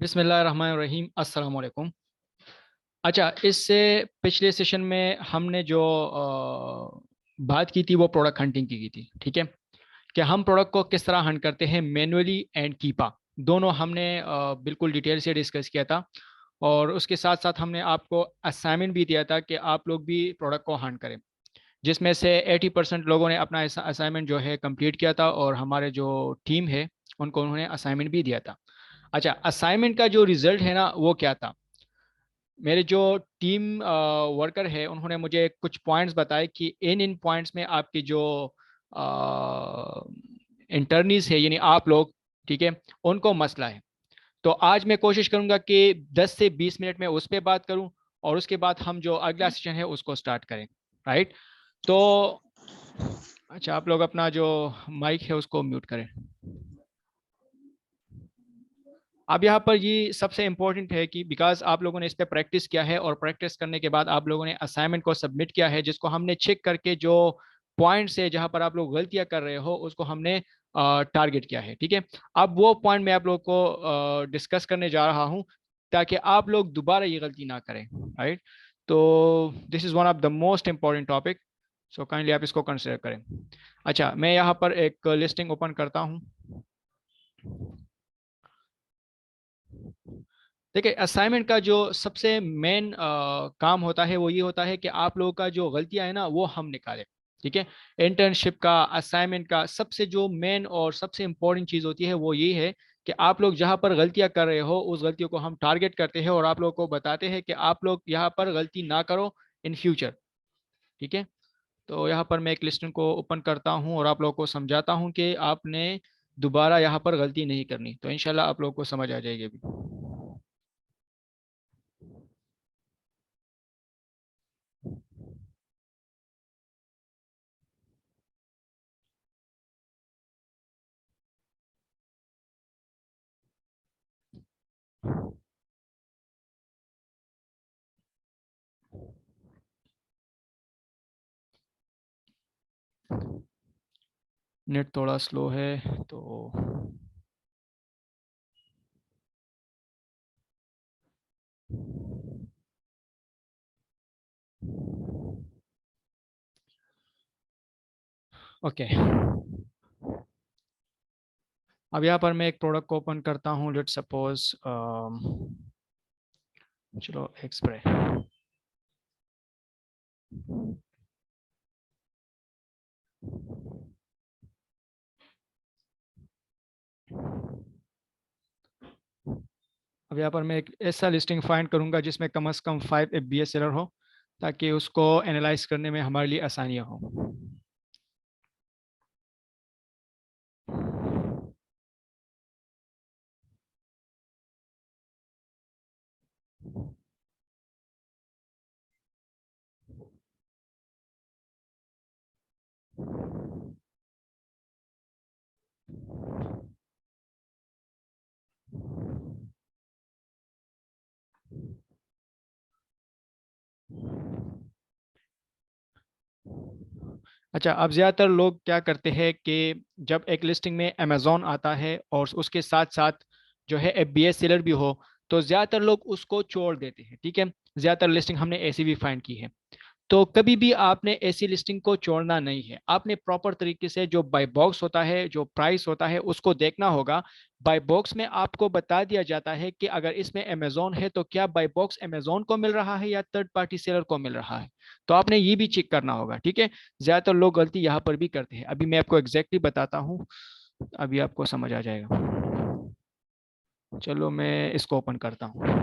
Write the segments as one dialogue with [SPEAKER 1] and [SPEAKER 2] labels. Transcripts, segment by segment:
[SPEAKER 1] बिस्मिल्लाहिर्रहमानिर्रहीम अस्सलाम वालेकुम। अच्छा, इससे पिछले सेशन में हमने जो बात की थी वो प्रोडक्ट हंटिंग की थी। ठीक है, कि हम प्रोडक्ट को किस तरह हंट करते हैं, मैनुअली एंड कीपा। दोनों हमने बिल्कुल डिटेल से डिस्कस किया था। और उसके साथ साथ हमने आपको असाइनमेंट भी दिया था कि आप लोग भी प्रोडक्ट को हंट करें, जिसमें से 80% लोगों ने अपना असाइनमेंट जो है कंप्लीट किया था, और हमारे जो टीम है उनको उन्होंने असाइनमेंट भी दिया था। अच्छा, असाइनमेंट का जो रिजल्ट है ना वो क्या था, मेरे जो टीम वर्कर है उन्होंने मुझे कुछ पॉइंट्स बताए कि इन इन पॉइंट्स में आपकी जो इंटर्नीज है यानी आप लोग, ठीक है, उनको मसला है। तो आज मैं कोशिश करूंगा कि 10 से 20 मिनट में उस पर बात करूं, और उसके बाद हम जो अगला सेशन है उसको स्टार्ट करें। राइट। तो अच्छा, आप लोग अपना जो माइक है उसको म्यूट करें। अब यहाँ पर ये सबसे इम्पोर्टेंट है कि बिकॉज आप लोगों ने इस पे प्रैक्टिस किया है, और प्रैक्टिस करने के बाद आप लोगों ने असाइनमेंट को सबमिट किया है, जिसको हमने चेक करके जो पॉइंट्स है जहाँ पर आप लोग गलतियां कर रहे हो उसको हमने टारगेट किया है। ठीक है, अब वो पॉइंट मैं आप लोग को डिस्कस करने जा रहा हूँ, ताकि आप लोग दोबारा ये गलती ना करें। राइट। तो this is one of the most important topic, so kindly आप इसको कंसिडर करें। अच्छा, मैं यहाँ पर एक लिस्टिंग ओपन करता हूँ। देखिए, असाइनमेंट का जो सबसे मेन काम होता है वो ये होता है कि आप लोगों का जो गलतियां है ना वो हम निकालें। ठीक है, इंटर्नशिप का, असाइनमेंट का सबसे जो मेन और सबसे इम्पोर्टेंट चीज़ होती है वो ये है कि आप लोग जहाँ पर गलतियां कर रहे हो उस गलतियों को हम टारगेट करते हैं, और आप लोगों को बताते हैं कि आप लोग यहाँ पर गलती ना करो इन फ्यूचर। ठीक है, तो यहाँ पर मैं एक लिस्ट को ओपन करता हूँ और आप लोगों को समझाता हूँ कि आपने दोबारा यहाँ पर गलती नहीं करनी, तो इंशाल्लाह आप लोगों को समझ आ जाएगी अभी। नेट थोड़ा स्लो है तो ओके। अब यहाँ पर मैं एक प्रोडक्ट को ओपन करता हूँ, लेट सपोज चलो एक्सप्रे। अब यहाँ पर मैं एक ऐसा लिस्टिंग फाइंड करूंगा जिसमें कम से कम 5 FBA सेलर हो, ताकि उसको एनालाइज करने में हमारे लिए आसानियाँ हो। अच्छा, अब ज़्यादातर लोग क्या करते हैं कि जब एक लिस्टिंग में अमेजोन आता है और उसके साथ साथ जो है FBA सेलर भी हो, तो ज़्यादातर लोग उसको छोड़ देते हैं। ठीक है, ज़्यादातर लिस्टिंग हमने ऐसी भी फाइंड की है। तो कभी भी आपने ऐसी लिस्टिंग को छोड़ना नहीं है, आपने प्रॉपर तरीके से जो बाय बॉक्स होता है, जो प्राइस होता है, उसको देखना होगा। बाय बॉक्स में आपको बता दिया जाता है कि अगर इसमें अमेजोन है तो क्या बाय बॉक्स अमेजोन को मिल रहा है या थर्ड पार्टी सेलर को मिल रहा है। तो आपने ये भी चेक करना होगा। ठीक है, ज्यादातर लोग गलती यहाँ पर भी करते हैं। अभी मैं आपको एग्जैक्टली बताता हूँ, अभी आपको समझ आ जाएगा। चलो मैं इसको ओपन करता हूँ।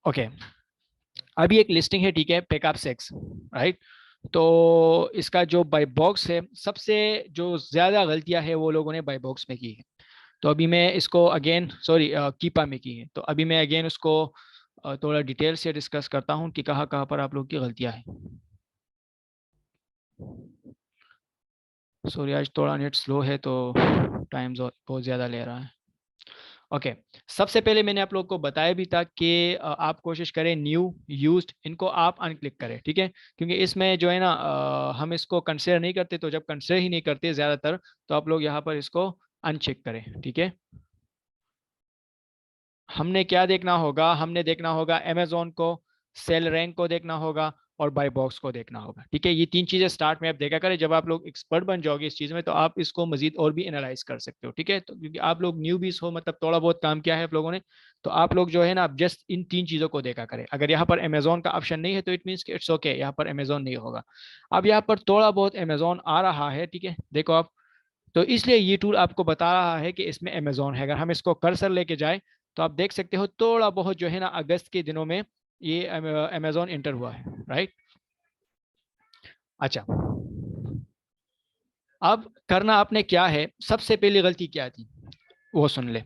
[SPEAKER 1] ओके, अभी एक लिस्टिंग है, ठीक है, पिकअप सेक्स। राइट। तो इसका जो बाय बॉक्स है, सबसे जो ज्यादा गलतियां है वो लोगों ने बाय बॉक्स में की है। तो अभी मैं इसको अगेन, सॉरी, कीपा में की है। तो अभी मैं अगेन उसको थोड़ा डिटेल से डिस्कस करता हूँ कि कहाँ कहाँ पर आप लोग की गलतियां हैं। सॉरी, आज थोड़ा नेट स्लो है तो टाइम बहुत ज़्यादा ले रहा है। ओके, सबसे पहले मैंने आप लोग को बताया भी था कि आप कोशिश करें न्यू यूज्ड इनको आप अनक्लिक करें, ठीक है, क्योंकि इसमें जो है ना हम इसको कंसिडर नहीं करते, तो जब कंसिडर ही नहीं करते ज़्यादातर, तो आप लोग यहाँ पर इसको अनचेक करें, ठीक है। हमने क्या देखना होगा, हमने देखना होगा अमेजोन को, सेल रैंक को देखना होगा, और बाय बॉक्स को देखना होगा, ठीक है। ये तीन चीजें स्टार्ट में आप देखा करें, जब आप लोग एक्सपर्ट बन जाओगे इस चीज में तो आप इसको मजीद और भी एनालाइज कर सकते हो, ठीक है। तो क्योंकि आप लोग न्यू बीस हो, मतलब थोड़ा बहुत काम किया है आप लोगों ने, तो आप लोग जो है ना आप जस्ट इन तीन चीजों को देखा करें। अगर यहाँ पर अमेजोन का ऑप्शन नहीं है तो इट मीन्स कि इट्स ओके, यहाँ पर अमेजोन नहीं होगा। अब यहाँ पर थोड़ा बहुत अमेजोन आ रहा है, ठीक है, देखो आप, तो इसलिए ये टूल आपको बता रहा है कि इसमें अमेजोन है। अगर हम इसको कर्सर लेके जाए तो आप देख सकते हो थोड़ा बहुत जो है ना अगस्त के दिनों में ये अमेजोन इंटर हुआ है, राइट। अच्छा, अब करना आपने क्या है, सबसे पहली गलती क्या थी वो सुन ले।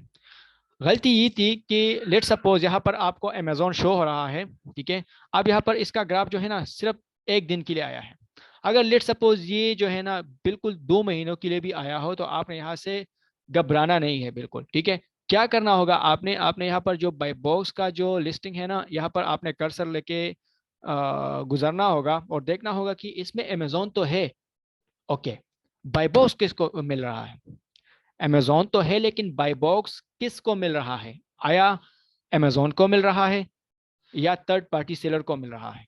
[SPEAKER 1] गलती ये थी कि लेट सपोज यहाँ पर आपको अमेजोन शो हो रहा है, ठीक है। अब यहाँ पर इसका ग्राफ जो है ना सिर्फ एक दिन के लिए आया है। अगर लेट सपोज ये जो है ना बिल्कुल 2 महीनों के लिए भी आया हो तो आपने यहाँ से घबराना नहीं है बिल्कुल, ठीक है। क्या करना होगा आपने, आपने यहाँ पर जो बाय बॉक्स का जो लिस्टिंग है ना, यहाँ पर आपने कर्सर लेके गुजरना होगा और देखना होगा कि इसमें अमेजोन तो है, ओके। बाय बॉक्स किसको मिल रहा है, अमेजोन तो है, लेकिन बाय बॉक्स किसको मिल रहा है, आया अमेजोन को मिल रहा है या थर्ड पार्टी सेलर को मिल रहा है।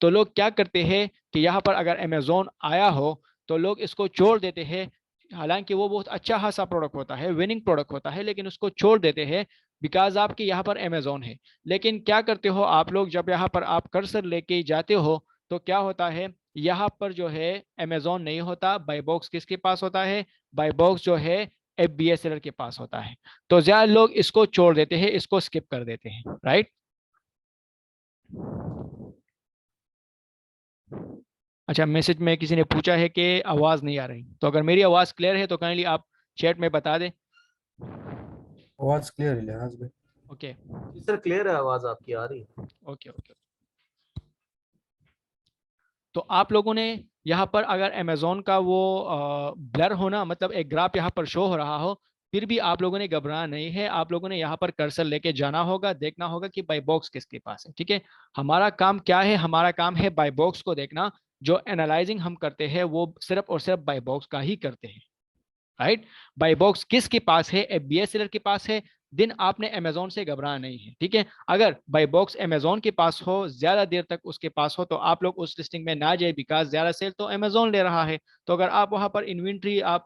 [SPEAKER 1] तो लोग क्या करते हैं कि यहाँ पर अगर अमेजोन आया हो तो लोग इसको छोड़ देते हैं, हालांकि वो बहुत अच्छा खासा प्रोडक्ट होता है, विनिंग प्रोडक्ट होता है, लेकिन उसको छोड़ देते हैं बिकॉज आपके यहाँ पर अमेजोन है। लेकिन क्या करते हो आप लोग, जब यहाँ पर आप कर्सर लेके जाते हो तो क्या होता है, यहाँ पर जो है अमेजोन नहीं होता, बाय बॉक्स किसके पास होता है, बाय बॉक्स जो है FBA सेलर के पास होता है। तो ज्यादा लोग इसको छोड़ देते हैं, इसको स्किप कर देते हैं, राइट। अच्छा, मैसेज में किसी ने पूछा है कि आवाज़ नहीं आ रही, तो अगर मेरी आवाज़ क्लियर है तो काइंडली आप चैट में बता दें।
[SPEAKER 2] आवाज क्लियर है लिहाज में।
[SPEAKER 1] ओके
[SPEAKER 3] जी सर, क्लियर है, आवाज आपकी आ रही है।
[SPEAKER 1] Okay okay. तो आप लोगों ने यहाँ पर अगर अमेजोन का वो ब्लर होना, मतलब एक ग्राफ यहाँ पर शो हो रहा हो, फिर भी आप लोगों ने घबराना नहीं है, आप लोगों ने यहाँ पर कर्सर लेके जाना होगा, देखना होगा कि बाय बॉक्स किसके पास है, ठीक है। हमारा काम क्या है, हमारा काम है बाय बॉक्स को देखना। जो एनालाइजिंग हम करते हैं वो सिर्फ और सिर्फ बाय बॉक्स का ही करते हैं, राइट। बाय बॉक्स किसके पास है, FBA सेलर के पास है, दिन आपने अमेजोन से घबराना नहीं है, ठीक है। अगर बाय बॉक्स अमेजोन के पास हो, ज्यादा देर तक उसके पास हो, तो आप लोग उस लिस्टिंग में ना जाए, बिकॉज ज्यादा सेल तो अमेजोन ले रहा है। तो अगर आप वहां पर इन्वेंट्री आप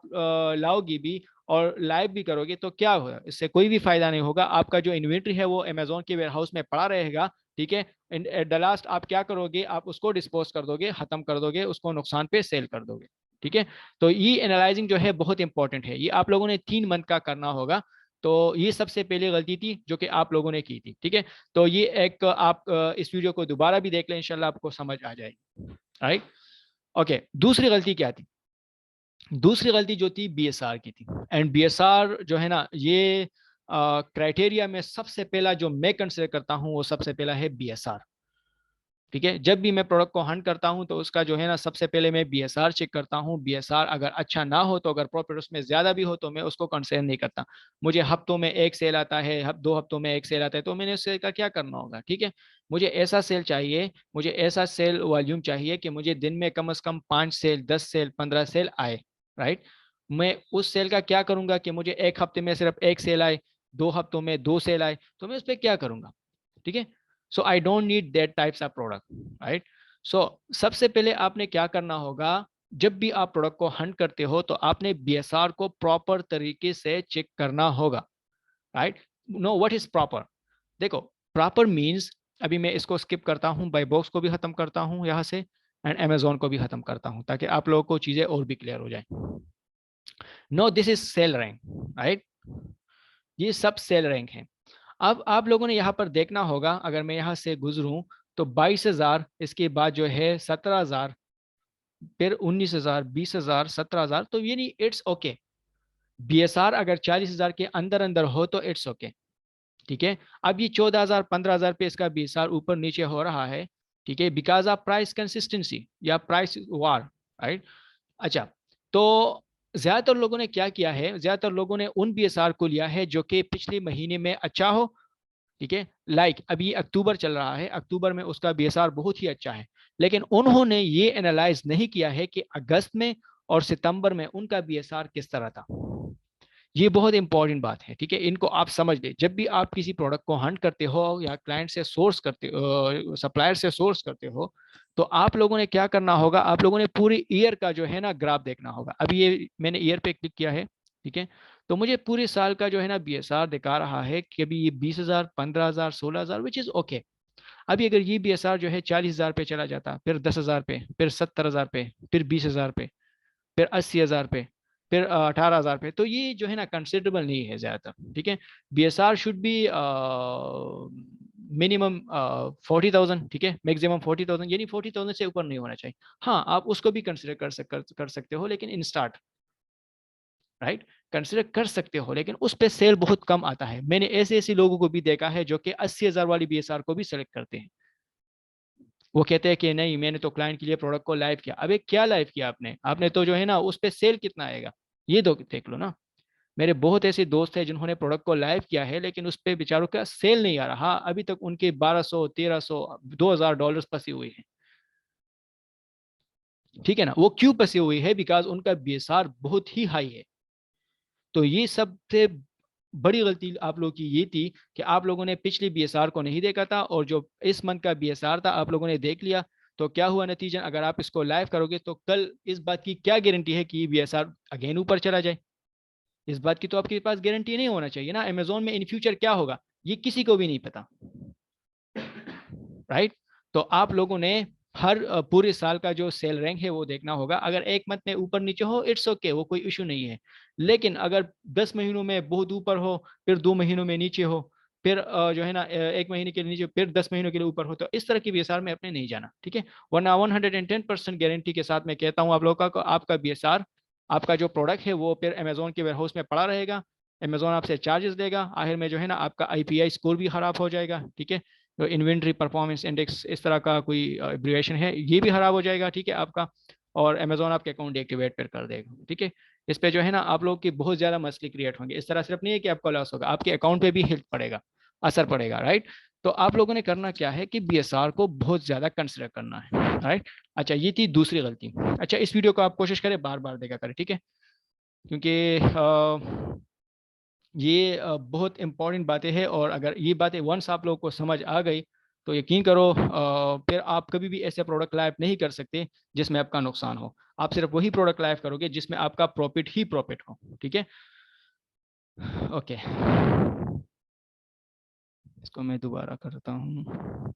[SPEAKER 1] लाओगी भी और लाइव भी करोगे तो क्या होगा, इससे कोई भी फायदा नहीं होगा। आपका जो इन्वेंट्री है वो अमेजोन के वेयर हाउस में पड़ा रहेगा, ठीक है। एट द लास्ट आप क्या करोगे, आप उसको डिस्पोज कर दोगे, खत्म कर दोगे उसको, नुकसान पे सेल कर दोगे, ठीक है। तो ये एनालाइजिंग जो है बहुत इंपॉर्टेंट है, ये आप लोगों ने 3 मंथ का करना होगा। तो ये सबसे पहली गलती थी जो कि आप लोगों ने की थी, ठीक है। तो ये एक आप इस वीडियो को दोबारा भी देख लें, इंशाल्लाह आपको समझ आ जाएगी, राइट। ओके, दूसरी गलती क्या थी, दूसरी गलती जो थी BSR की थी। एंड BSR जो है ना, ये क्राइटेरिया में सबसे पहला जो मैं कंसिडर करता हूँ वो सबसे पहला है BSR, ठीक है। जब भी मैं प्रोडक्ट को हंट करता हूं तो उसका जो है ना सबसे पहले मैं BSR चेक करता हूं। BSR अगर अच्छा ना हो, तो अगर प्रॉफिट उसमें ज्यादा भी हो, तो मैं उसको कंसिडर नहीं करता। मुझे हफ्तों में एक सेल आता है, 2 हफ्तों में एक सेल आता है, तो मैंने उस सेल का क्या करना होगा, ठीक है। मुझे ऐसा सेल चाहिए, मुझे ऐसा सेल वॉल्यूम चाहिए कि मुझे दिन में कम से कम 5 सेल, 10 सेल, 15 सेल आए, राइट। मैं उस सेल का क्या करूंगा कि मुझे एक हफ्ते में सिर्फ एक सेल आए, 2 हफ्तों में 2 सेल आए, तो मैं उस पर क्या करूंगा, ठीक है। So I don't need that types of product, right. So सबसे पहले आपने क्या करना होगा, जब भी आप प्रोडक्ट को हंट करते हो तो आपने BSR को प्रॉपर तरीके से चेक करना होगा, right. No, what is proper, देखो प्रॉपर मींस, अभी मैं इसको स्किप करता हूं, बाय बॉक्स को भी खत्म करता हूं यहाँ से, एंड अमेजोन को भी खत्म करता हूं, ताकि आप लोगों को चीजें और भी क्लियर हो जाए। No, this is sale rank, right. ये सब सेल रैंक है। अब आप लोगों ने यहाँ पर देखना होगा, अगर मैं यहाँ से गुजरूं तो 22,000, इसके बाद जो है 17,000, फिर 19,000, 20,000, 17,000, तो ये नहीं, इट्स ओके। BSR अगर 40,000 के अंदर अंदर हो तो इट्स ओके, ठीक है। अब ये 14,000, 15,000 पे इसका BSR ऊपर नीचे हो रहा है, ठीक है, बिकॉज ऑफ प्राइस कंसिस्टेंसी या प्राइस वार, राइट। अच्छा, तो ज्यादातर लोगों ने क्या किया है, ज्यादातर लोगों ने उन बीएसआर को लिया है जो कि पिछले महीने में अच्छा हो, ठीक है। लाइक अभी अक्टूबर चल रहा है, अक्टूबर में उसका बीएसआर बहुत ही अच्छा है, लेकिन उन्होंने ये एनालाइज नहीं किया है कि अगस्त में और सितंबर में उनका बीएसआर किस तरह था। ये बहुत इंपॉर्टेंट बात है, ठीक है। इनको आप समझ ले, जब भी आप किसी प्रोडक्ट को हंट करते हो या क्लाइंट से सोर्स करते हो, सप्लायर से सोर्स करते हो, तो आप लोगों ने क्या करना होगा, आप लोगों ने पूरी ईयर का जो है ना ग्राफ देखना होगा। अभी ये मैंने ईयर पे क्लिक किया है, ठीक है। तो मुझे पूरे साल का जो है ना बीएसआर दिखा रहा है कि अभी ये 20,000, 15,000, 16,000, विच इज ओके। अभी अगर ये बीएसआर जो है 40,000 पे चला जाता, फिर 10,000 पे, फिर 70,000 पे, फिर 20,000 पे, फिर 80,000 पे, फिर 18,000 पे, तो ये जो है ना कंसिडरेबल नहीं है ज्यादातर, ठीक है। बीएसआर शुड बी मिनिमम 40,000, ठीक है, मैक्सिमम 40,000, यानी 40,000 से ऊपर नहीं होना चाहिए। हाँ, आप उसको भी कंसिडर कर सकते हो, लेकिन इन स्टार्ट, राइट, कंसिडर कर सकते हो, लेकिन उस पे सेल बहुत कम आता है। मैंने ऐसे ऐसे लोगों को भी देखा है जो कि 80,000 वाली बीएसआर को भी सेलेक्ट करते हैं। वो कहते हैं कि नहीं, मैंने तो क्लाइंट के लिए प्रोडक्ट को लाइव किया। अबे क्या लाइव किया आपने, आपने तो जो है ना उस पे सेल कितना आएगा ये दो देख लो ना। मेरे बहुत ऐसे दोस्त हैं जिन्होंने प्रोडक्ट को लाइव किया है, लेकिन उस पे बेचारों का सेल नहीं आ रहा। हाँ, अभी तक उनके 1200, 1300, $2,000 फंसे हुए हैं, ठीक है ना। वो क्यों फंसे हुए हैं, बिकॉज उनका बीएसआर बहुत ही हाई है। तो ये सबसे बड़ी गलती आप लोगों की ये थी कि आप लोगों ने पिछली बीएसआर को नहीं देखा था, और जो इस मंथ का बीएसआर था आप लोगों ने देख लिया। तो क्या हुआ नतीजा, अगर आप इसको लाइव करोगे तो कल इस बात की क्या गारंटी है कि ये बीएसआर अगेन ऊपर चला जाए। इस बात की तो आपके पास गारंटी नहीं होना चाहिए ना। अमेजोन में इन फ्यूचर क्या होगा ये किसी को भी नहीं पता, राइट। तो आप लोगों ने हर पूरे साल का जो सेल रैंक है वो देखना होगा। अगर एक मंथ में ऊपर नीचे हो, इट्स ओके, वो कोई इशू नहीं है। लेकिन अगर 10 महीनों में बहुत ऊपर हो, फिर 2 महीनों में नीचे हो, फिर जो है ना एक महीने के लिए नीचे, फिर 10 महीनों के लिए ऊपर हो, तो इस तरह की बीएसआर में अपने नहीं जाना, ठीक है। वरना 110% गारंटी के साथ मैं कहता हूँ आप लोगों का, आपका बीएसआर, आपका जो प्रोडक्ट है वो फिर अमेजोन के वेयर हाउस में पड़ा रहेगा। अमेजोन आपसे चार्जेस देगा, आखिर में जो है ना आपका आईपीआई स्कोर भी खराब हो जाएगा, ठीक है। तो इन्वेंट्री परफॉर्मेंस इंडेक्स इस तरह का कोई एब्रिविएशन है, ये भी खराब हो जाएगा, ठीक है आपका। और अमेजोन आपके अकाउंट डीएक्टिवेट फिर कर देगा, ठीक है। इस पे जो है ना आप लोग की बहुत ज्यादा मसले क्रिएट होंगे। इस तरह सिर्फ नहीं है कि आपको लॉस होगा, आपके अकाउंट पे भी हिट पड़ेगा, असर पड़ेगा, राइट। तो आप लोगों ने करना क्या है कि बीएसआर को बहुत ज्यादा कंसिडर करना है, राइट। अच्छा, ये थी दूसरी गलती। अच्छा, इस वीडियो को आप कोशिश करें बार बार देखा करें, ठीक है, क्योंकि ये बहुत इंपॉर्टेंट बातें हैं। और अगर ये बातें वंस आप लोगों को समझ आ गई तो यकीन करो फिर आप कभी भी ऐसे प्रोडक्ट लाइव नहीं कर सकते जिसमें आपका नुकसान हो। आप सिर्फ वही प्रोडक्ट लाइव करोगे जिसमें आपका प्रॉफिट ही प्रॉफिट हो, ठीक है। ओके, इसको मैं दोबारा करता हूँ।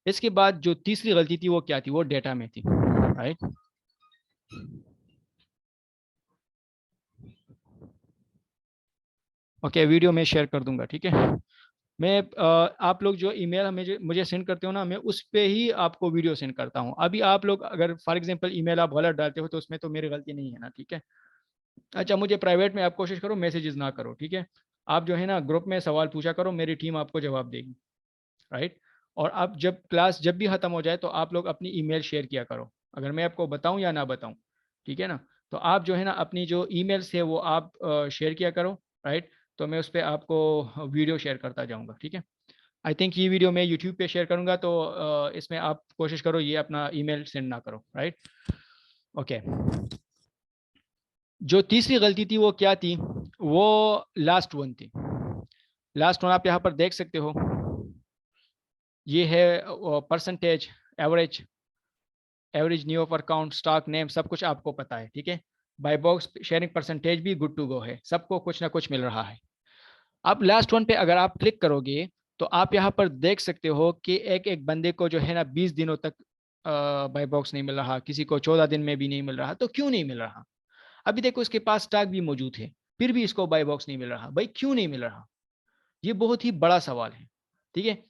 [SPEAKER 1] इसके बाद जो तीसरी गलती थी वो क्या थी, वो डेटा में थी, राइट। ओके, वीडियो में शेयर कर दूंगा, ठीक है। मैं आप लोग जो ईमेल हमें मुझे सेंड करते हो ना, मैं उस पे ही आपको वीडियो सेंड करता हूँ। अभी आप लोग अगर फॉर एग्जांपल ईमेल आप गलत डालते हो तो उसमें तो मेरी गलती नहीं है ना, ठीक है। अच्छा, मुझे प्राइवेट में आप कोशिश करो मैसेजेस ना करो, ठीक है। आप जो है ना ग्रुप में सवाल पूछा करो, मेरी टीम आपको जवाब देगी, राइट। और आप जब क्लास जब भी ख़त्म हो जाए तो आप लोग अपनी ईमेल शेयर किया करो, अगर मैं आपको बताऊं या ना बताऊं, ठीक है ना। तो आप जो है ना अपनी जो ईमेल्स है वो आप शेयर किया करो, राइट। तो मैं उस पर आपको वीडियो शेयर करता जाऊंगा, ठीक है। आई थिंक ये वीडियो मैं यूट्यूब पे शेयर करूंगा, तो इसमें आप कोशिश करो ये अपना ईमेल सेंड ना करो, राइट। ओके, जो तीसरी गलती थी वो क्या थी, वो लास्ट वन थी। लास्ट वन आप यहाँ पर देख सकते हो, ये है percentage, average, average new offer count, stock name, सब कुछ आपको पता है, ठीक है। बाय बॉक्स शेयरिंग परसेंटेज भी गुड टू गो है, सबको कुछ ना कुछ मिल रहा है। अब लास्ट वन पे अगर आप क्लिक करोगे तो आप यहाँ पर देख सकते हो कि एक एक बंदे को जो है ना 20 दिनों तक बाय बॉक्स नहीं मिल रहा, किसी को 14 दिन में भी नहीं मिल रहा। तो क्यों नहीं मिल रहा? अभी देखो इसके पास स्टॉक भी मौजूद है, फिर भी इसको बाय बॉक्स नहीं मिल रहा। भाई क्यों नहीं मिल रहा? ये बहुत ही बड़ा सवाल है, ठीक है।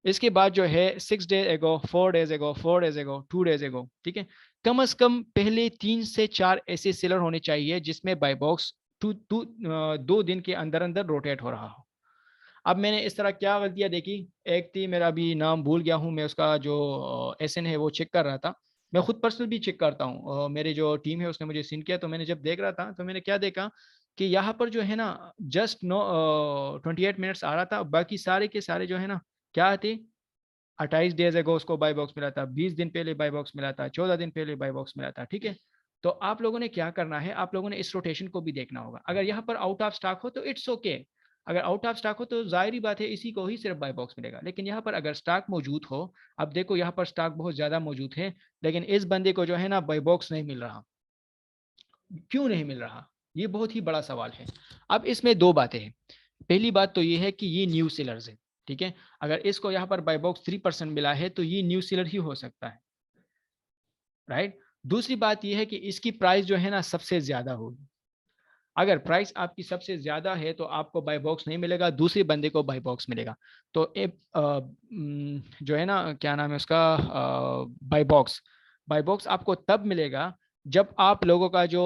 [SPEAKER 1] इसके बाद जो है 6 डेज एगो, 4 डेज एगो, 4 डेज एगो, 2 डेज एगो, ठीक है। कम से कम पहले 3 से 4 ऐसे सेलर होने चाहिए जिसमें बाय बॉक्स 2 दिन के अंदर अंदर रोटेट हो रहा हो। अब मैंने इस तरह क्या गलतियां देखी, एक थी, मेरा अभी नाम भूल गया हूं मैं, उसका जो एसएन है वो चेक कर रहा था। मैं खुद पर्सनल भी चेक करता हूँ, मेरे जो टीम है उसने मुझे सीन किया, तो मैंने जब देख रहा था तो मैंने क्या देखा कि यहाँ पर जो है ना जस्ट 28 मिनट्स आ रहा था, बाकी सारे के सारे जो है ना क्या थे, 28 डेज अगो उसको बाई बॉक्स मिला था, 20 दिन पहले बाई बॉक्स मिला था, 14 दिन पहले बाई बॉक्स मिला था, ठीक है। तो आप लोगों ने क्या करना है, आप लोगों ने इस रोटेशन को भी देखना होगा। अगर यहाँ पर आउट ऑफ स्टॉक हो तो इट्स ओके, अगर आउट ऑफ स्टॉक हो तो जाहिर ही बात है इसी को ही सिर्फ बाई बॉक्स मिलेगा। लेकिन यहाँ पर अगर स्टॉक मौजूद हो, अब देखो यहाँ पर स्टॉक बहुत ज्यादा मौजूद है, लेकिन इस बंदे को जो है ना बाई बॉक्स नहीं मिल रहा, क्यों नहीं मिल रहा, ये बहुत ही बड़ा सवाल है। अब इसमें दो बातें हैं। पहली बात तो ये है कि ये न्यू सेलर्स है, ठीक है। अगर इसको यहाँ पर बाई बॉक्स 3% मिला है तो ये न्यू सेलर ही हो सकता है, राइट। दूसरी बात ये है कि इसकी प्राइस जो है ना सबसे ज्यादा होगी। अगर प्राइस आपकी सबसे ज्यादा है तो आपको बाई बॉक्स नहीं मिलेगा, दूसरे बंदे को बाई बॉक्स मिलेगा। तो जो है ना क्या नाम है उसका, बाई बॉक्स आपको तब मिलेगा जब आप लोगों का जो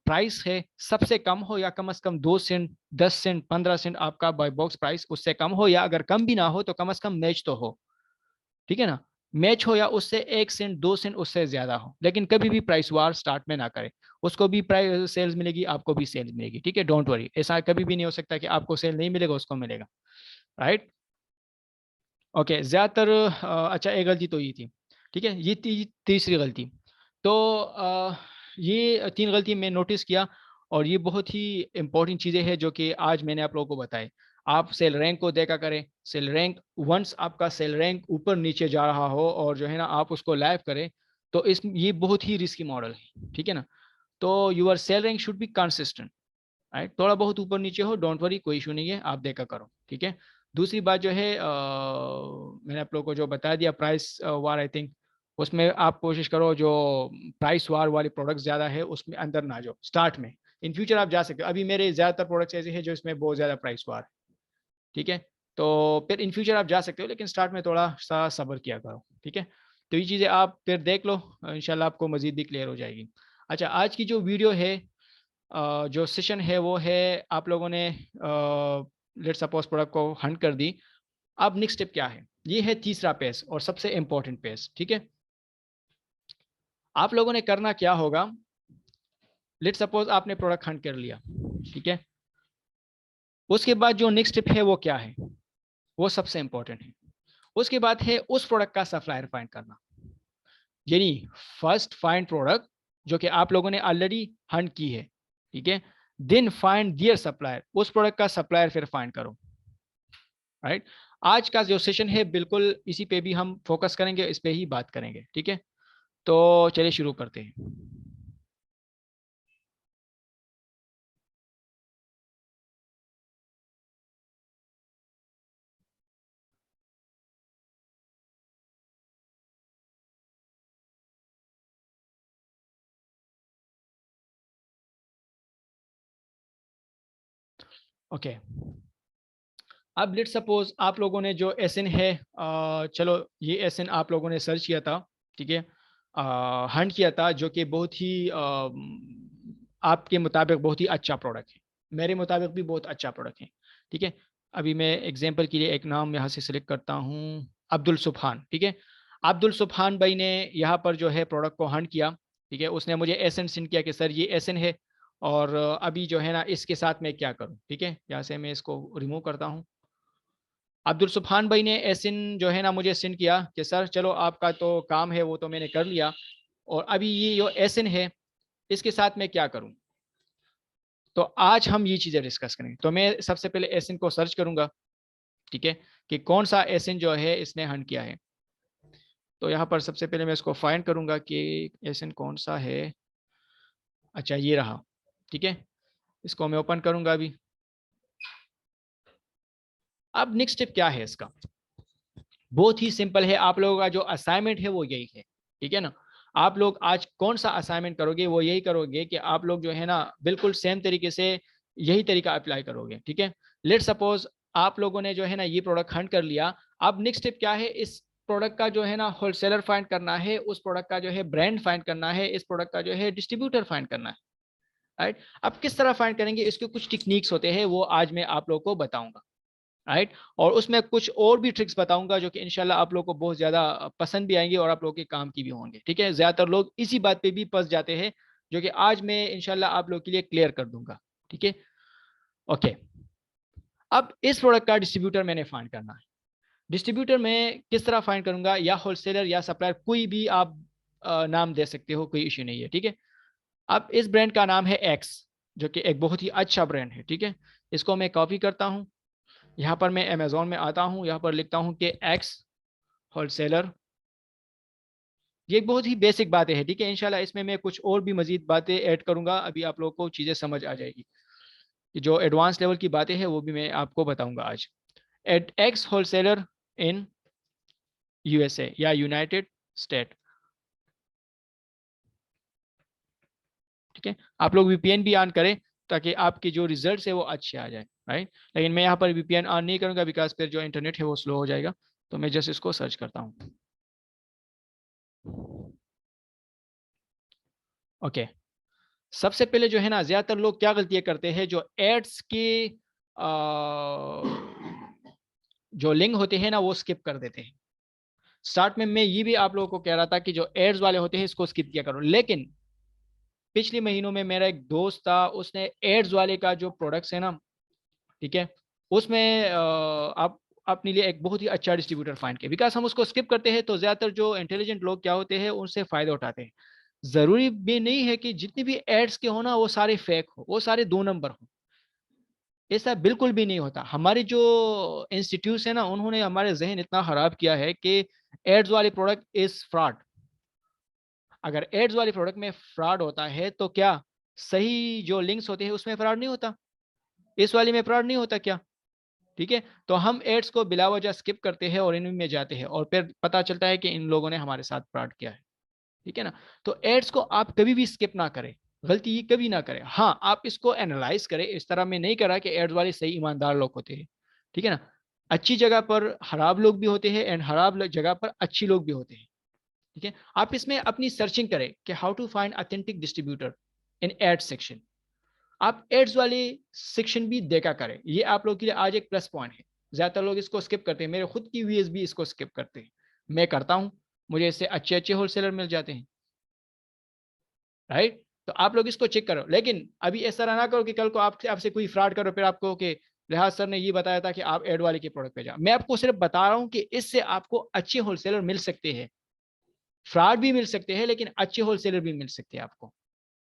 [SPEAKER 1] प्राइस है सबसे कम हो, या कम से कम 2 सेंट, 10 सेंट, 15 सेंट आपका बाई बॉक्स प्राइस उससे कम हो, या अगर कम भी ना हो तो कम से कम मैच तो हो, ठीक है ना। मैच हो या उससे 1 सेंट 2 सेंट उससे ज्यादा हो, लेकिन कभी भी प्राइस वार स्टार्ट में ना करे। उसको भी प्राइस सेल्स मिलेगी, आपको भी सेल्स मिलेगी, ठीक है, डोंट वरी। ऐसा कभी भी नहीं हो सकता कि आपको सेल नहीं मिलेगा उसको मिलेगा, राइट। ओके, ज्यादातर अच्छा एक गलती तो ये थी, ठीक है, ये तीसरी गलती। तो ये 3 गलती मैं नोटिस किया, और ये बहुत ही इंपॉर्टेंट चीजें हैं जो कि आज मैंने आप लोगों को बताए। आप सेल रैंक को देखा करें, सेल रैंक वंस आपका सेल रैंक ऊपर नीचे जा रहा हो और जो है ना आप उसको लाइव करें, तो इस ये बहुत ही रिस्की मॉडल है, ठीक है ना। तो your sale rank should be consistent, right. थोड़ा बहुत ऊपर नीचे हो डोंट वरी, कोई इशू नहीं है, आप देखा करो, ठीक है। दूसरी बात जो है मैंने आप लोगों को जो बता दिया प्राइस वार, आई थिंक उसमें आप कोशिश करो जो प्राइस वार वाले प्रोडक्ट्स ज़्यादा है उसमें अंदर ना जाओ स्टार्ट में। इन फ्यूचर आप जा सकते हो, अभी मेरे ज़्यादातर प्रोडक्ट्स ऐसे हैं जो इसमें बहुत ज़्यादा प्राइस वार है, ठीक है। तो फिर इन फ्यूचर आप जा सकते हो, लेकिन स्टार्ट में थोड़ा सा सब्र किया करो, ठीक है। तो ये चीज़ें आप फिर देख लो, इंशाल्लाह आपको मज़ीद भी क्लियर हो जाएगी। अच्छा, आज की जो वीडियो है, जो सेशन है वो है, आप लोगों ने लेट सपोज प्रोडक्ट को हंट कर दी। अब नेक्स्ट स्टेप क्या है, ये है तीसरा पेज और सबसे इंपॉर्टेंट पेज, ठीक है। आप लोगों ने करना क्या होगा, लेट सपोज आपने प्रोडक्ट हंट कर लिया, ठीक है। उसके बाद जो नेक्स्ट स्टेप है वो क्या है, वो सबसे इंपॉर्टेंट है। उसके बाद है उस प्रोडक्ट का सप्लायर फाइंड करना, यानी फर्स्ट फाइंड प्रोडक्ट जो कि आप लोगों ने ऑलरेडी हंट की है, ठीक है। देन फाइंड दियर सप्लायर, उस प्रोडक्ट का सप्लायर फिर फाइंड करो, राइट। आज का जो सेशन है बिल्कुल इसी पे भी हम फोकस करेंगे, इस पे ही बात करेंगे, ठीक है। तो चलिए शुरू करते हैं। ओके, अब लेट सपोज आप लोगों ने जो एसएन है, चलो ये एसएन आप लोगों ने सर्च किया था, ठीक है, हंट किया था, जो कि बहुत ही आपके मुताबिक बहुत ही अच्छा प्रोडक्ट है, मेरे मुताबिक भी बहुत अच्छा प्रोडक्ट है, ठीक है। अभी मैं एग्जांपल के लिए एक नाम यहाँ से सिलेक्ट करता हूँ, अब्दुल सुबहान, ठीक है। अब्दुल सुबहान भाई ने यहाँ पर जो है प्रोडक्ट को हंट किया, ठीक है। उसने मुझे एसएन सेंड किया कि सर ये एसएन है, और अभी जो है ना इसके साथ मैं क्या करूँ, ठीक है। यहाँ से मैं इसको रिमूव करता हूँ। अब्दुल सुबहान भाई ने एसिन जो है ना मुझे सेंड किया कि सर चलो आपका तो काम है वो तो मैंने कर लिया, और अभी ये जो एसिन है इसके साथ मैं क्या करूं। तो आज हम ये चीज़ें डिस्कस करेंगे। तो मैं सबसे पहले एसिन को सर्च करूंगा, ठीक है, कि कौन सा एसिन जो है इसने हंट किया है। तो यहाँ पर सबसे पहले मैं इसको फाइंड करूंगा कि एसिन कौन सा है। अच्छा, ये रहा, ठीक है। इसको मैं ओपन करूंगा अभी। अब नेक्स्ट स्टेप क्या है इसका, बहुत ही सिंपल है। आप लोगों का जो असाइनमेंट है वो यही है, ठीक है ना। आप लोग आज कौन सा असाइनमेंट करोगे, वो यही करोगे कि आप लोग जो है ना बिल्कुल सेम तरीके से यही तरीका अप्लाई करोगे, ठीक है। लेट सपोज आप लोगों ने जो है ना ये प्रोडक्ट हंट कर लिया। अब नेक्स्ट स्टेप क्या है, इस प्रोडक्ट का जो है ना होलसेलर फाइंड करना है, उस प्रोडक्ट का जो है ब्रांड फाइंड करना है, इस प्रोडक्ट का जो है डिस्ट्रीब्यूटर फाइंड करना है, राइट। अब किस तरह फाइंड करेंगे, इसके कुछ टेक्निक्स होते हैं, वो आज मैं आप लोगों को बताऊंगा, राइट। और उसमें कुछ और भी ट्रिक्स बताऊंगा जो कि इंशाल्लाह आप लोगों को बहुत ज़्यादा पसंद भी आएंगे और आप लोगों के काम की भी होंगे, ठीक है। ज़्यादातर लोग इसी बात पे भी फंस जाते हैं जो कि आज मैं इंशाल्लाह आप लोगों के लिए क्लियर कर दूंगा, ठीक है। ओके, अब इस प्रोडक्ट का डिस्ट्रीब्यूटर मैंने फाइंड करना है। डिस्ट्रीब्यूटर मैं किस तरह फाइंड करूंगा, या होलसेलर या सप्लायर, कोई भी आप नाम दे सकते हो, कोई इश्यू नहीं है, ठीक है। अब इस ब्रांड का नाम है एक्स, जो कि एक बहुत ही अच्छा ब्रांड है, ठीक है। इसको मैं कॉपी करता हूं, यहाँ पर मैं अमेजोन में आता हूँ, यहाँ पर लिखता हूँ कि एक्स होलसेलर। ये एक बहुत ही बेसिक बातें हैं, ठीक है। इंशाल्लाह इसमें मैं कुछ और भी मजीद बातें ऐड करूंगा, अभी आप लोगों को चीज़ें समझ आ जाएगी। जो एडवांस लेवल की बातें हैं वो भी मैं आपको बताऊंगा आज। At X wholesaler in USA या यूनाइटेड स्टेट, ठीक है। आप लोग वीपीएन भी ऑन करें ताकि आपके जो रिजल्ट है वो अच्छे आ जाए, राइट। लेकिन मैं यहाँ पर वीपीएन ऑन नहीं करूंगा बिकॉज फिर जो इंटरनेट है वो स्लो हो जाएगा। तो मैं जस्ट इसको सर्च करता हूँ। ओके, सबसे पहले जो है ना, ज्यादातर लोग क्या गलतियां करते हैं, जो एड्स के जो लिंक होते हैं ना वो स्किप कर देते हैं। स्टार्ट में मैं ये भी आप लोगों को कह रहा था कि जो एड्स वाले होते हैं इसको स्किप किया करो, लेकिन पिछले महीनों में मेरा एक दोस्त था, उसने एड्स वाले का जो प्रोडक्ट्स है ना, ठीक है, उसमें आप अपने लिए एक बहुत ही अच्छा डिस्ट्रीब्यूटर फाइंड किया। बिकॉज हम उसको स्किप करते हैं तो ज्यादातर जो इंटेलिजेंट लोग क्या होते हैं उनसे फायदा उठाते हैं। जरूरी भी नहीं है कि जितनी भी एड्स के हो ना वो सारे फेक हो, वो सारे दो नंबर हो। ऐसा बिल्कुल भी नहीं होता। हमारी जो इंस्टीट्यूट है ना, उन्होंने हमारे जहन इतना खराब किया है कि एड्स वाले प्रोडक्ट इज फ्रॉड। अगर एड्स वाले प्रोडक्ट में फ्रॉड होता है तो क्या सही जो लिंक्स होते हैं उसमें फ्रॉड नहीं होता? इस वाले में फ्रॉड नहीं होता क्या? ठीक है। तो हम एड्स को बिला वजह स्किप करते हैं और इनमें जाते हैं और फिर पता चलता है कि इन लोगों ने हमारे साथ फ्रॉड किया है, ठीक है ना। तो एड्स को आप कभी भी स्किप ना करें, गलती ये कभी ना करें। हाँ, आप इसको एनालाइज करें। इस तरह में नहीं करा कि एड्स वाले सही ईमानदार लोग होते हैं, ठीक है ना। अच्छी जगह पर खराब लोग भी होते हैं एंड खराब जगह पर अच्छी लोग भी होते हैं, ठीक है। आप इसमें अपनी सर्चिंग करें कि how to find authentic distributor in ad section. आप एड्स वाले सेक्शन भी देखा करें, ये आप लोगों के लिए आज एक प्लस पॉइंट है। ज्यादातर लोग इसको स्किप करते हैं, मेरे खुद की व्यूअर्स भी इसको स्किप करते हैं, मैं करता हूं। मुझे इससे अच्छे अच्छे होलसेलर मिल जाते हैं, राइट। तो आप लोग इसको चेक करो, लेकिन अभी ऐसा ना करो कि कल को आपसे कोई फ्रॉड करो फिर आपको कि लिहाज सर ने ये बताया था कि आप एड वाले के प्रोडक्ट पे जाओ। मैं आपको सिर्फ बता रहा हूं कि इससे आपको अच्छे होलसेलर मिल सकते हैं। फ्रॉड भी मिल सकते हैं लेकिन अच्छे होलसेलर भी मिल सकते हैं आपको,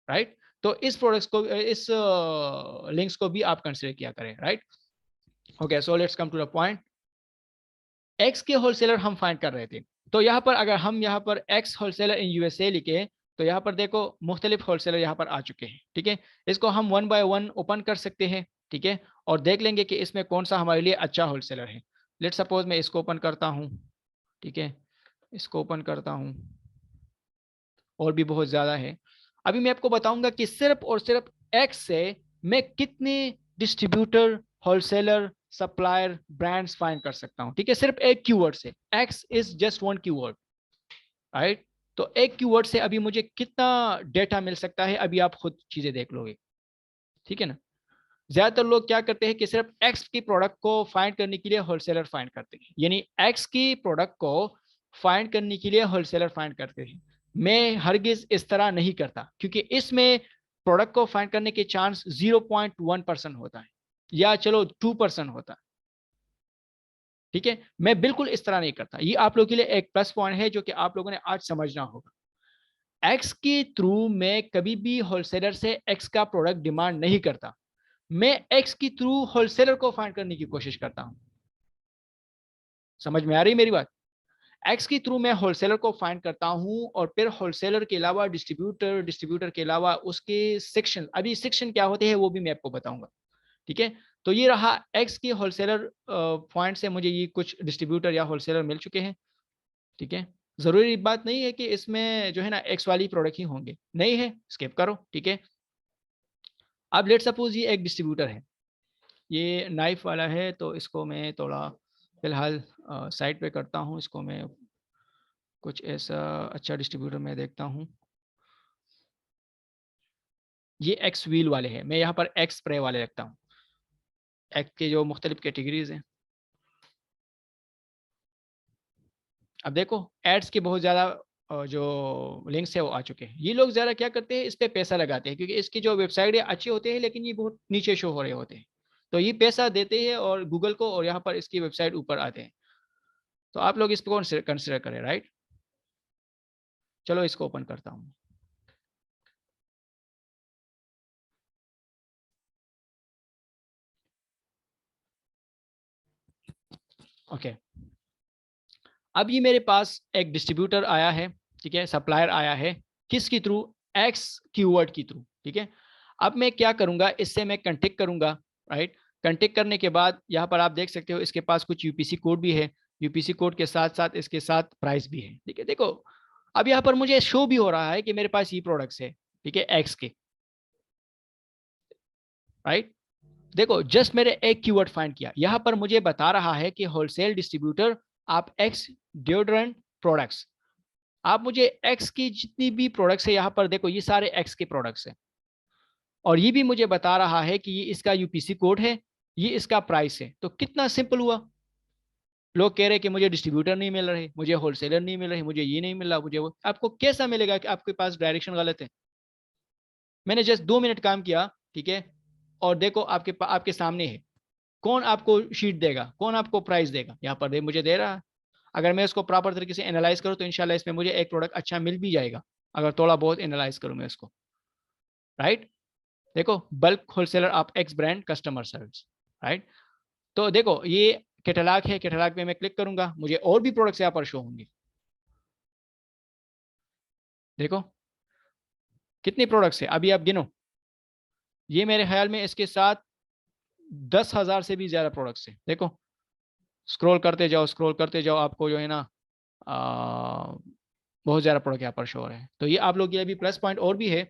[SPEAKER 1] राइट। तो इस प्रोडक्ट्स को, इस लिंक्स को भी आप कंसिडर किया करें, right. Okay, so let's come to the point. X के होलसेलर हम फाइंड कर रहे थे। तो यहाँ पर अगर हम यहाँ पर एक्स होलसेलर इन यूएसए लिखे तो यहाँ पर देखो मुख्तलिफ होलसेलर यहाँ पर आ चुके हैं, ठीक है। इसको हम वन बाय वन ओपन कर सकते हैं, ठीक है, और देख लेंगे कि इसमें कौन सा हमारे लिए अच्छा होलसेलर है। लेट सपोज मैं इसको ओपन करता हूँ, ठीक है, इसको ओपन करता हूँ, और भी बहुत ज़्यादा है। अभी मैं आपको बताऊंगा कि सिर्फ और सिर्फ एक्स से मैं कितने distributor, wholesaler, supplier, brands find कर सकता हूं, ठीक है, सिर्फ एक कीवर्ड से। X is just one keyword, right. तो एक कीवर्ड से अभी मुझे कितना डेटा मिल सकता है, अभी आप खुद चीजें देख लोगे, ठीक है ना। ज्यादातर लोग क्या करते हैं कि सिर्फ एक्स की प्रोडक्ट को फाइंड करने के लिए होलसेलर फाइंड करते हैं, यानी एक्स की प्रोडक्ट को फाइंड करने के लिए होलसेलर फाइंड करते हैं। मैं हरगिज इस तरह नहीं करता, क्योंकि इसमें प्रोडक्ट को फाइंड करने के चांस 0.1% होता है, या चलो 2% होता है, ठीक है। मैं बिल्कुल इस तरह नहीं करता। ये आप लोगों के लिए एक प्लस पॉइंट है जो कि आप लोगों ने आज समझना होगा। एक्स के थ्रू मैं कभी भी होलसेलर से एक्स का प्रोडक्ट डिमांड नहीं करता, मैं एक्स की थ्रू होलसेलर को फाइंड करने की कोशिश करता हूं। समझ में आ रही मेरी बात? एक्स की थ्रू मैं होलसेलर को फाइंड करता हूं और फिर होलसेलर के अलावा डिस्ट्रीब्यूटर, डिस्ट्रीब्यूटर के अलावा उसके सेक्शन, अभी सेक्शन क्या होते हैं वो भी मैं आपको बताऊंगा, ठीक है। तो ये रहा एक्स की होलसेलर पॉइंट से मुझे ये कुछ डिस्ट्रीब्यूटर या होलसेलर मिल चुके हैं, ठीक है। जरूरी बात नहीं है कि इसमें जो है ना एक्स वाली प्रोडक्ट ही होंगे, नहीं है स्किप करो, ठीक है। अब लेट सपोज ये एक डिस्ट्रीब्यूटर है, ये नाइफ वाला है, तो इसको मैं थोड़ा फिलहाल साइड पे करता हूँ। इसको मैं कुछ ऐसा अच्छा डिस्ट्रीब्यूटर मैं देखता हूँ। ये एक्स व्हील वाले हैं, मैं यहाँ पर एक्स स्प्रे वाले रखता हूँ। एक्स के जो मुख्तलिफ कैटेगरीज हैं, अब देखो एड्स के बहुत ज़्यादा जो लिंक्स है वो आ चुके हैं। ये लोग ज़रा क्या करते हैं, इस पे पैसा लगाते हैं क्योंकि इसकी जो वेबसाइट है अच्छी होते हैं लेकिन ये बहुत नीचे शो हो रहे होते हैं, तो ये पैसा देते हैं और गूगल को, और यहाँ पर इसकी वेबसाइट ऊपर आते हैं। तो आप लोग इसको कंसिडर करें, राइट। चलो इसको ओपन करता हूँ। ओके, अब ये मेरे पास एक डिस्ट्रीब्यूटर आया है, ठीक है, सप्लायर आया है, किसके थ्रू, एक्स कीवर्ड की थ्रू, ठीक है। अब मैं क्या करूंगा, इससे मैं कंटेक्ट करूंगा, राइट। कंटेक्ट करने के बाद यहाँ पर आप देख सकते हो इसके पास कुछ यूपीसी कोड भी है, यूपीसी कोड के साथ साथ इसके साथ प्राइस भी है, ठीक है। देखो अब यहाँ पर मुझे शो भी हो रहा है कि मेरे पास ये प्रोडक्ट्स है, ठीक है, एक्स के, राइट। देखो जस्ट मेरे एक कीवर्ड फाइंड किया, यहाँ पर मुझे बता रहा है कि होलसेल डिस्ट्रीब्यूटर आप एक्स डिओड्रेंट प्रोडक्ट्स, आप मुझे एक्स की जितनी भी प्रोडक्ट्स है यहाँ पर देखो ये सारे एक्स के प्रोडक्ट्स हैं, और ये भी मुझे बता रहा है कि ये इसका यूपीसी कोड है, ये इसका प्राइस है। तो कितना सिंपल हुआ। लोग कह रहे हैं कि मुझे डिस्ट्रीब्यूटर नहीं मिल रहे, मुझे होलसेलर नहीं मिल रहे, मुझे ये नहीं मिल रहा, मुझे वो। आपको कैसा मिलेगा कि आपके पास डायरेक्शन गलत है। मैंने जस्ट 2 मिनट काम किया, ठीक है, और देखो आपके सामने है, कौन आपको शीट देगा, कौन आपको प्राइस देगा, यहाँ पर मुझे दे रहा है। अगर मैं इसको प्रॉपर तरीके से एनालाइज करूँ तो इंशाल्लाह इसमें मुझे एक प्रोडक्ट अच्छा मिल भी जाएगा, अगर थोड़ा बहुत एनालाइज करूँ मैं इसको, राइट। देखो बल्क होलसेलर आप x brand customer service, right. तो देखो ये कैटलॉग है, कैटलॉग पे मैं क्लिक करूंगा, मुझे और भी प्रोडक्ट्स यहाँ पर शो होंगे। देखो कितनी प्रोडक्ट्स है, अभी आप गिनो, ये मेरे ख्याल में इसके साथ 10,000 से भी ज्यादा प्रोडक्ट्स है। देखो स्क्रॉल करते जाओ, स्क्रॉल करते जाओ, आपको जो है ना बहुत ज़्यादा प्रोडक्ट यहाँ पर शो हो रहे हैं। तो ये आप लोग, ये अभी प्लस पॉइंट और भी है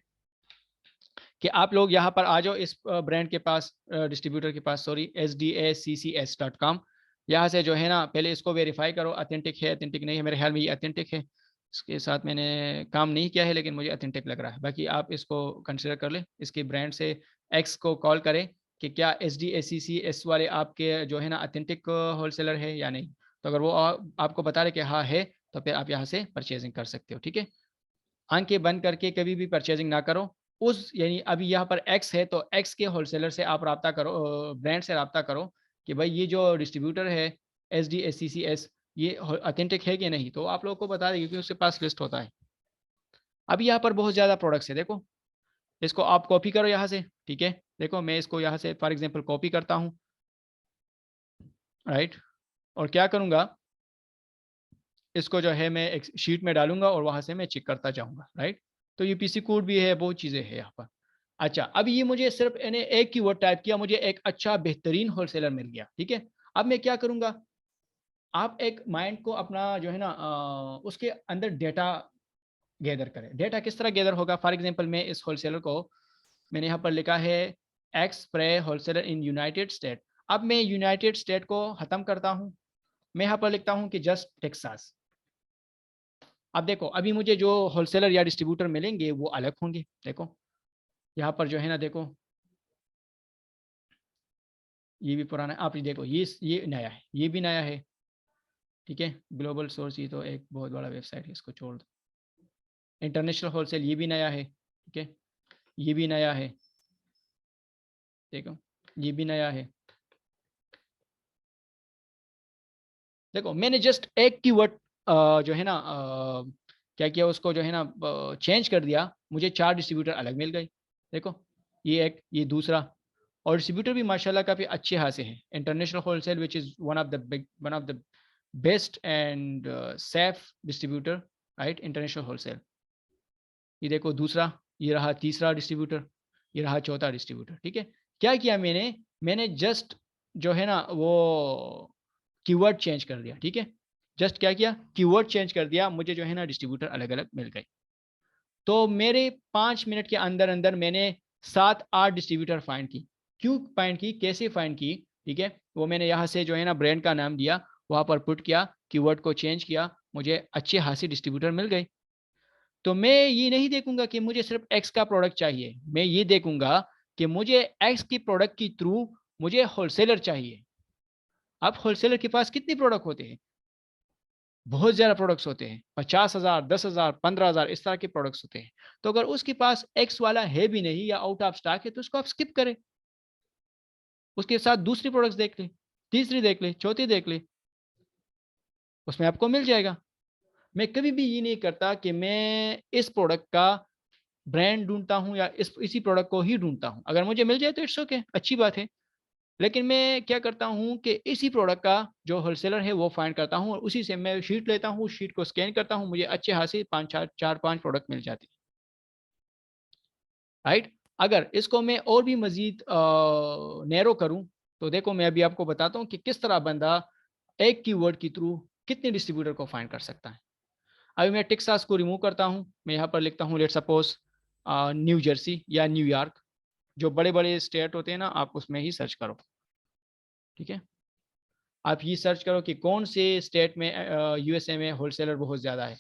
[SPEAKER 1] कि आप लोग यहाँ पर आ जाओ इस ब्रांड के पास, डिस्ट्रीब्यूटर के पास, सॉरी, sdaccs.com। यहाँ से जो है ना पहले इसको वेरीफाई करो, अथेंटिक है अथेंटिक नहीं है। मेरे ख्याल में ये अथेंटिक है, इसके साथ मैंने काम नहीं किया है लेकिन मुझे अथेंटिक लग रहा है। बाकी आप इसको कंसिडर कर ले, इसके ब्रांड से एक्स को कॉल करें कि क्या SDACCS वाले आपके जो है ना अथेंटिक होलसेलर है या नहीं। तो अगर वो आपको बता रहे कि हाँ है, तो फिर आप यहाँ से परचेजिंग कर सकते हो, ठीक है। आंखें बंद करके कभी भी परचेजिंग ना करो। उस यानी अभी यहाँ पर एक्स है तो एक्स के होलसेलर से आप रब्ता करो, ब्रांड से रब्ता करो कि भाई ये जो डिस्ट्रीब्यूटर है SDACCS ये अथेंटिक है कि नहीं। तो आप लोगों को बता दें क्योंकि उसके पास लिस्ट होता है। अभी यहाँ पर बहुत ज़्यादा प्रोडक्ट्स है, देखो इसको आप कॉपी करो यहाँ से, ठीक है। देखो मैं इसको यहाँ से फॉर एग्जाम्पल कॉपी करता हूँ, राइट, और क्या करूँगा, इसको जो है मैं एक शीट में डालूंगा और वहां से मैं चेक करता जाऊंगा, राइट। तो यूपीसी कोड भी है, बहुत चीज़ें हैं यहाँ पर। अच्छा अब ये मुझे सिर्फ इन्हें एक कीवर्ड टाइप किया, मुझे एक अच्छा बेहतरीन होलसेलर मिल गया, ठीक है। अब मैं क्या करूंगा, आप एक माइंड को अपना जो है ना उसके अंदर डेटा गैदर करें। डेटा किस तरह गैदर होगा, फॉर एग्जांपल मैं इस होलसेलर को, मैंने यहाँ पर लिखा है x spray wholesaler in United state. अब मैं यूनाइटेड स्टेट को ख़त्म करता हूँ, मैं यहाँ पर लिखता हूँ कि जस्ट टेक्सास। अब देखो अभी मुझे जो होलसेलर या डिस्ट्रीब्यूटर मिलेंगे वो अलग होंगे। देखो यहाँ पर जो है ना, देखो ये भी पुराना है, आप ये देखो ये नया है, ये भी नया है, ठीक है। ग्लोबल सोर्स ये तो एक बहुत बड़ा वेबसाइट है, इसको छोड़ दो। इंटरनेशनल होलसेल ये भी नया है, ठीक है, ये भी नया है, देखो ये भी नया है। देखो मैंने जस्ट एक कीवर्ड जो है ना क्या किया, उसको जो है ना चेंज कर दिया, मुझे 4 डिस्ट्रीब्यूटर अलग मिल गए। देखो ये एक, ये दूसरा, और डिस्ट्रीब्यूटर भी माशाल्लाह काफ़ी अच्छे खासे हैं। International wholesale which is one of the best and safe distributor, right, international wholesale. ये देखो दूसरा, ये रहा तीसरा डिस्ट्रीब्यूटर, ये रहा चौथा डिस्ट्रीब्यूटर, ठीक है। क्या किया मैंने जस्ट जो है ना वो कीवर्ड चेंज कर दिया, ठीक है। जस्ट क्या किया, कीवर्ड चेंज कर दिया, मुझे जो है ना डिस्ट्रीब्यूटर अलग अलग मिल गए। तो मेरे 5 मिनट के अंदर अंदर मैंने 7-8 डिस्ट्रीब्यूटर फाइंड की। क्यों फाइंड की, कैसे फाइंड की, ठीक है, वो मैंने यहाँ से जो है ना ब्रांड का नाम दिया, वहाँ पर पुट किया, कीवर्ड को चेंज किया, मुझे अच्छे खासे डिस्ट्रीब्यूटर मिल गए। तो मैं ये नहीं देखूंगा कि मुझे सिर्फ एक्स का प्रोडक्ट चाहिए, मैं ये देखूंगा कि मुझे एक्स की प्रोडक्ट के थ्रू मुझे होलसेलर चाहिए। अब होलसेलर के पास कितने प्रोडक्ट होते हैं, बहुत ज़्यादा प्रोडक्ट्स होते हैं, 50,000, 10,000, 15,000 इस तरह के प्रोडक्ट्स होते हैं। तो अगर उसके पास एक्स वाला है भी नहीं या आउट ऑफ स्टॉक है तो उसको आप स्किप करें, उसके साथ दूसरी प्रोडक्ट्स देख लें, तीसरी देख लें, चौथी देख लें, उसमें आपको मिल जाएगा। मैं कभी भी ये नहीं करता कि मैं इस प्रोडक्ट का ब्रांड ढूंढता हूँ या इसी प्रोडक्ट को ही ढूंढता हूँ। अगर मुझे मिल जाए तो इट्स ओके, अच्छी बात है। लेकिन मैं क्या करता हूँ कि इसी प्रोडक्ट का जो होलसेलर है वो फाइंड करता हूँ और उसी से मैं शीट लेता हूँ, शीट को स्कैन करता हूँ, मुझे अच्छे खासे 4-5 प्रोडक्ट मिल जाते हैं, राइट। अगर इसको मैं और भी मजीद नैरो करूँ तो देखो मैं अभी आपको बताता हूँ कि किस तरह बंदा एक कीवर्ड के थ्रू कितने डिस्ट्रीब्यूटर को फाइंड कर सकता है। अभी मैं टेक्सास को रिमूव करता हूँ, मैं यहाँ पर लिखता हूँ लेट सपोज न्यू जर्सी या न्यूयॉर्क, जो बड़े बड़े स्टेट होते हैं ना, आप उसमें ही सर्च करो, ठीक है। आप ये सर्च करो कि कौन से स्टेट में यूएसए में होलसेलर बहुत ज़्यादा है,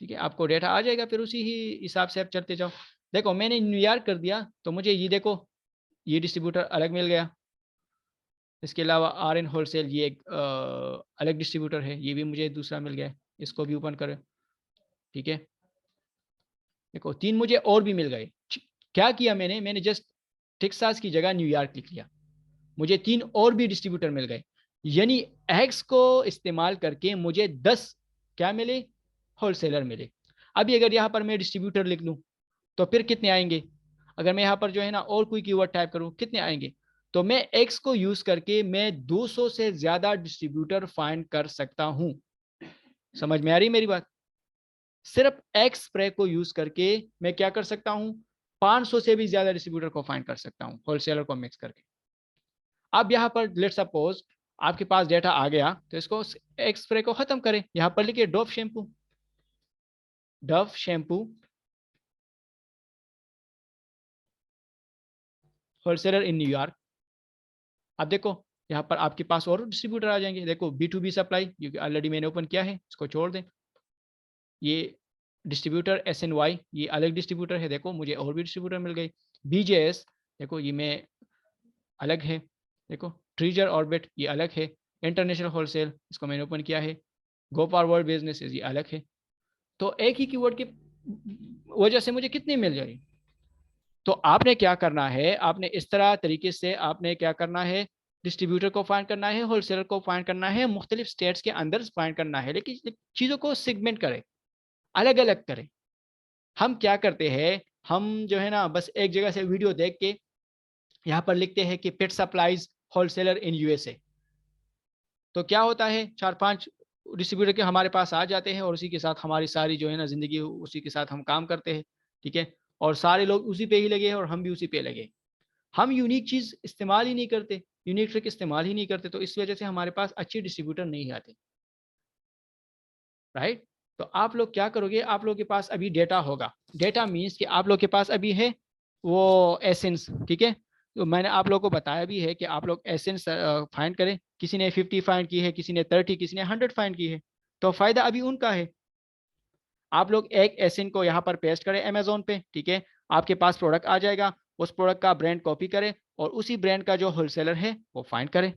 [SPEAKER 1] ठीक है, आपको डेटा आ जाएगा, फिर उसी ही हिसाब से आप चलते जाओ। देखो मैंने न्यूयॉर्क कर दिया तो मुझे ये देखो, ये डिस्ट्रीब्यूटर अलग मिल गया। इसके अलावा आर एन होलसेल, ये एक अलग डिस्ट्रीब्यूटर है, ये भी मुझे दूसरा मिल गया है, इसको भी ओपन करें, ठीक है। देखो 3 मुझे और भी मिल गए। क्या किया मैंने जस्ट टेक्सास की जगह न्यूयॉर्क लिख लिया, मुझे 3 और भी डिस्ट्रीब्यूटर मिल गए। यानी एक्स को इस्तेमाल करके मुझे 10 क्या मिले, होलसेलर मिले। अभी अगर यहाँ पर मैं डिस्ट्रीब्यूटर लिख लूँ तो फिर कितने आएंगे, अगर मैं यहाँ पर जो है ना और कोई कीवर्ड टाइप करूँ कितने आएंगे। तो मैं एक्स को यूज करके मैं 200 से ज्यादा डिस्ट्रीब्यूटर फाइंड कर सकता हूँ। समझ में आ रही मेरी बात। सिर्फ एक्स स्प्रे को यूज करके मैं क्या कर सकता हूँ, 500 से भी ज्यादा डिस्ट्रीब्यूटर को फाइंड कर सकता हूँ होलसेलर को मिक्स करके। अब यहाँ पर लेट सपोज आपके पास डेटा आ गया तो इसको एक्स स्प्रे को खत्म करें। यहाँ पर लिखिए Dove shampoo, Dove shampoo wholesaler in New York. अब देखो यहाँ पर आपके पास और डिस्ट्रीब्यूटर आ जाएंगे। देखो B2B सप्लाई, क्योंकि ऑलरेडी मैंने ओपन किया है, इसको छोड़ दें। ये डिस्ट्रीब्यूटर SNY, ये अलग डिस्ट्रीब्यूटर है, देखो मुझे और भी डिस्ट्रीब्यूटर मिल गए। BJS देखो ये मैं अलग है, देखो ट्रीजर ऑर्बिट ये अलग है। इंटरनेशनल होलसेल, इसको मैंने ओपन किया है। गोपाल वर्ल्ड बिजनेस ये अलग है। तो एक ही कीवर्ड की वजह से मुझे कितनी मिल जाएगी। तो आपने क्या करना है, आपने इस तरह तरीके से आपने क्या करना है, डिस्ट्रीब्यूटर को फाइंड करना है, होलसेलर को फाइंड करना है, मुख्तलिफ स्टेट्स के अंदर फाइंड करना है, लेकिन चीज़ों को सेगमेंट करें, अलग अलग करें। हम क्या करते हैं, हम जो है ना बस एक जगह से वीडियो देख के यहाँ पर लिखते हैं कि पेट सप्लाईज होलसेलर इन USA। तो क्या होता है, 4-5 डिस्ट्रीब्यूटर के हमारे पास आ जाते हैं और उसी के साथ हमारी सारी जो है ना ज़िंदगी उसी के साथ हम काम करते हैं, ठीक है। और सारे लोग उसी पे ही लगे हैं और हम भी उसी पे लगे। हम यूनिक चीज़ इस्तेमाल ही नहीं करते, यूनिक ट्रिक इस्तेमाल ही नहीं करते, तो इस वजह से हमारे पास अच्छे डिस्ट्रीब्यूटर नहीं आते, राइट। तो आप लोग क्या करोगे, आप लोग के पास अभी डेटा होगा, डेटा मीन्स कि आप लोग के पास अभी है वो एसेंस, ठीक है। तो मैंने आप लोगों को बताया भी है कि आप लोग एसेंस फाइंड करें। किसी ने 50 फाइंड की है, किसी ने 30, किसी ने 100 फाइंड की है, तो फायदा अभी उनका है। आप लोग एक एसेंस को यहाँ पर पेस्ट करें अमेजोन पे, ठीक है। आपके पास प्रोडक्ट आ जाएगा, उस प्रोडक्ट का ब्रांड कॉपी करें और उसी ब्रांड का जो होलसेलर है वो फाइंड करें,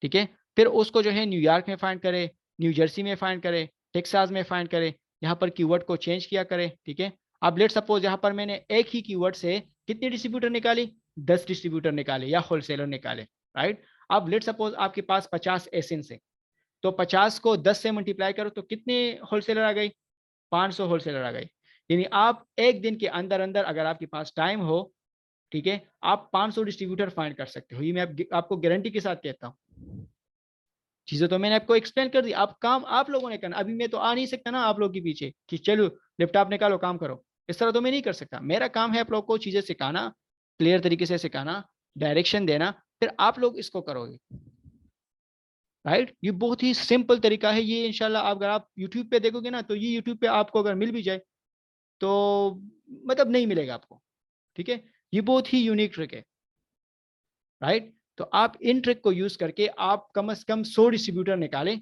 [SPEAKER 1] ठीक है। फिर उसको जो है न्यूयॉर्क में फाइंड करें, न्यू जर्सी में फाइंड करें, टेक्सास में फाइंड करें, यहाँ पर कीवर्ड को चेंज किया करें, ठीक है। अब लेट सपोज यहाँ पर मैंने एक ही कीवर्ड से कितने डिस्ट्रीब्यूटर निकाली, 10 डिस्ट्रीब्यूटर निकाले या होलसेलर निकाले, राइट। अब लेट सपोज आपके पास 50 एसेंस है, तो 50 को 10 से मल्टीप्लाई करो तो कितने होलसेलर आ गई, 500 होलसेलर आ गई। यानी आप एक दिन के अंदर अंदर अगर आपके पास टाइम हो, ठीक है, आप 500 डिस्ट्रीब्यूटर फाइंड कर सकते हो। ये मैं आपको गारंटी के साथ कहता हूँ। चीजें तो मैंने आपको एक्सप्लेन कर दी, आप काम आप लोगों ने करना। अभी मैं तो आ नहीं सकता ना आप लोगों के पीछे कि चलो लैपटॉप निकालो काम करो, इस तरह तो मैं नहीं कर सकता। मेरा काम है आप लोगों को चीजें सिखाना, क्लियर तरीके से सिखाना, डायरेक्शन देना, फिर आप लोग इसको करोगे, राइट। ये बहुत ही सिंपल तरीका है। ये इंशाल्लाह अगर आप यूट्यूब पे देखोगे ना, तो ये यूट्यूब पे आपको अगर मिल भी जाए तो मतलब नहीं मिलेगा आपको, ठीक है। ये बहुत ही यूनिक ट्रिक है, राइट। तो आप इन ट्रिक को यूज करके आप कम से कम 100 डिस्ट्रीब्यूटर निकालें।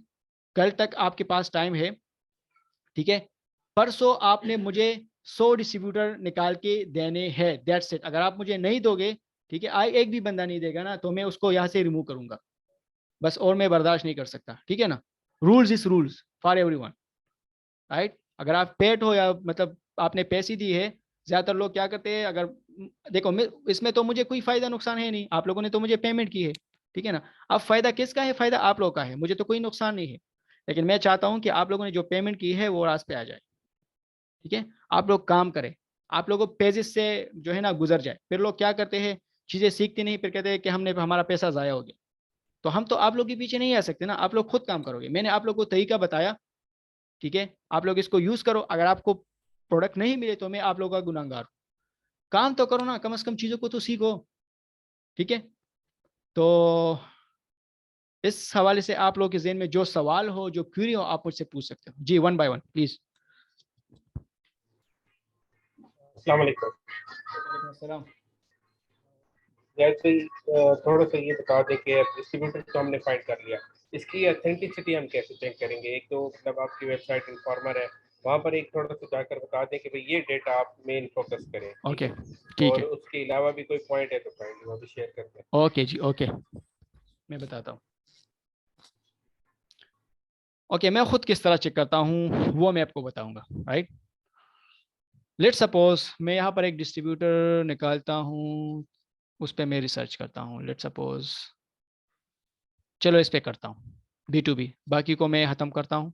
[SPEAKER 1] कल तक आपके पास टाइम है, ठीक है। परसों आपने मुझे 100 डिस्ट्रीब्यूटर निकाल के देने हैं, दैट्स इट। अगर आप मुझे नहीं दोगे, ठीक है, एक भी बंदा नहीं देगा ना, तो मैं उसको यहाँ से रिमूव करूंगा, बस। और मैं बर्दाश्त नहीं कर सकता, ठीक है ना। Rules is rules, for everyone, right. अगर आप पेड हो या मतलब आपने पैसे दी है, ज्यादातर लोग क्या करते हैं, अगर देखो इसमें तो मुझे कोई फायदा नुकसान है नहीं, आप लोगों ने तो मुझे पेमेंट की है, ठीक है ना। अब फायदा किसका है, फायदा आप लोगों का है, मुझे तो कोई नुकसान नहीं है। लेकिन मैं चाहता हूं कि आप लोगों ने जो पेमेंट की है वो रास्ते आ जाए, ठीक है। आप लोग काम करें, आप लोगों पेजेस से जो है ना गुजर जाए। फिर लोग क्या करते हैं, चीजें सीखते नहीं, फिर कहते हैं कि हमने हमारा पैसा जाया हो गया। तो हम तो आप लोग के पीछे नहीं आ सकते ना, आप लोग खुद काम करोगे। मैंने आप लोग को तरीका बताया, ठीक है, आप लोग इसको यूज करो। अगर आपको प्रोडक्ट नहीं मिले तो मैं आप लोगों का गुनाहगार हूं। काम तो करो ना, कम से कम चीजों को तो सीखो, ठीक है। तो इस हवाले से आप लोग के ज़हन में जो सवाल हो, जो क्वेरी हो, आप मुझसे पूछ सकते हो जी, वन बाय वन प्लीज।
[SPEAKER 4] अस्सलाम वालेकुम।
[SPEAKER 1] अस्सलाम।
[SPEAKER 4] जैसे थोड़ा सा ये बता दें कि डिस्ट्रीब्यूटर तो हमने फाइंड कर लिया, इसकी ऑथेंटिसिटी हम कैसे चेक करेंगे। एक तो मतलब आपकी वेबसाइट इन्फॉर्मर है, वहाँ पर एक थोड़ा सा जाकर बता दें कि भाई ये डेटा आप मेन फोकस करें, ठीक
[SPEAKER 1] ओके,
[SPEAKER 4] है।
[SPEAKER 1] ठीक
[SPEAKER 4] और
[SPEAKER 1] है।
[SPEAKER 4] उसके अलावा भी कोई पॉइंट है तो काइंडली वो भी शेयर करते हैं।
[SPEAKER 1] ओके जी, ओके, मैं बताता हूँ। ओके, मैं खुद किस तरह चेक करता हूँ वो मैं आपको बताऊंगा, राइट। लेट सपोज मैं यहाँ पर एक डिस्ट्रीब्यूटर निकालता हूँ, उस पर मैं रिसर्च करता हूँ। लेट सपोज, चलो इस पे करता हूँ B2B, बाकी को मैं ख़त्म करता हूँ।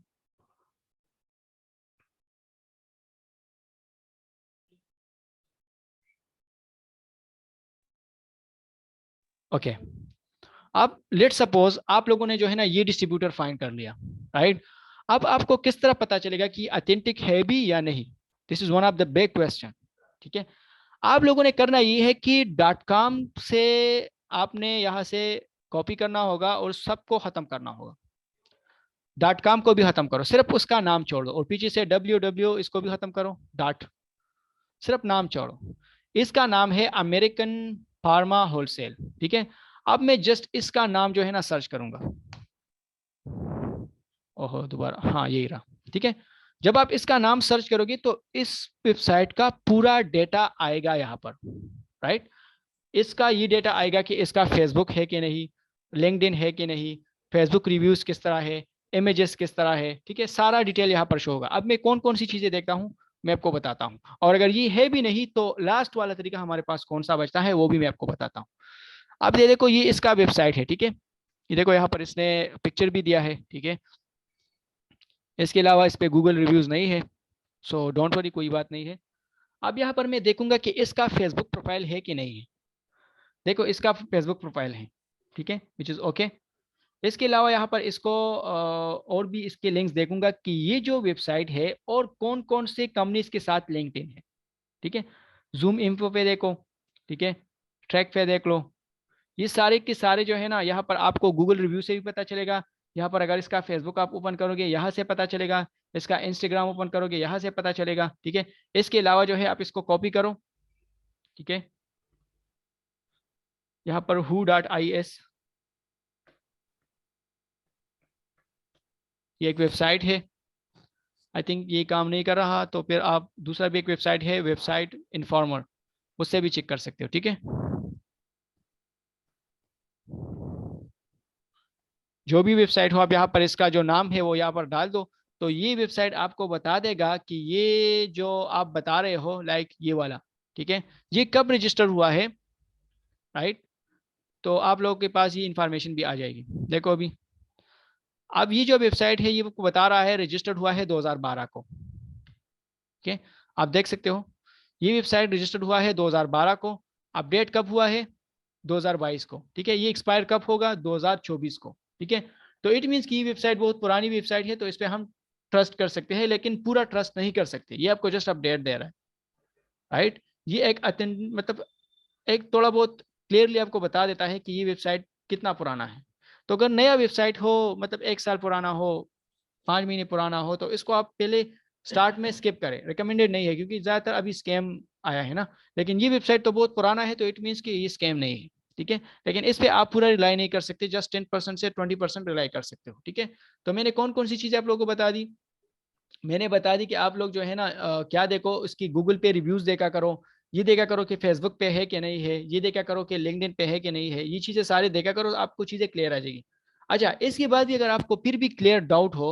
[SPEAKER 1] ओके, अब लेट सपोज आप लोगों ने जो है ना ये डिस्ट्रीब्यूटर फाइंड कर लिया, राइट। अब आपको किस तरह पता चलेगा कि ऑथेंटिक है भी या नहीं, this is one of the big question, ठीक है। आप लोगों ने करना ये है कि .com से आपने यहाँ से कॉपी करना होगा और सबको खत्म करना होगा। .com को भी खत्म करो, सिर्फ उसका नाम छोड़ दो, और पीछे से www इसको भी खत्म करो, डॉट, सिर्फ नाम छोड़ो। इसका नाम है अमेरिकन फार्मा होलसेल, ठीक है। अब मैं जस्ट इसका नाम जो है ना सर्च करूंगा, ओहो दोबारा, हाँ यही रहा, ठीक है। जब आप इसका नाम सर्च करोगे तो इस वेबसाइट का पूरा डेटा आएगा यहाँ पर, राइट। इसका ये डेटा आएगा कि इसका फेसबुक है कि नहीं, लिंक्डइन है कि नहीं, फेसबुक रिव्यूज किस तरह है, इमेजेस किस तरह है, ठीक है। सारा डिटेल यहाँ पर शो होगा। अब मैं कौन कौन सी चीजें देखता हूँ मैं आपको बताता हूँ, और अगर ये है भी नहीं तो लास्ट वाला तरीका हमारे पास कौन सा बचता है वो भी मैं आपको बताता हूँ। अब ये देखो, ये इसका वेबसाइट है, ठीक है। ये देखो यहाँ पर इसने पिक्चर भी दिया है, ठीक है। इसके अलावा इस पे गूगल रिव्यूज नहीं है, सो डोंट वरी, कोई बात नहीं है। अब यहाँ पर मैं देखूंगा कि इसका फेसबुक प्रोफाइल है कि नहीं है। देखो इसका फेसबुक प्रोफाइल है, ठीक है, विच इज ओके। इसके अलावा यहाँ पर इसको और भी इसके लिंक्स देखूंगा कि ये जो वेबसाइट है और कौन कौन से कंपनीज के साथ लिंक्डइन है, ठीक है। जूम इन्फो पे देखो, ठीक है, ट्रैक पे देख लो। ये सारे के सारे जो है ना, यहाँ पर आपको गूगल रिव्यू से भी पता चलेगा। यहाँ पर अगर इसका फेसबुक आप ओपन करोगे यहाँ से पता चलेगा, इसका इंस्टाग्राम ओपन करोगे यहाँ से पता चलेगा, ठीक है। इसके अलावा जो है आप इसको कॉपी करो, ठीक है। यहाँ पर who.is, ये एक वेबसाइट है। आई थिंक ये काम नहीं कर रहा, तो फिर आप दूसरा भी एक वेबसाइट है, वेबसाइट इन्फॉर्मर, उससे भी चेक कर सकते हो, ठीक है। जो भी वेबसाइट हो, आप यहाँ पर इसका जो नाम है वो यहाँ पर डाल दो, तो ये वेबसाइट आपको बता देगा कि ये जो आप बता रहे हो, लाइक ये वाला, ठीक है, ये कब रजिस्टर हुआ है, राइट। तो आप लोगों के पास ये इंफॉर्मेशन भी आ जाएगी। देखो अभी, अब ये जो वेबसाइट है ये बता रहा है रजिस्टर्ड हुआ है 2012 को, ठीक है। आप देख सकते हो ये वेबसाइट रजिस्टर्ड हुआ है 2012 को, अपडेट कब हुआ है 2022 को, ठीक है। ये एक्सपायर कब होगा 2024 को, ठीक है। तो इट मीन्स कि ये वेबसाइट बहुत पुरानी वेबसाइट है, तो इस पर हम ट्रस्ट कर सकते हैं, लेकिन पूरा ट्रस्ट नहीं कर सकते। ये आपको जस्ट अपडेट दे रहा है, राइट। ये एक मतलब एक थोड़ा बहुत क्लियरली आपको बता देता है कि ये वेबसाइट कितना पुराना है। तो अगर नया वेबसाइट हो, मतलब 1 साल पुराना हो, 5 महीने पुराना हो, तो इसको आप पहले स्टार्ट में स्किप करें, रिकमेंडेड नहीं है, क्योंकि ज़्यादातर अभी स्कैम आया है ना। लेकिन ये वेबसाइट तो बहुत पुराना है, तो इट मीन्स कि ये स्कैम नहीं है, ठीक है। लेकिन इस पर आप पूरा रिलाई नहीं कर सकते, जस्ट 10% से 20% रिलाई कर सकते हो, ठीक है। तो मैंने कौन कौन सी चीज़ें आप लोगों को बता दी, मैंने बता दी कि आप लोग जो है ना क्या देखो, उसकी गूगल पे रिव्यूज़ देखा करो, ये देखा करो कि फेसबुक पे है कि नहीं है, ये देखा करो कि लिंक्डइन पे है कि नहीं है, ये चीज़ें सारे देखा करो, आपको चीज़ें क्लियर आ जाएगी। अच्छा, इसके बाद भी अगर आपको फिर भी क्लियर डाउट हो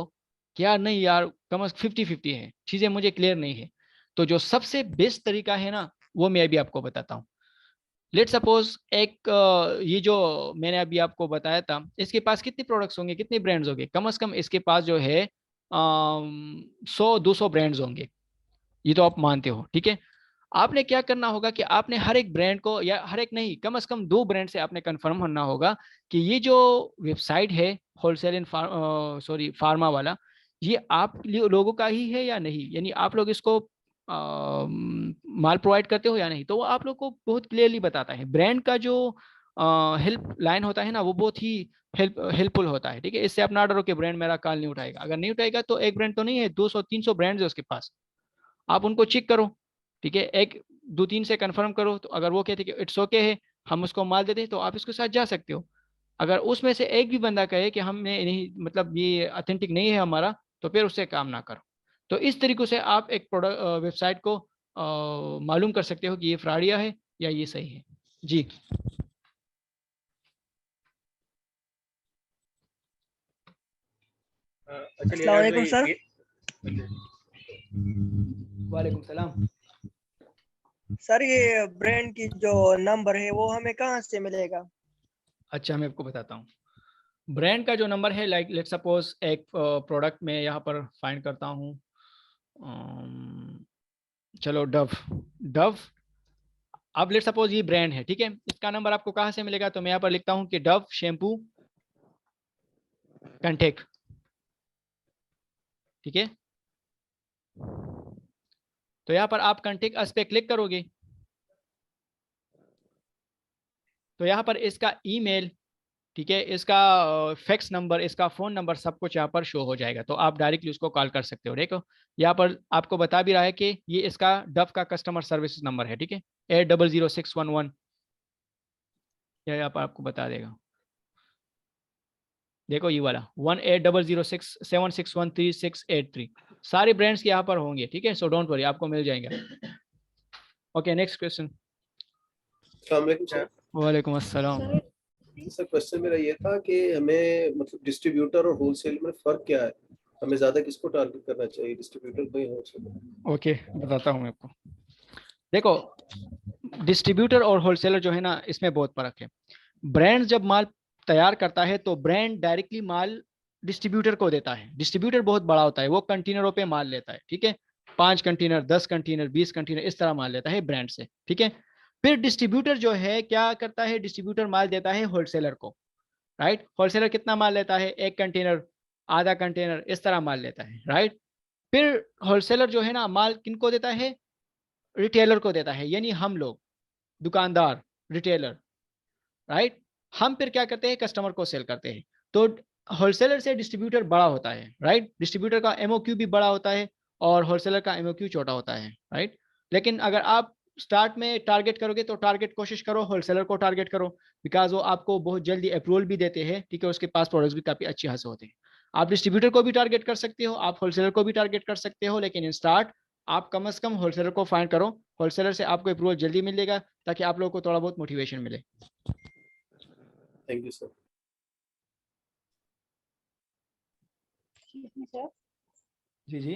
[SPEAKER 1] कि यार नहीं यार, कम अज 50-50 है, चीजें मुझे क्लियर नहीं है। तो जो सबसे बेस्ट तरीका है ना, वो मैं अभी आपको बताता हूँ। लेट सपोज एक ये जो मैंने अभी आपको बताया था, इसके पास कितने प्रोडक्ट्स होंगे, कितने ब्रांड्स होंगे, कम से कम इसके पास जो है 100-200 ब्रांड्स होंगे, ये तो आप मानते हो, ठीक है। आपने क्या करना होगा कि आपने हर एक ब्रांड को, या हर एक नहीं, कम से कम 2 ब्रांड से आपने कंफर्म होना होगा कि ये जो वेबसाइट है होलसेल इन फार्मा वाला, ये आप लोगों का ही है या नहीं, यानी आप लोग इसको माल प्रोवाइड करते हो या नहीं। तो वो आप लोग को बहुत क्लियरली बताता है। ब्रांड का जो हेल्प लाइन होता है ना, वो बहुत ही हेल्पफुल होता है, ठीक है। इससे आप ना डरो कि ब्रांड मेरा कॉल नहीं उठाएगा। अगर नहीं उठाएगा तो एक ब्रांड तो नहीं है, 200-300 ब्रांड्स है उसके पास, आप उनको चेक करो, ठीक है। एक 2-3 से कंफर्म करो, तो अगर वो कहते कि इट्स ओके है, हम उसको माल देते हैं, तो आप इसके साथ जा सकते हो। अगर उसमें से एक भी बंदा कहे कि हमें नहीं, मतलब ये अथेंटिक नहीं है हमारा, तो फिर उससे काम ना करो। तो इस तरीके से आप एक प्रोडक्ट वेबसाइट को मालूम कर सकते हो कि ये फ्रॉडिया है या ये सही है। जी।
[SPEAKER 4] अच्छा
[SPEAKER 5] अस्सलाम
[SPEAKER 4] नियाज
[SPEAKER 5] वालेकुम
[SPEAKER 4] भाई,
[SPEAKER 5] सर।
[SPEAKER 1] वालेकुम सलाम।
[SPEAKER 5] सर ये ब्रांड की जो नंबर है वो हमें कहाँ से मिलेगा?
[SPEAKER 1] अच्छा, मैं आपको बताता हूँ। ब्रांड का जो नंबर है, लाइक लेट सपोज एक प्रोडक्ट में यहाँ पर फाइंड करता हूँ। चलो, डव। डव, अब लेट सपोज ये ब्रांड है, ठीक है। इसका नंबर आपको कहाँ से मिलेगा, तो मैं यहाँ पर लिखता हूँ कि डव शैम्पू कंटेक, ठीक है। तो यहाँ पर आप कंटेक अस पे क्लिक करोगे, तो यहाँ पर इसका ईमेल, ठीक है, इसका फैक्स नंबर, इसका फ़ोन नंबर, सब कुछ यहाँ पर शो हो जाएगा। तो आप डायरेक्टली उसको कॉल कर सकते हो। देखो, यहाँ पर आपको बता भी रहा है कि ये इसका डव का कस्टमर सर्विस नंबर है, ठीक है, 800611। यह यहाँ पर आपको बता देगा। देखो ये वाला 180067613683, सारे ब्रांड्स यहाँ पर होंगे, ठीक है। सो डोंट वरी, आपको मिल जाएंगे। Okay, next question.
[SPEAKER 6] अस्सलाम वालेकुम सर।
[SPEAKER 1] वालेकुम अस्सलाम।
[SPEAKER 6] सर क्वेश्चन मेरा ये था कि हमें मतलब डिस्ट्रीब्यूटर और होलसेल में फर्क क्या है? हमें ज्यादा किसको टारगेट करना चाहिए, डिस्ट्रीब्यूटर को या होलसेल?
[SPEAKER 1] ओके, बताता हूँ मैं आपको। देखो, डिस्ट्रीब्यूटर और होलसेलर जो है ना, इसमें बहुत फर्क है। ब्रांड जब माल तैयार करता है तो ब्रांड डायरेक्टली माल डिस्ट्रीब्यूटर को देता है। डिस्ट्रीब्यूटर बहुत बड़ा होता है, वो कंटेनरों पे माल लेता है, ठीक है। 5 कंटेनर, 10 कंटेनर, 20 कंटेनर, इस तरह माल लेता है ब्रांड से, ठीक है। फिर डिस्ट्रीब्यूटर जो है क्या करता है, डिस्ट्रीब्यूटर माल देता है होलसेलर को, राइट। होलसेलर कितना माल लेता है, 1 कंटेनर, आधा कंटेनर, इस तरह माल लेता है, राइट। फिर होलसेलर जो है ना, माल किनको देता है, रिटेलर को देता है, यानी हम लोग, दुकानदार, रिटेलर, राइट। हम फिर क्या करते हैं, कस्टमर को सेल करते हैं। तो होलसेलर से डिस्ट्रीब्यूटर बड़ा होता है, राइट। डिस्ट्रीब्यूटर का एमओक्यू भी बड़ा होता है और होलसेलर का एमओक्यू छोटा होता है, राइट। लेकिन अगर आप स्टार्ट में टारगेट करोगे तो टारगेट कोशिश करो होलसेलर को टारगेट करो, बिकॉज वो आपको बहुत जल्दी अप्रूवल भी देते हैं, ठीक है। उसके पास प्रोडक्ट्स भी काफी अच्छे खासे होते हैं। आप डिस्ट्रीब्यूटर को भी टारगेट कर सकते हो, आप होलसेलर को भी टारगेट कर सकते हो, लेकिन इन स्टार्ट आप कम से कम होलसेलर को फाइंड करो। होलसेलर से आपको अप्रूवल जल्दी मिलेगा, ताकि आप लोगों को थोड़ा बहुत मोटिवेशन मिले।
[SPEAKER 6] Thank you sir.
[SPEAKER 7] सर,
[SPEAKER 1] जी जी।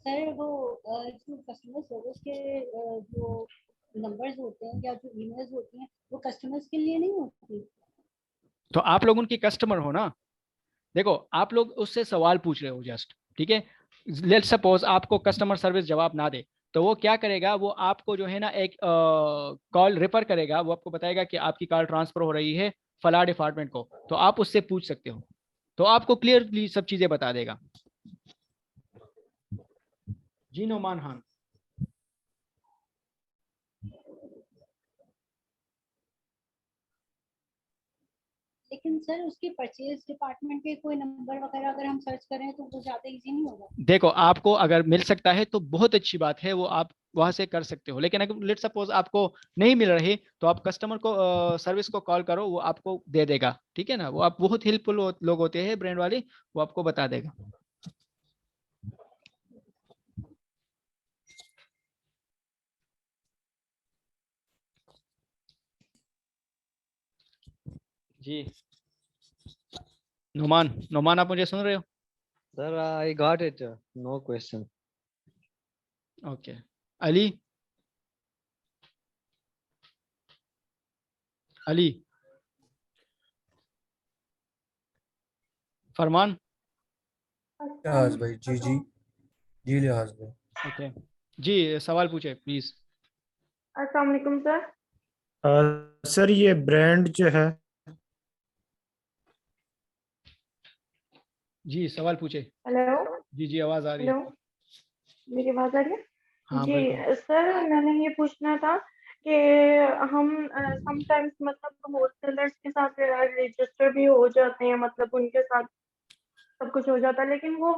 [SPEAKER 7] सर वो जो कस्टमर सर्विस के जो नंबर्स होते हैं या जो ईमेल्स होती हैं, वो कस्टमर्स के लिए नहीं होती?
[SPEAKER 1] तो आप लोग उनकी कस्टमर हो ना। देखो, आप लोग उससे सवाल पूछ रहे हो जस्ट, ठीक है। लेट सपोज आपको कस्टमर सर्विस जवाब ना दे, तो वो क्या करेगा, वो आपको जो है ना एक कॉल रेफर करेगा। वो आपको बताएगा कि आपकी कॉल ट्रांसफर हो रही है फला डिपार्टमेंट को, तो आप उससे पूछ सकते हो। तो आपको क्लियरली सब चीजें बता देगा। जी नोमान खान।
[SPEAKER 7] लेकिन सर उसके परचेज डिपार्टमेंट के कोई नंबर वगैरह अगर हम सर्च करें तो वो ज्यादा इजी नहीं होगा?
[SPEAKER 1] देखो, आपको अगर मिल सकता है तो बहुत अच्छी बात है, वो आप वहां से कर सकते हो। लेकिन अगर लेट सपोज आपको नहीं मिल रही, तो आप कस्टमर को सर्विस को कॉल करो, वो आपको दे देगा, ठीक है ना। वो आप बहुत हेल्पफुल लोग होते हैं ब्रांड वाले, वो आपको बता देगा। जी नोमान, नोमान आप मुझे सुन रहे हो?
[SPEAKER 8] Sir, I got it. No question.
[SPEAKER 1] Okay Ali, Ali, Farman.
[SPEAKER 2] लिहाज भाई, जी जी जी लिहाज भाई।
[SPEAKER 1] ओके जी, सवाल पूछे प्लीज।
[SPEAKER 9] अस्सलाम वालेकुम सर।
[SPEAKER 10] सर ये ब्रांड जो है,
[SPEAKER 1] जी सवाल पूछे।
[SPEAKER 9] हेलो
[SPEAKER 1] जी जी, आवाज आ रही
[SPEAKER 9] हेलो,
[SPEAKER 1] है।
[SPEAKER 9] मेरी आवाज आ रही है?
[SPEAKER 1] हाँ
[SPEAKER 9] जी
[SPEAKER 1] बिल्कुल।
[SPEAKER 9] सर, मैंने ये पूछना था कि हम समटाइम्स मतलब होलसेलर्स के साथ रजिस्टर भी हो जाते हैं, मतलब उनके साथ सब कुछ हो जाता है, लेकिन वो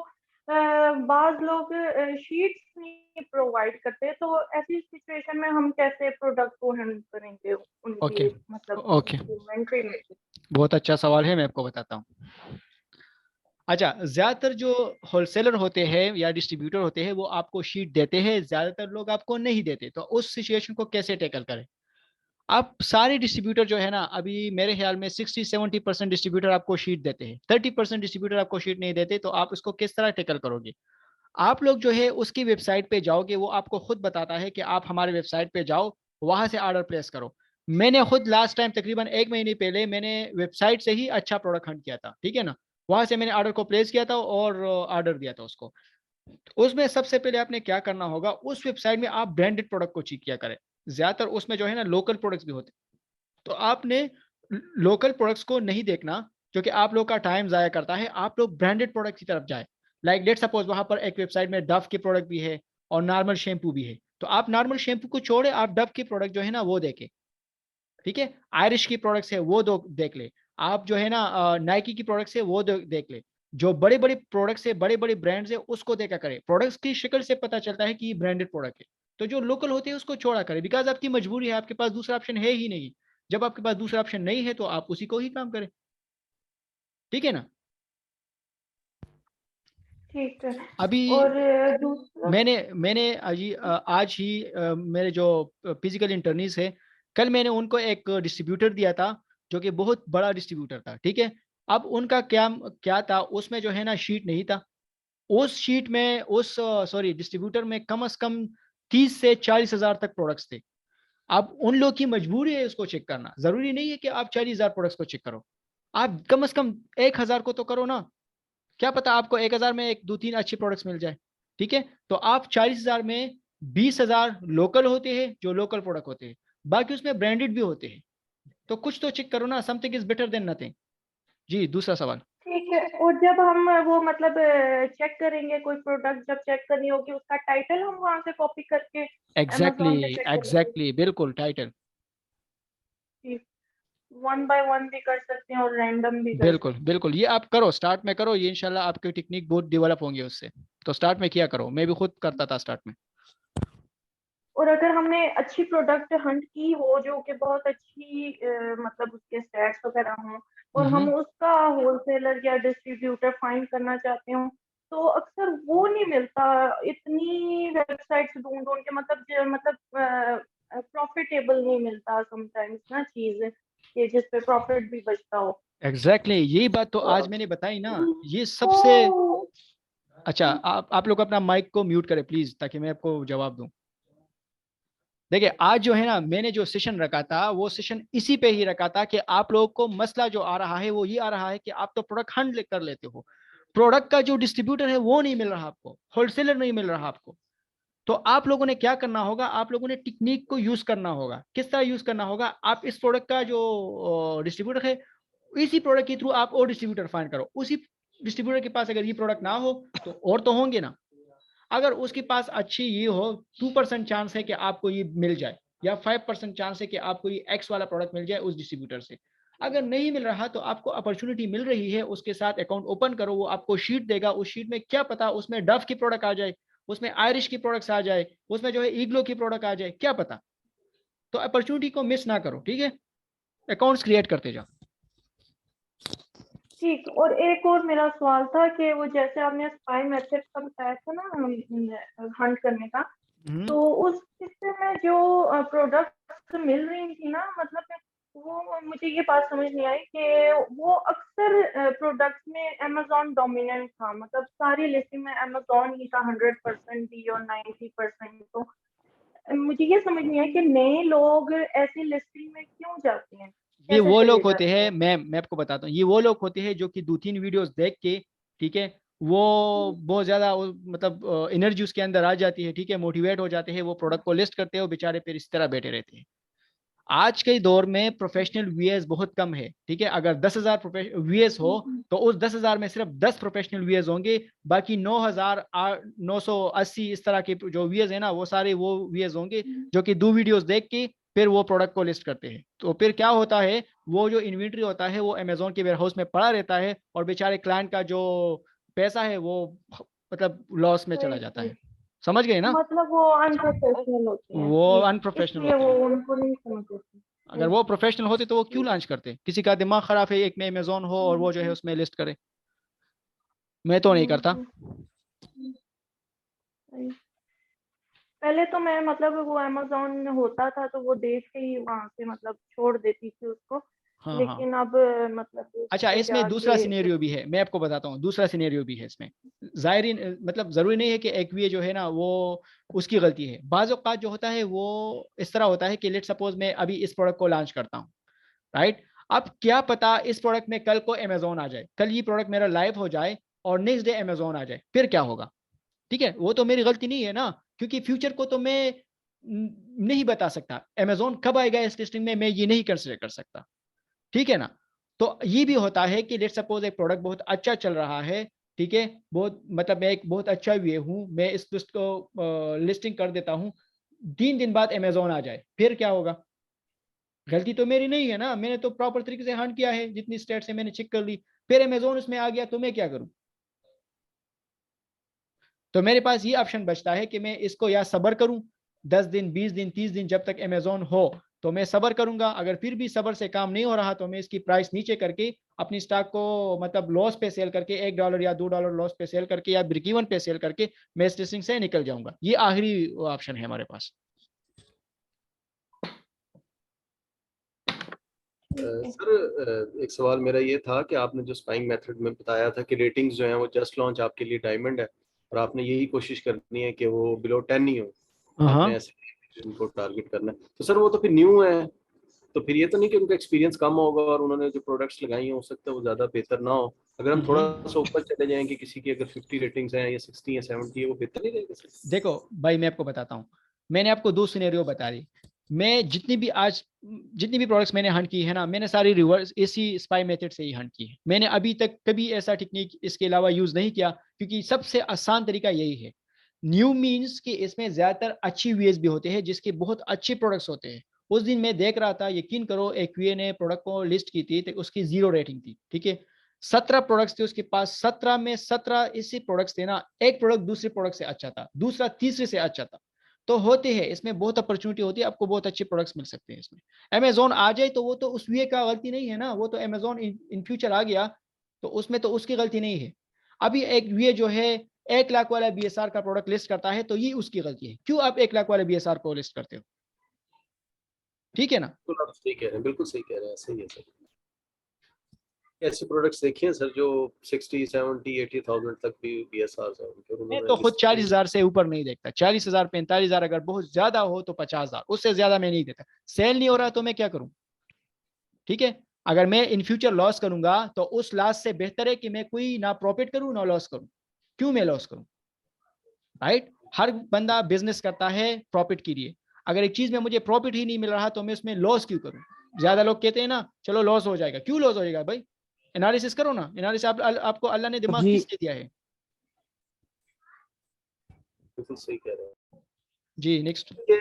[SPEAKER 9] बाज लोग शीट्स नहीं प्रोवाइड करते, तो ऐसी सिचुएशन में हम कैसे प्रोडक्ट को हैंडल करेंगे
[SPEAKER 1] ओके
[SPEAKER 9] उनकी मतलब
[SPEAKER 1] ओके,
[SPEAKER 9] इन्वेंट्री में?
[SPEAKER 1] बहुत अच्छा सवाल है, मैं आपको बताता हूँ। अच्छा, ज्यादातर जो होलसेलर होते हैं या डिस्ट्रीब्यूटर होते हैं वो आपको शीट देते हैं, ज्यादातर लोग आपको नहीं देते। तो उस सिचुएशन को कैसे टैकल करें? आप सारे डिस्ट्रीब्यूटर जो है ना, अभी मेरे ख्याल में 60-70% डिस्ट्रीब्यूटर आपको शीट देते हैं, 30% डिस्ट्रीब्यूटर आपको शीट नहीं देते। तो आप इसको किस तरह टैकल करोगे? आप लोग जो है उसकी वेबसाइट पे जाओगे, वो आपको खुद बताता है कि आप हमारे वेबसाइट पे जाओ, वहां से ऑर्डर प्लेस करो। मैंने खुद लास्ट टाइम तकरीबन 1 महीने पहले मैंने वेबसाइट से ही अच्छा प्रोडक्ट हंट किया था, ठीक है ना। वहां से मैंने ऑर्डर को प्लेस किया था और ऑर्डर दिया था उसको। उसमें सबसे पहले आपने क्या करना होगा, उस वेबसाइट में आप ब्रांडेड प्रोडक्ट को चेक किया करें। ज्यादातर उसमें जो है ना लोकल प्रोडक्ट्स भी होते, तो आपने लोकल प्रोडक्ट्स को नहीं देखना, जो कि आप लोग का टाइम जाया करता है। आप लोग ब्रांडेड प्रोडक्ट की तरफ जाए। लाइक लेट सपोज वहां पर एक वेबसाइट में डव के प्रोडक्ट भी है और नॉर्मल शैम्पू भी है, तो आप नॉर्मल शैम्पू को छोड़े, आप डव के प्रोडक्ट जो है ना वो देखें, ठीक है। आयरिश की प्रोडक्ट्स है वो दो देख ले। आप जो है ना नाइकी की प्रोडक्ट्स है वो देख ले। जो बड़े बड़े प्रोडक्ट्स है, बड़े बड़े ब्रांड्स है, उसको देखा करे। प्रोडक्ट्स की शक्ल से पता चलता है कि ये ब्रांडेड प्रोडक्ट है। तो जो लोकल होते हैं उसको छोड़ा करे, बिकॉज आपकी मजबूरी है, आपके पास दूसरा ऑप्शन है ही नहीं। जब आपके पास दूसरा ऑप्शन नहीं है तो आप उसी को ही काम करें, ठीक है ना।
[SPEAKER 9] ठीक है।
[SPEAKER 1] अभी
[SPEAKER 9] और दूसरा
[SPEAKER 1] मैंने मैंने आज ही मेरे जो फिजिकल इंटर्नीज है, कल मैंने उनको एक डिस्ट्रीब्यूटर दिया था, जो कि बहुत बड़ा डिस्ट्रीब्यूटर था, ठीक है। अब उनका क्या क्या था, उसमें जो है ना शीट नहीं था। उस शीट में, उस सॉरी डिस्ट्रीब्यूटर में कम से कम 30 से 40 हज़ार तक प्रोडक्ट्स थे। अब उन लोग की मजबूरी है उसको चेक करना। जरूरी नहीं है कि आप 40 हज़ार प्रोडक्ट्स को चेक करो, आप कम से कम 1 हज़ार को तो करो ना। क्या पता आपको 1 हज़ार में एक दो तीन अच्छे प्रोडक्ट्स मिल जाए, ठीक है। तो आप 40 हज़ार में 20 हज़ार लोकल होते हैं, जो लोकल प्रोडक्ट होते हैं, बाकी उसमें ब्रांडेड भी होते हैं। तो कुछ तो चेक करो ना, something is better than nothing. जी, दूसरा सवाल।
[SPEAKER 9] ठीक है। और जब हम वो मतलब चेक करेंगे कोई प्रोडक्ट, जब चेक करनी होगी उसका टाइटल हम वहां से कॉपी करके
[SPEAKER 1] एग्जैक्टली,
[SPEAKER 9] अमेजोन पे चेक करेंगे?
[SPEAKER 1] एग्जैक्टली, बिल्कुल टाइटल।
[SPEAKER 9] वन बाय वन भी कर सकते हैं और रैंडम भी कर
[SPEAKER 1] बिल्कुल
[SPEAKER 9] सकते
[SPEAKER 1] बिल्कुल, ये आप करो, स्टार्ट में करो, ये इंशाल्लाह आपकी टेक्निक बहुत डेवलप होंगे उससे। तो स्टार्ट में किया करो, मैं भी खुद करता था स्टार्ट में।
[SPEAKER 9] हैं। और अगर हमने अच्छी प्रोडक्ट हंट की हो जो कि बहुत अच्छी मतलब उसके स्टैट्स वगैरह हों, और हम
[SPEAKER 1] हम्म,
[SPEAKER 9] उसका होलसेलर या डिस्ट्रीब्यूटर फाइंड करना चाहते हो, तो अक्सर वो नहीं मिलता। इतनी वेबसाइट्स ढूंढ ढूंढ के मतलब प्रॉफिटेबल नहीं मिलता समटाइम्स ना चीज, कि जिस पे प्रॉफिट भी बचता हो।
[SPEAKER 1] एग्जैक्टली, यही बात तो
[SPEAKER 9] तो
[SPEAKER 1] आज मैंने बताई ना। ये सबसे
[SPEAKER 9] उसको
[SPEAKER 1] अच्छा। आप लोग अपना माइक को म्यूट करें प्लीज, ताकि मैं आपको जवाब दूं। देखिए, आज जो है ना मैंने जो सेशन रखा था, वो सेशन इसी पे ही रखा था कि आप लोगों को मसला जो आ रहा है वो ये आ रहा है कि आप तो प्रोडक्ट हंड कर लेते हो, प्रोडक्ट का जो डिस्ट्रीब्यूटर है वो नहीं मिल रहा आपको, होलसेलर नहीं मिल रहा आपको। तो आप लोगों ने क्या करना होगा, आप लोगों ने टेक्निक को यूज करना होगा। किस तरह यूज करना होगा? आप इस प्रोडक्ट का जो डिस्ट्रीब्यूटर है, इसी प्रोडक्ट के थ्रू आप और डिस्ट्रीब्यूटर फाइंड करो। उसी डिस्ट्रीब्यूटर के पास अगर ये प्रोडक्ट ना हो तो और तो होंगे ना। अगर उसके पास अच्छी ये हो, 2% चांस है कि आपको ये मिल जाए, या 5% चांस है कि आपको ये एक्स वाला प्रोडक्ट मिल जाए उस डिस्ट्रीब्यूटर से। अगर नहीं मिल रहा तो आपको अपॉर्चुनिटी मिल रही है, उसके साथ अकाउंट ओपन करो। वो आपको शीट देगा, उस शीट में क्या पता उसमें डव की प्रोडक्ट आ जाए, उसमें आयरिश की प्रोडक्ट्स आ जाए, उसमें जो है ईग्लो की प्रोडक्ट आ जाए, क्या पता। तो अपॉर्चुनिटी को मिस ना करो, ठीक है। अकाउंट्स क्रिएट करते जाओ।
[SPEAKER 9] ठीक। और एक और मेरा सवाल था कि वो जैसे आपने स्पाई मेथड का बताया था ना हंट करने का, तो उस किस्से में जो प्रोडक्ट्स मिल रही थी ना, मतलब वो मुझे ये बात समझ नहीं आई कि वो अक्सर प्रोडक्ट्स में अमेजोन डोमिनेंट था, मतलब सारी लिस्टिंग में अमेजोन ही था 100% भी और 90%। तो मुझे ये समझ नहीं आया कि नए लोग ऐसी लिस्टिंग में क्यों जाते हैं,
[SPEAKER 1] ये
[SPEAKER 9] कैसे
[SPEAKER 1] वो
[SPEAKER 9] चले
[SPEAKER 1] लोग होते
[SPEAKER 9] जाते
[SPEAKER 1] हैं,
[SPEAKER 9] हैं।
[SPEAKER 1] मैं आपको बताता हूँ, ये वो लोग होते हैं जो कि 2-3 वीडियोस देख के, ठीक है, वो बहुत ज्यादा मतलब एनर्जी उसके अंदर आ जाती है, ठीक है, मोटिवेट हो जाते हैं, वो प्रोडक्ट को लिस्ट करते हैं, वो बेचारे फिर इस तरह बैठे रहते हैं। आज के दौर में प्रोफेशनल वीएस बहुत कम है, ठीक है, अगर 10,000 वीएस हो तो उस 10,000 में सिर्फ 10 प्रोफेशनल वीएस होंगे, बाकी 9,980 इस तरह के जो वीएस है ना, वो सारे वो वीएस होंगे जो कि 2 वीडियोस देख के फिर वो प्रोडक्ट को लिस्ट करते हैं। तो फिर क्या होता है, वो जो इन्वेंट्री होता है वो अमेजोन के वेयरहाउस में पड़ा रहता है, और बेचारे क्लाइंट का जो पैसा है वो मतलब लॉस में चला
[SPEAKER 9] सही
[SPEAKER 1] जाता
[SPEAKER 9] सही।
[SPEAKER 1] है। समझ गए ना?
[SPEAKER 9] मतलब वो अनप्रोफेशनल होते हैं,
[SPEAKER 1] वो
[SPEAKER 9] ये
[SPEAKER 1] अनप्रोफेशनल
[SPEAKER 9] इसलिए
[SPEAKER 1] होते
[SPEAKER 9] वो
[SPEAKER 1] हैं।
[SPEAKER 9] उनको नहीं समझ होती।
[SPEAKER 1] अगर वो प्रोफेशनल होते तो वो क्यों लॉन्च करते? किसी का दिमाग खराब है, एक में अमेजोन हो और वो जो है उसमें लिस्ट करे। मैं तो नहीं करता।
[SPEAKER 9] सही। पहले तो मैं मतलब वो अमेजोन होता था तो वो देख के ही वहां से मतलब छोड़ देती थी उसको,
[SPEAKER 1] हाँ हाँ।
[SPEAKER 9] लेकिन अब मतलब
[SPEAKER 1] अच्छा,
[SPEAKER 9] उससे
[SPEAKER 1] इसमें दूसरा
[SPEAKER 9] जाके
[SPEAKER 1] सिनेरियो भी है, मैं आपको बताता हूँ, दूसरा सिनेरियो भी है इसमें। जायरीन मतलब जरूरी नहीं है कि एक्वीए जो है ना वो उसकी गलती है। बाज़ औक़ात जो होता है वो इस तरह होता है कि लेट सपोज मैं अभी इस प्रोडक्ट को लॉन्च करता हूँ, राइट? अब क्या पता इस प्रोडक्ट में कल को अमेजोन आ जाए, कल ये प्रोडक्ट मेरा लाइव हो जाए और नेक्स्ट डे अमेजोन आ जाए, फिर क्या होगा? ठीक है, वो तो मेरी गलती नहीं है ना, क्योंकि फ्यूचर को तो मैं नहीं बता सकता। अमेजोन कब आएगा इस लिस्टिंग में मैं ये नहीं कंसिडर कर सकता, ठीक है ना? तो ये भी होता है कि लेट सपोज एक प्रोडक्ट बहुत अच्छा चल रहा है, ठीक है, बहुत मतलब मैं एक बहुत अच्छा वे हूँ, मैं इस लिस्ट को लिस्टिंग कर देता हूँ, 3 दिन बाद अमेजोन आ जाए, फिर क्या होगा? गलती तो मेरी नहीं है ना, मैंने तो प्रॉपर तरीके से हंट किया है, जितनी स्टेट से मैंने चेक कर ली, फिर अमेजोन उसमें आ गया तो मैं क्या करूं? तो मेरे पास ये ऑप्शन बचता है कि मैं इसको या सब्र करूं 10 दिन, 20 दिन, 30 दिन, जब तक अमेजोन हो तो मैं सब्र करूंगा। अगर फिर भी सब्र से काम नहीं हो रहा तो मैं इसकी प्राइस नीचे करके अपनी स्टॉक को मतलब लॉस पे सेल करके, $1 या $2 लॉस पे सेल करके या ब्रेक इवन पे सेल करके मैं इस लिस्टिंग से निकल जाऊंगा। ये आखिरी ऑप्शन है हमारे पास।
[SPEAKER 6] सर एक सवाल मेरा ये था कि आपने जो स्पाइंग मेथड में बताया था कि रेटिंग्स जो हैं वो जस्ट लॉन्च आपके लिए डायमंड है और आपने यही कोशिश करनी है कि वो बिलो 10 ही हो, आपने ऐसे उनको टारगेट करना है। तो सर वो तो फिर न्यू है, तो फिर ये तो नहीं कि उनका एक्सपीरियंस कम होगा और उन्होंने जो प्रोडक्ट्स लगाई हैं हो सकता है वो ज़्यादा बेहतर ना हो। अगर हम थोड़ा सा ऊपर चले जाएं कि किसी की अगर 50 रेटिंग्स हैं या 60 या 70 है, वो बेहतर नहीं रहेगा सर?
[SPEAKER 1] देखो भाई, मैं आपको बताता हूँ, मैंने आपको 2 सिनेरियो बता दी। मैं जितनी भी प्रोडक्ट्स मैंने हंट की है ना, मैंने सारी रिवर्स इसी स्पाई मेथड से ही हंट की है। मैंने अभी तक कभी ऐसा टेक्निक इसके अलावा यूज नहीं किया, क्योंकि सबसे आसान तरीका यही है। न्यू मीन्स कि इसमें ज्यादातर अच्छी वीएस भी होते हैं जिसके बहुत अच्छे प्रोडक्ट्स होते हैं। उस दिन मैं देख रहा था, यकीन करो, एक वीए ने प्रोडक्ट को लिस्ट की थी तो उसकी 0 रेटिंग थी, ठीक है, 17 प्रोडक्ट्स थे उसके पास, 17 में 17 ऐसे प्रोडक्ट्स थे ना, एक प्रोडक्ट दूसरे प्रोडक्ट से अच्छा था, दूसरा तीसरे से अच्छा था। तो होते हैं इसमें बहुत अपॉर्चुनिटी होती है, आपको बहुत अच्छे प्रोडक्ट्स मिल सकते हैं इसमें। अमेजोन आ जाए तो वो तो उस वीए का गलती नहीं है ना, वो तो अमेजोन इन फ्यूचर आ गया तो उसमें तो उसकी गलती नहीं है। अभी एक वीए जो है 1 लाख वाला बीएसआर का प्रोडक्ट लिस्ट करता है तो ये उसकी गलती है। क्यों आप 1 लाख वाले बीएसआर को लिस्ट करते हो? ठीक है ना?
[SPEAKER 6] तो आप सही कह रहे हैं, बिल्कुल सही कह रहे हैं, सही है सर। ऐसे प्रोडक्ट्स देखिए हैं सर जो 60, 70, 80,000 तक भी BSR है उनके, और
[SPEAKER 1] मैं
[SPEAKER 6] उन्होंने
[SPEAKER 1] तो खुद
[SPEAKER 6] लिस्ट
[SPEAKER 1] 40,000 से ऊपर नहीं देखता। 40,000, 45,000, अगर बहुत ज्यादा हो तो 50,000, उससे ज्यादा मैं नहीं देता। सेल नहीं हो रहा तो मैं क्या करूं? ठीक है, अगर मैं इन फ्यूचर लॉस करूंगा तो उस लॉस से बेहतर है कि मैं कोई ना प्रॉफिट करूं ना लॉस करूं। क्यों मैं लॉस करूं? राइट? हर बंदा बिजनेस करता है प्रॉफिट के लिए। अगर एक चीज में मुझे प्रॉफिट ही नहीं मिल रहा तो मैं उसमें लॉस क्यों करूं? ज्यादा लोग कहते हैं ना चलो लॉस हो जाएगा, क्यों लॉस हो जाएगा भाई? एनालिसिस करो ना, एनालिसिस आपको अल्लाह ने दिमाग
[SPEAKER 10] जी
[SPEAKER 1] किस लिए दिया है?
[SPEAKER 6] बिल्कुल सही कह रहे हैं
[SPEAKER 1] जी नेक्स्ट।
[SPEAKER 6] कि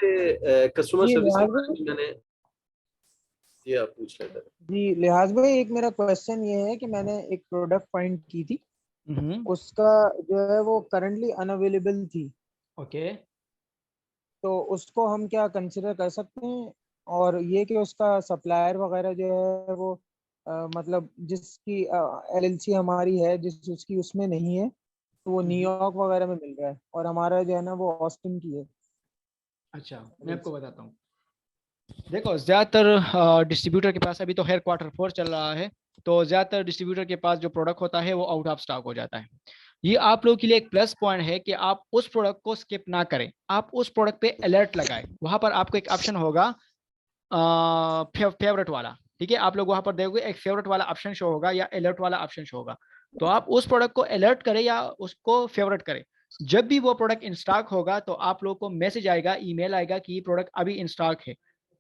[SPEAKER 6] कस्टमर
[SPEAKER 10] जी
[SPEAKER 6] सर्विस के
[SPEAKER 10] लिहाज
[SPEAKER 6] बारे
[SPEAKER 10] भाई,
[SPEAKER 6] में मैंने ये आप पूछ रहे थे।
[SPEAKER 10] जी लिहाज भाई, एक मेरा क्वेश्चन ये है कि मैंने एक प्रोडक्ट फाइंड की थी, उसका जो है वो करंटली अनअवेलेबल थी,
[SPEAKER 1] ओके।
[SPEAKER 10] तो उसको हम क्या कंसिडर कर सकते हैं? और ये कि उसका सप्लायर वगैरह जो है वो मतलब जिसकी LLC हमारी है, जिस उसकी उसमें नहीं है, तो वो न्यूयॉर्क वगैरह में मिल रहा है, और हमारा जो है ना वो ऑस्टिन की है।
[SPEAKER 1] अच्छा, मैं आपको बताता हूँ। देखो ज़्यादातर डिस्ट्रीब्यूटर के पास अभी तो खैर Q4 चल रहा है, तो ज़्यादातर डिस्ट्रीब्यूटर के पास जो प्रोडक्ट होता है वो आउट ऑफ स्टॉक हो जाता है। ये आप लोगों के लिए एक प्लस पॉइंट है कि आप उस प्रोडक्ट को स्किप ना करें, आप उस प्रोडक्ट पे अलर्ट लगाएं। वहां पर आपको एक ऑप्शन होगा फेवरेट वाला, ठीक है, आप लोग वहां पर देखोगे एक फेवरेट वाला ऑप्शन शो होगा या अलर्ट वाला ऑप्शन शो होगा। तो आप उस प्रोडक्ट को अलर्ट करें या उसको फेवरेट करें। जब भी वो प्रोडक्ट इन स्टॉक होगा तो आप लोगों को मैसेज आएगा, ईमेल आएगा कि ये प्रोडक्ट अभी इन स्टॉक है।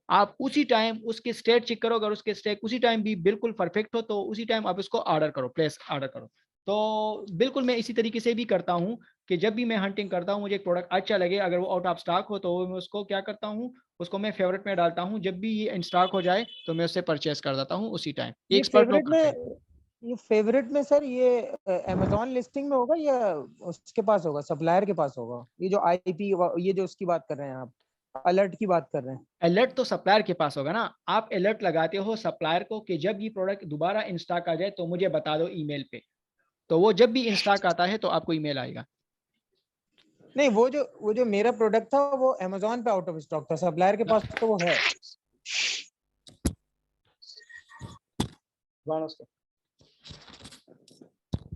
[SPEAKER 1] आप उसी टाइम उसके स्टेट चेक करो, अगर उसके स्टेट उसी टाइम भी बिल्कुल परफेक्ट हो तो उसी टाइम आप उसको ऑर्डर करो, प्लेस ऑर्डर करो। तो बिल्कुल मैं इसी तरीके से भी करता हूँ कि जब भी मैं हंटिंग करता हूँ, मुझे एक प्रोडक्ट अच्छा लगे, अगर वो आउट ऑफ स्टॉक हो तो मैं उसको क्या करता हूँ, उसको मैं फेवरेट में डालता हूँ। जब भी ये इन स्टॉक हो जाए तो मैं उससे परचेस कर देता हूँ उसी टाइम। ये
[SPEAKER 10] ये
[SPEAKER 1] एक्सपर्ट लोग करते हैं।
[SPEAKER 10] ये फेवरेट में सर ये अमेजोन लिस्टिंग में होगा या उसके पास होगा, सप्लायर के पास होगा? ये जो आईपी, ये जो उसकी बात कर रहे हैं आप, अलर्ट की बात कर रहे हैं।
[SPEAKER 1] अलर्ट तो सप्लायर के पास होगा ना, आप अलर्ट लगाते हो सप्लायर को कि जब ये प्रोडक्ट दोबारा इन स्टॉक आ जाए तो मुझे बता दो ईमेल पे। तो वो जब भी इन स्टॉक आता है तो आपको ईमेल आएगा।
[SPEAKER 10] नहीं, वो जो मेरा प्रोडक्ट था वो अमेजोन पे आउट ऑफ स्टॉक था, सप्लायर के पास तो वो है।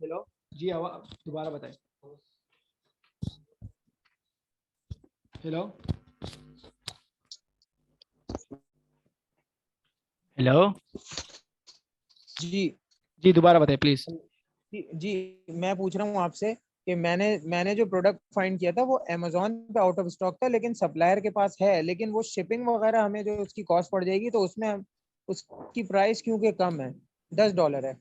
[SPEAKER 1] हेलो जी, आवाज दोबारा बताएं। हेलो हेलो
[SPEAKER 10] जी
[SPEAKER 1] जी, दोबारा बताएं प्लीज।
[SPEAKER 10] जी, मैं पूछ रहा हूँ आपसे कि मैंने जो प्रोडक्ट फाइंड किया था वो अमेजोन पे आउट ऑफ स्टॉक था, लेकिन सप्लायर के पास है, लेकिन वो शिपिंग वगैरह हमें जो उसकी कॉस्ट पड़ जाएगी तो उसमें उसकी प्राइस क्योंकि कम है, $10 है,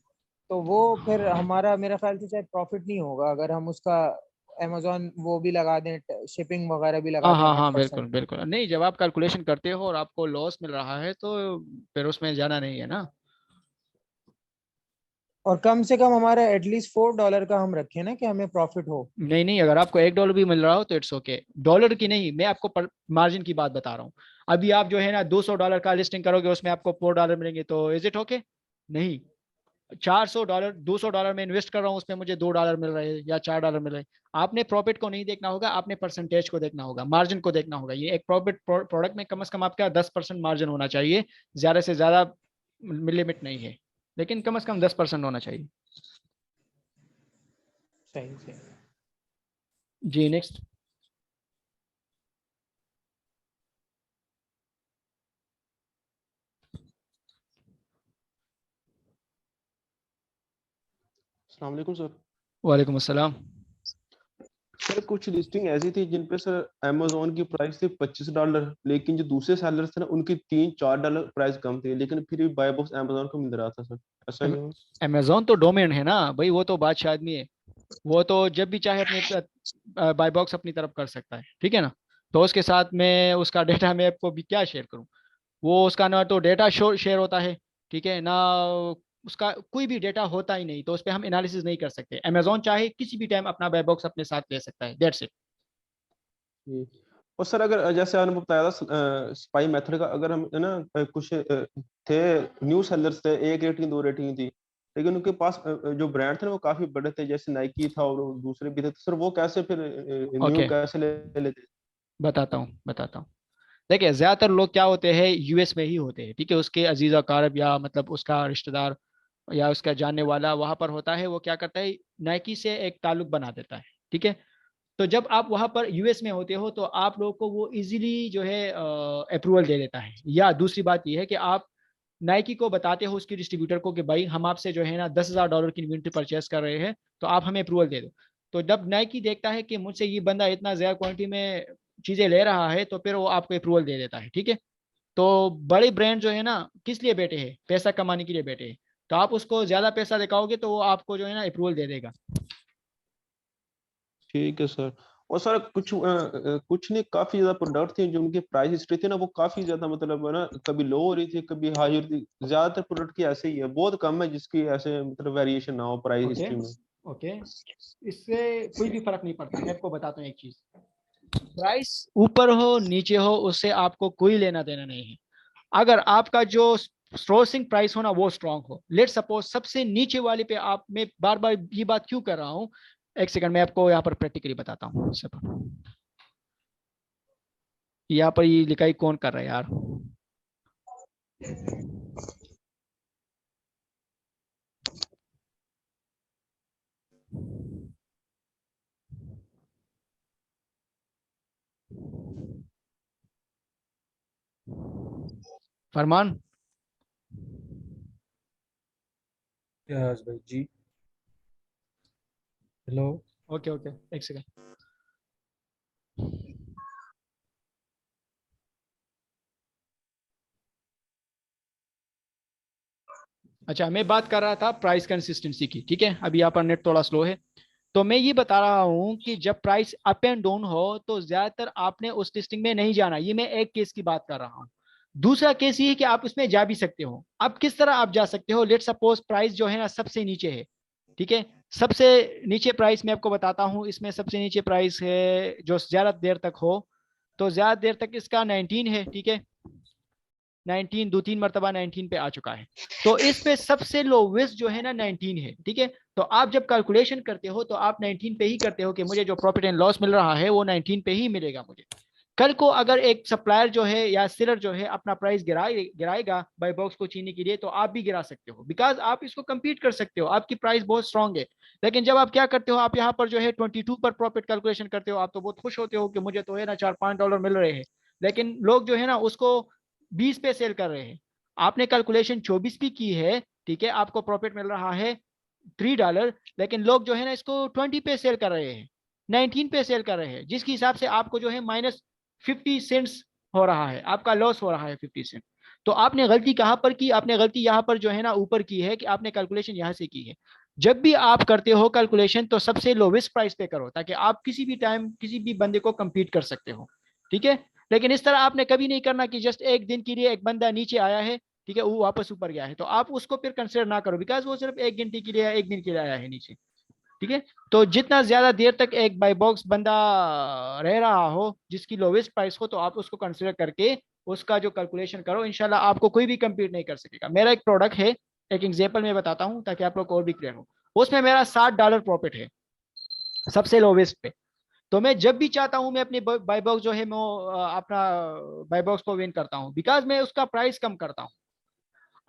[SPEAKER 10] तो वो फिर हमारा मेरा ख्याल से शायद प्रॉफिट नहीं होगा अगर हम उसका अमेजोन वो भी लगा दें, शिपिंग वगैरह भी लगा
[SPEAKER 1] हाँ
[SPEAKER 10] दें
[SPEAKER 1] हाँ हाँ, बिल्कुल
[SPEAKER 10] 8%।
[SPEAKER 1] बिल्कुल नहीं, जब आप कैलकुलेशन करते हो और आपको लॉस मिल रहा है तो फिर उसमें जाना नहीं है ना।
[SPEAKER 10] और कम से कम हमारा एटलीस्ट $4 का हम रखें ना कि हमें प्रॉफिट हो।
[SPEAKER 1] नहीं नहीं, अगर आपको $1 भी मिल रहा हो तो इट्स ओके। डॉलर की नहीं, मैं आपको मार्जिन की बात बता रहा हूँ। अभी आप जो है ना $200 का लिस्टिंग करोगे, उसमें आपको $4 मिलेंगे, तो इज इट ओके? नहीं। $400 $200 में इन्वेस्ट कर रहा हूँ, उसमें मुझे $2 मिल रहे हैं या $4 मिल रहे हैं। आपने प्रॉफिट को नहीं देखना होगा, आपने परसेंटेज को देखना होगा, मार्जिन को देखना होगा। ये एक प्रॉफिट प्रोडक्ट में कम से कम आपका 10% मार्जिन होना चाहिए, ज्यादा से ज्यादा लिमिट नहीं है, लेकिन कम से कम 10% होना चाहिए।
[SPEAKER 10] सही से।
[SPEAKER 1] जी नेक्स्ट।
[SPEAKER 11] अस्सलाम वालेकुम सर।
[SPEAKER 1] वालेकुम अस्सलाम।
[SPEAKER 11] सर कुछ लिस्टिंग ऐसी थी जिन पे सर अमेजोन की प्राइस थी $25, लेकिन जो दूसरे सेलर्स थे ना उनकी $3-4 प्राइस कम थी, लेकिन फिर भी बाय बॉक्स अमेजोन को मिल रहा था सर, ऐसा क्यों?
[SPEAKER 1] अमेजोन तो डोमेन है ना भाई, वो तो बादशाह आदमी है। वो तो जब भी चाहे अपने बाय बॉक्स अपनी तरफ कर सकता है, ठीक है ना। तो उसके साथ में उसका डेटा मैं आपको भी क्या शेयर करूं। वो उसका ना तो डेटा शेयर होता है, ठीक है ना, उसका कोई भी डेटा होता ही नहीं, तो उस पर हम एनालिसिस नहीं कर सकते। अमेजोन चाहे किसी भी टाइम अपना बाय बॉक्स अपने साथ ले सकता है, दैट्स इट।
[SPEAKER 11] जी। और सर अगर जैसे आपने बताया था स्पाई मेथड का, अगर हम है ना कुछ थे न्यू सेलर्स थे, 1 रेटिंग 2 रेटिंग थी, लेकिन उनके पास जो ब्रांड थे ना वो काफी बड़े थे, जैसे नाइकी था और दूसरे भी थे, तो सर वो कैसे फिर न्यू
[SPEAKER 1] ओके,
[SPEAKER 11] कैसे ले लेते?
[SPEAKER 1] बताता हूँ। देखिए ज्यादातर लोग क्या होते हैं, यूएस में ही होते हैं, ठीक है, उसके अजीज अकारब या मतलब उसका रिश्तेदार या उसका जानने वाला वहां पर होता है। वो क्या करता है, नाइकी से एक ताल्लुक बना देता है, ठीक है। तो जब आप वहां पर यूएस में होते हो तो आप लोगों को वो इजीली जो है अप्रूवल दे देता है। या दूसरी बात यह है कि आप नाइकी को बताते हो उसकी डिस्ट्रीब्यूटर को कि भाई हम आपसे जो है ना $10,000 की इन्वेंट्री परचेस कर रहे हैं, तो आप हमें अप्रूवल दे दो। तो जब नाइकी देखता है कि मुझसे ये बंदा इतना ज्यादा क्वांटिटी में चीजें ले रहा है, तो फिर वो आपको अप्रूवल दे देता है, ठीक है। तो बड़े ब्रांड जो है ना किस लिए बैठे हैं, पैसा कमाने के लिए बैठे हैं। तो आप उसको ज्यादा पैसा दिखाओगे तो वो आपको जो है ना अप्रूवल दे देगा।
[SPEAKER 11] ठीक है सर। और सर कुछ नहीं, काफी ज्यादा प्रोडक्ट थे जो उनकी प्राइस हिस्ट्री थी ना वो काफी ज्यादा मतलब है ना, कभी लो हो रही थी कभी हाई हो रही थी, ज्यादातर प्रोडक्ट की ऐसे ही है, बहुत कम है जिसकी ऐसे मतलब वेरिएशन ना हो प्राइस
[SPEAKER 1] ओके
[SPEAKER 11] हिस्ट्री में।
[SPEAKER 1] ओके, इससे कोई भी फर्क नहीं पड़ता। मैं आपको बताता हूँ एक चीज, प्राइस ऊपर हो नीचे हो उससे आपको कोई लेना देना नहीं है। अगर आपका जो सोर्सिंग प्राइस हो ना वो स्ट्रांग हो, लेट सपोज सबसे नीचे वाले पे आप, मैं बार बार ये बात क्यों कर रहा हूँ, एक सेकंड मैं आपको यहाँ पर प्रैक्टिकली बताता हूँ। यहाँ पर ये लिखाई कौन कर रहा है यार। फरमान।
[SPEAKER 2] इतिहास भाई जी। हेलो।
[SPEAKER 1] ओके ओके, एक सेकंड। अच्छा, मैं बात कर रहा था प्राइस कंसिस्टेंसी की, ठीक है। अभी यहाँ पर नेट थोड़ा स्लो है, तो मैं ये बता रहा हूँ कि जब प्राइस अप एंड डाउन हो तो ज्यादातर आपने उस लिस्टिंग में नहीं जाना। ये मैं एक केस की बात कर रहा हूँ। दूसरा केस ये है कि आप उसमें जा भी सकते हो। अब किस तरह आप जा सकते हो? लेट सपोज प्राइस जो है ना सबसे नीचे है, ठीक है। सबसे नीचे प्राइस मैं आपको बताता हूँ, इसमें सबसे नीचे प्राइस है जो ज्यादा देर तक हो, तो ज्यादा देर तक इसका 19 है, ठीक है। 19 दो तीन मरतबा 19 पे आ चुका है, तो इस पे सबसे लोवेस्ट जो है ना 19 है, ठीक है। तो आप जब कैलकुलेशन करते हो तो आप 19 पे ही करते हो कि मुझे जो प्रॉफिट एंड लॉस मिल रहा है वो 19 पे ही मिलेगा मुझे। कल को अगर एक सप्लायर जो है या सेलर जो है अपना प्राइस गिराएगा बाई बॉक्स को छीनने के लिए, तो आप भी गिरा सकते हो, बिकॉज आप इसको compete कर सकते हो, आपकी प्राइस बहुत स्ट्रांग है। लेकिन जब आप क्या करते हो, आप यहाँ पर जो है 22 पर प्रॉफिट कैलकुलेशन करते हो, आप तो बहुत खुश होते हो कि मुझे तो है ना $4-5 मिल रहे हैं। लेकिन लोग जो है ना उसको 20 पे सेल कर रहे हैं। आपने कैलकुलेशन 24 भी की है, ठीक है, आपको प्रॉफिट मिल रहा है $3, लेकिन लोग जो है ना इसको 20 पे सेल कर रहे हैं, 19 पे सेल कर रहे हैं, जिसके हिसाब से आपको जो है -50 सेंट्स हो रहा है, आपका लॉस हो रहा है 50 सेंट। तो आपने गलती कहां पर की? आपने गलती यहां पर जो है ना ऊपर की है कि आपने कैलकुलेशन यहां से की है। जब भी आप करते हो कैलकुलेशन तो सबसे लोवेस्ट प्राइस पे करो, ताकि आप किसी भी टाइम किसी भी बंदे को compete कर सकते हो, ठीक है। लेकिन इस तरह आपने कभी नहीं करना कि जस्ट एक दिन के लिए एक बंदा नीचे आया है, ठीक है, वो वापस ऊपर गया है, तो आप उसको फिर कंसिडर ना करो, बिकॉज वो सिर्फ एक घंटे के लिए या एक दिन के लिए आया है नीचे, ठीक है। तो जितना ज्यादा देर तक एक बाई बॉक्स बंदा रह रहा हो जिसकी लोवेस्ट प्राइस हो, तो आप उसको कंसिडर करके उसका जो कैलकुलेशन करो, इंशाल्लाह आपको कोई भी कंपीट नहीं कर सकेगा। मेरा एक प्रोडक्ट है, एक एग्जांपल मैं बताता हूं ताकि आप लोग को और भी क्लियर हो। उसमें मेरा $60 प्रॉफिट है सबसे लोवेस्ट पे। तो मैं जब भी चाहता हूं मैं अपनी बाई बॉक्स जो है मैं अपना बाई बॉक्स को विन करता हूं, बिकॉज मैं उसका प्राइस कम करता हूं।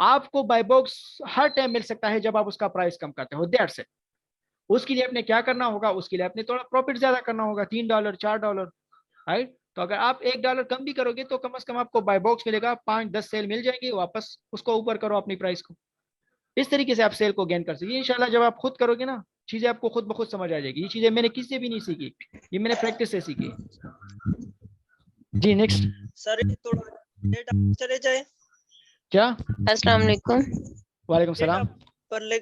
[SPEAKER 1] आपको बाई बॉक्स हर टाइम मिल सकता है जब आप उसका प्राइस कम करते हो, दैट्स इट। उसके लिए आपने क्या करना होगा? उसके लिए आपने थोड़ा प्रॉफिट ज्यादा करना होगा, $3 $4, राइट। तो अगर आप $1 कम भी करोगे तो कम से कम आपको बाय बॉक्स मिलेगा, 5-10 सेल मिल जाएंगे, वापस उसको ऊपर करो अपनी प्राइस को। इस तरीके से आप सेल को गेन कर सकते। इंशाल्लाह जब आप खुद करोगे ना, चीजें आपको खुद ब खुद समझ आ जाएगी। ये चीजें मैंने किसी से भी नहीं सीखी, ये मैंने प्रैक्टिस से सीखी। जी नेक्स्ट।
[SPEAKER 5] सर ये थोड़ा डेटा चले जाए।
[SPEAKER 1] क्या?
[SPEAKER 12] अस्सलाम वालेकुम।
[SPEAKER 1] वालेकुम सलाम।
[SPEAKER 5] पर ले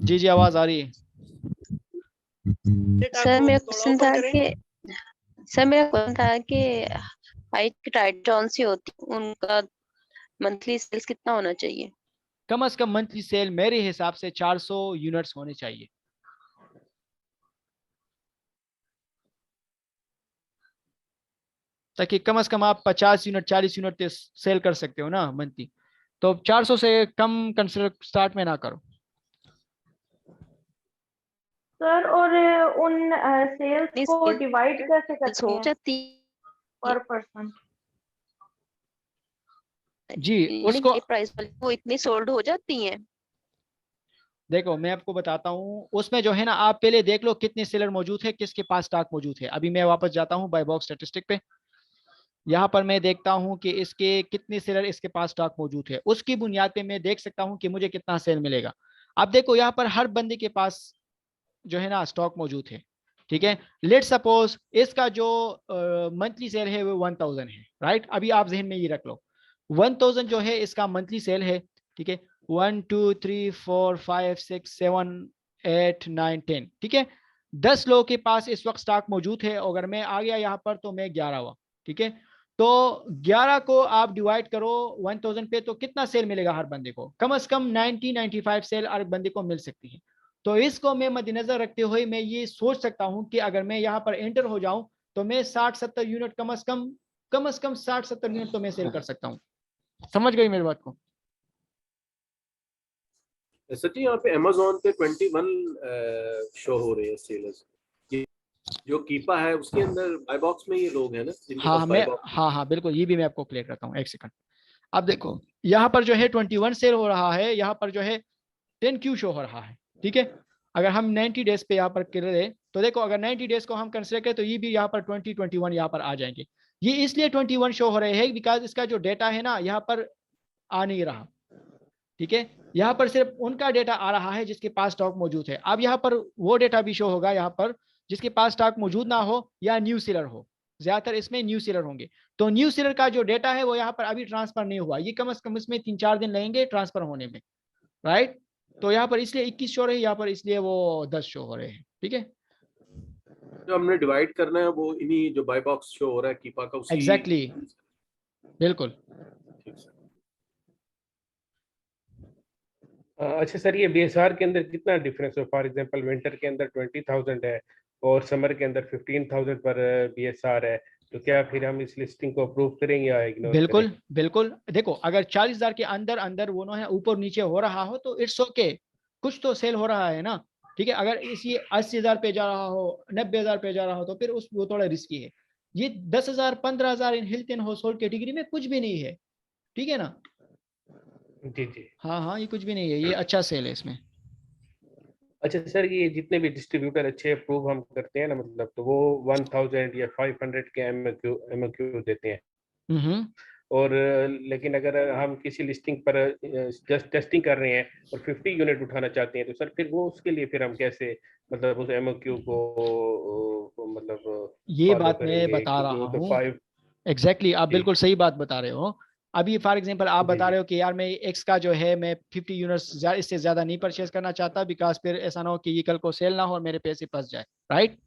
[SPEAKER 1] जी जी आवाज आ रही है।
[SPEAKER 12] सर मेरा क्वेश्चन था कि हाइट टाइट जॉन सी होती उनका मंथली सेल्स कितना होना चाहिए?
[SPEAKER 1] कम से कम मंथली सेल मेरे हिसाब से 400 यूनिट्स होने चाहिए। ताकि कम से कम आप 50 यूनिट 40 यूनिट सेल कर सकते हो ना मंथली। तो 400 से कम कंसिडर स्टार्ट में ना करो।
[SPEAKER 9] सर और उन सेल्स को डिवाइड कैसे करते
[SPEAKER 12] हो
[SPEAKER 9] हैं
[SPEAKER 12] जाती
[SPEAKER 9] पर पर्सन?
[SPEAKER 1] जी उसको
[SPEAKER 12] प्राइस वो इतनी सोल्ड हो जाती हैं।
[SPEAKER 1] देखो मैं आपको बताता हूँ, उसमें जो है ना आप पहले देख लो कितने सेलर मौजूद है, किसके पास स्टॉक मौजूद है। अभी मैं वापस जाता हूँ बाय बॉक्स स्टैटिस्टिक पे, यहाँ पर मैं देखता हूँ कि इसके कितने सेलर इसके पास स्टॉक मौजूद है। उसकी बुनियाद पे मैं देख सकता हूँ कि मुझे कितना सेल मिलेगा। अब देखो यहाँ पर हर बंदे के पास जो है ना स्टॉक मौजूद है, ठीक है। लेट सपोज इसका जो मंथली सेल है वो 1000 है, राइट। अभी आप जहन में ये रख लो 1000 जो है इसका मंथली सेल है, ठीक है। 1 2 3 4 5 6 7 8 9 10, ठीक है। 10 लोगों के पास इस वक्त स्टॉक मौजूद है। अगर मैं आ गया यहाँ पर तो मैं 11 हुआ, ठीक है। तो 11 को आप डिवाइड करो 1000 पे, तो कितना सेल मिलेगा हर बंदे को? कम से कम 90-95 सेल हर बंदे को मिल सकती है। तो इसको मैं मद्देनजर रखते हुए मैं ये सोच सकता हूं कि अगर मैं यहाँ पर एंटर हो जाऊं तो मैं 60-70 यूनिट कम से कम 60-70 यूनिट तो मैं सेल कर सकता हूं। समझ गई मेरी बात को?
[SPEAKER 6] सच्ची यहाँ पे Amazon पे 21 शो हो रहे हैं सेलर्स। जो कीपा है उसके अंदर बाय बॉक्स में ये लोग हैं ना जिनके
[SPEAKER 1] हाँ
[SPEAKER 6] पास
[SPEAKER 1] मैं
[SPEAKER 6] बाय बॉक्स।
[SPEAKER 1] हाँ बिल्कुल, ये भी मैं आपको क्लियर करता हूँ, एक सेकंड। अब देखो यहाँ पर जो है 21 सेल हो रहा है, यहाँ पर जो है 10Q शो हो रहा है, ठीक है। अगर हम 90 डेज पे यहाँ पर करें तो देखो, अगर 90 डेज को हम कंसिडर करें तो ये भी यहाँ पर 21 यहाँ पर आ जाएंगे। ये इसलिए 21 शो हो रहे हैं बिकॉज इसका जो डेटा है ना यहाँ पर आ नहीं रहा, ठीक है। यहाँ पर सिर्फ उनका डेटा आ रहा है जिसके पास स्टॉक मौजूद है। अब यहाँ पर वो डेटा भी शो होगा यहाँ पर जिसके पास स्टॉक मौजूद ना हो या न्यू सेलर हो, ज्यादातर इसमें न्यू सेलर होंगे। तो न्यू सेलर का जो डेटा है वो यहाँ पर अभी ट्रांसफर नहीं हुआ, ये कम से कम इसमें 3-4 दिन लगेंगे ट्रांसफर होने में, राइट। तो यहाँ पर इसलिए 21 शो रहे हैं, यहाँ पर इसलिए वो 10 शो हो रहे हैं, ठीक है।
[SPEAKER 6] जो हमने डिवाइड करना है वो इन्हीं जो बाय बॉक्स शो हो रहा है कीपा का उसी।
[SPEAKER 1] एग्जैक्टली बिल्कुल।
[SPEAKER 4] अच्छा सर, ये BSR के अंदर कितना डिफरेंस है? फॉर एग्जांपल विंटर के अंदर 20,000 है और समर के अंदर 15,000 पर BSR है, तो क्या फिर हम इस लिस्टिंग को अप्रूव करेंगे या इग्नोर
[SPEAKER 1] बिल्कुल
[SPEAKER 4] करेंगे?
[SPEAKER 1] बिल्कुल। देखो अगर 40,000 के अंदर अंदर वो है ऊपर नीचे हो रहा हो तो इट्स ओके, कुछ तो सेल हो रहा है ना, ठीक है। अगर इसी 80,000 पे जा रहा हो, 90,000 पे जा रहा हो तो फिर उस वो थोड़ा रिस्की है। ये 10,000 15,000 in health and house hold category में कुछ भी नहीं है, ठीक है ना।
[SPEAKER 4] जी जी।
[SPEAKER 1] हाँ हाँ, ये कुछ भी नहीं है, ये अच्छा सेल है इसमें।
[SPEAKER 4] अच्छा सर, ये जितने भी डिस्ट्रीब्यूटर अच्छे अप्रूव हम करते हैं ना, मतलब तो वो 1000 या 500 के MOQ देते हैं। और लेकिन अगर हम किसी लिस्टिंग पर जस्ट टेस्टिंग कर रहे हैं और 50 यूनिट उठाना चाहते हैं तो सर फिर वो उसके लिए फिर हम कैसे मतलब उस MOQ को मतलब
[SPEAKER 1] ये
[SPEAKER 4] फॉलो
[SPEAKER 1] बात मैं
[SPEAKER 4] करेंगे?
[SPEAKER 1] बता
[SPEAKER 4] क्योंकि
[SPEAKER 1] रहा
[SPEAKER 4] वो तो
[SPEAKER 1] हूँ।
[SPEAKER 4] 5।
[SPEAKER 1] एग्जैक्टली आप
[SPEAKER 4] जी।
[SPEAKER 1] बिल्कुल सही बात बता रहे हो। अभी फॉर एग्जांपल आप
[SPEAKER 4] जी
[SPEAKER 1] बता
[SPEAKER 4] जी।
[SPEAKER 1] रहे हो कि यार मैं एक्स का जो है मैं 50 यूनिट्स इससे ज्यादा नहीं परचेज करना चाहता बिकॉज फिर ऐसा ना हो कि ये कल को सेल ना हो और मेरे पैसे फंस जाए, राइट।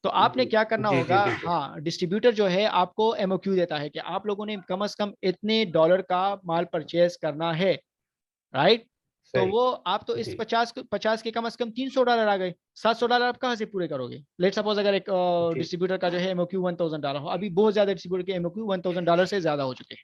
[SPEAKER 1] तो आपने क्या करना
[SPEAKER 4] जी जी
[SPEAKER 1] होगा,
[SPEAKER 4] बिल्कुल।
[SPEAKER 1] हाँ डिस्ट्रीब्यूटर जो है आपको MOQ देता है कि आप लोगों ने कम से कम इतने डॉलर का माल परचेज करना है, राइट। तो
[SPEAKER 4] सही।
[SPEAKER 1] वो आप तो इस
[SPEAKER 4] जी
[SPEAKER 1] 50 के कम से कम $300 आ गए, $700 आप कहाँ से पूरे करोगे। लेट सपोज अगर एक
[SPEAKER 4] जी
[SPEAKER 1] डिस्ट्रीब्यूटर का जो है MOQ $1,000 हो, अभी बहुत ज्यादा डिस्ट्रीब्यूटर के MOQ $1,000 से ज्यादा हो चुके हैं।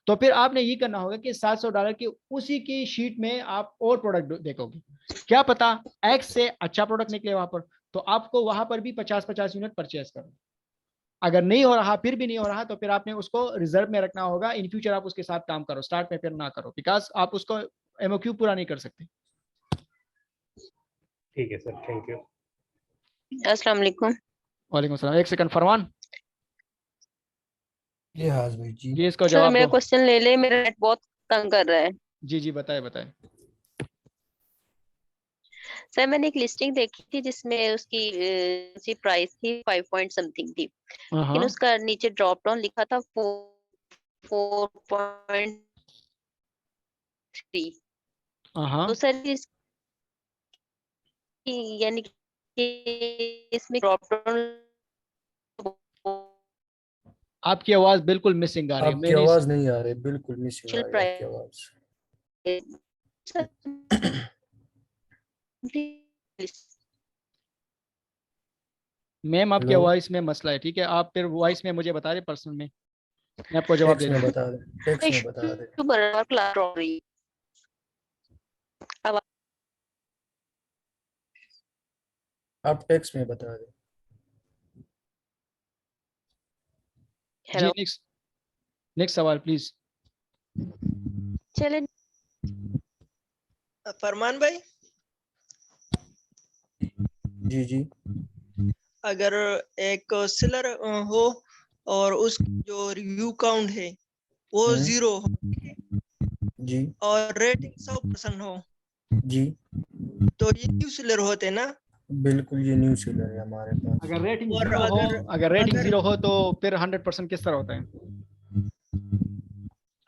[SPEAKER 1] तो फिर आपने ये करना होगा कि $700 की उसी की शीट में आप और प्रोडक्ट देखोगे, क्या पता एक्स से अच्छा प्रोडक्ट निकले वहां पर, तो आपको वहां पर भी 50-50 यूनिट परचेज करो। अगर नहीं हो रहा, फिर भी नहीं हो रहा, तो फिर आपने उसको रिजर्व में रखना होगा। इन फ्यूचर आप उसके साथ काम करो, स्टार्ट में फिर ना करो बिकॉज आप उसको MOQ पूरा नहीं कर सकते।
[SPEAKER 4] ठीक है सर, थैंक यू।
[SPEAKER 12] अस्सलाम वालेकुम।
[SPEAKER 1] वालेकुम सलाम। एक सेकंड फरमान,
[SPEAKER 2] जी हाज भाई जी।
[SPEAKER 1] ये इसको
[SPEAKER 12] सर
[SPEAKER 1] जवाब
[SPEAKER 12] मेरा
[SPEAKER 1] दो।
[SPEAKER 12] क्वेश्चन ले ले, मेरा नेट बहुत तंग कर रहा है।
[SPEAKER 1] जी जी बताए बताए।
[SPEAKER 12] सर मैंने एक लिस्टिंग देखी थी जिसमें उसकी प्राइस थी 5 पॉइंट समथिंग थी, लेकिन उसका नीचे ड्रॉप डाउन लिखा था 4.3। तो सर यानी कि इसमें ड्रॉप डाउन
[SPEAKER 1] आपकी आवाज बिल्कुल मिसिंग आ रही है,
[SPEAKER 2] आपकी
[SPEAKER 1] मैंने
[SPEAKER 2] आवाज नहीं आ रही, बिल्कुल मिसिंग आ रही है आपकी आवाज।
[SPEAKER 1] मैम आपकी
[SPEAKER 2] हेलो,
[SPEAKER 1] वॉइस में मसला है, ठीक है। आप फिर वॉइस में मुझे बता रहे पर्सनल में, मैं आपको जवाब दे
[SPEAKER 2] टेक्स्ट में
[SPEAKER 1] दूंगा।
[SPEAKER 2] बता दे, टेक्स्ट में बता दे। आप टेक्स्ट में बता दे।
[SPEAKER 1] जी नेक्स्ट सवाल प्लीज।
[SPEAKER 12] चले
[SPEAKER 5] फरमान भाई,
[SPEAKER 2] जी जी।
[SPEAKER 5] अगर एक सेलर हो और उस जो रिव्यू काउंट है वो 0 हो
[SPEAKER 2] जी
[SPEAKER 5] और रेटिंग 100% हो
[SPEAKER 2] जी,
[SPEAKER 5] तो ये न्यू सेलर होते ना।
[SPEAKER 2] बिल्कुल ये न्यू सेलर है हमारे पास।
[SPEAKER 1] अगर रेटिंग
[SPEAKER 5] और
[SPEAKER 1] 0 हो, अगर रेटिंग
[SPEAKER 5] अगर
[SPEAKER 1] 0 हो तो फिर 100% किस तरह होता है।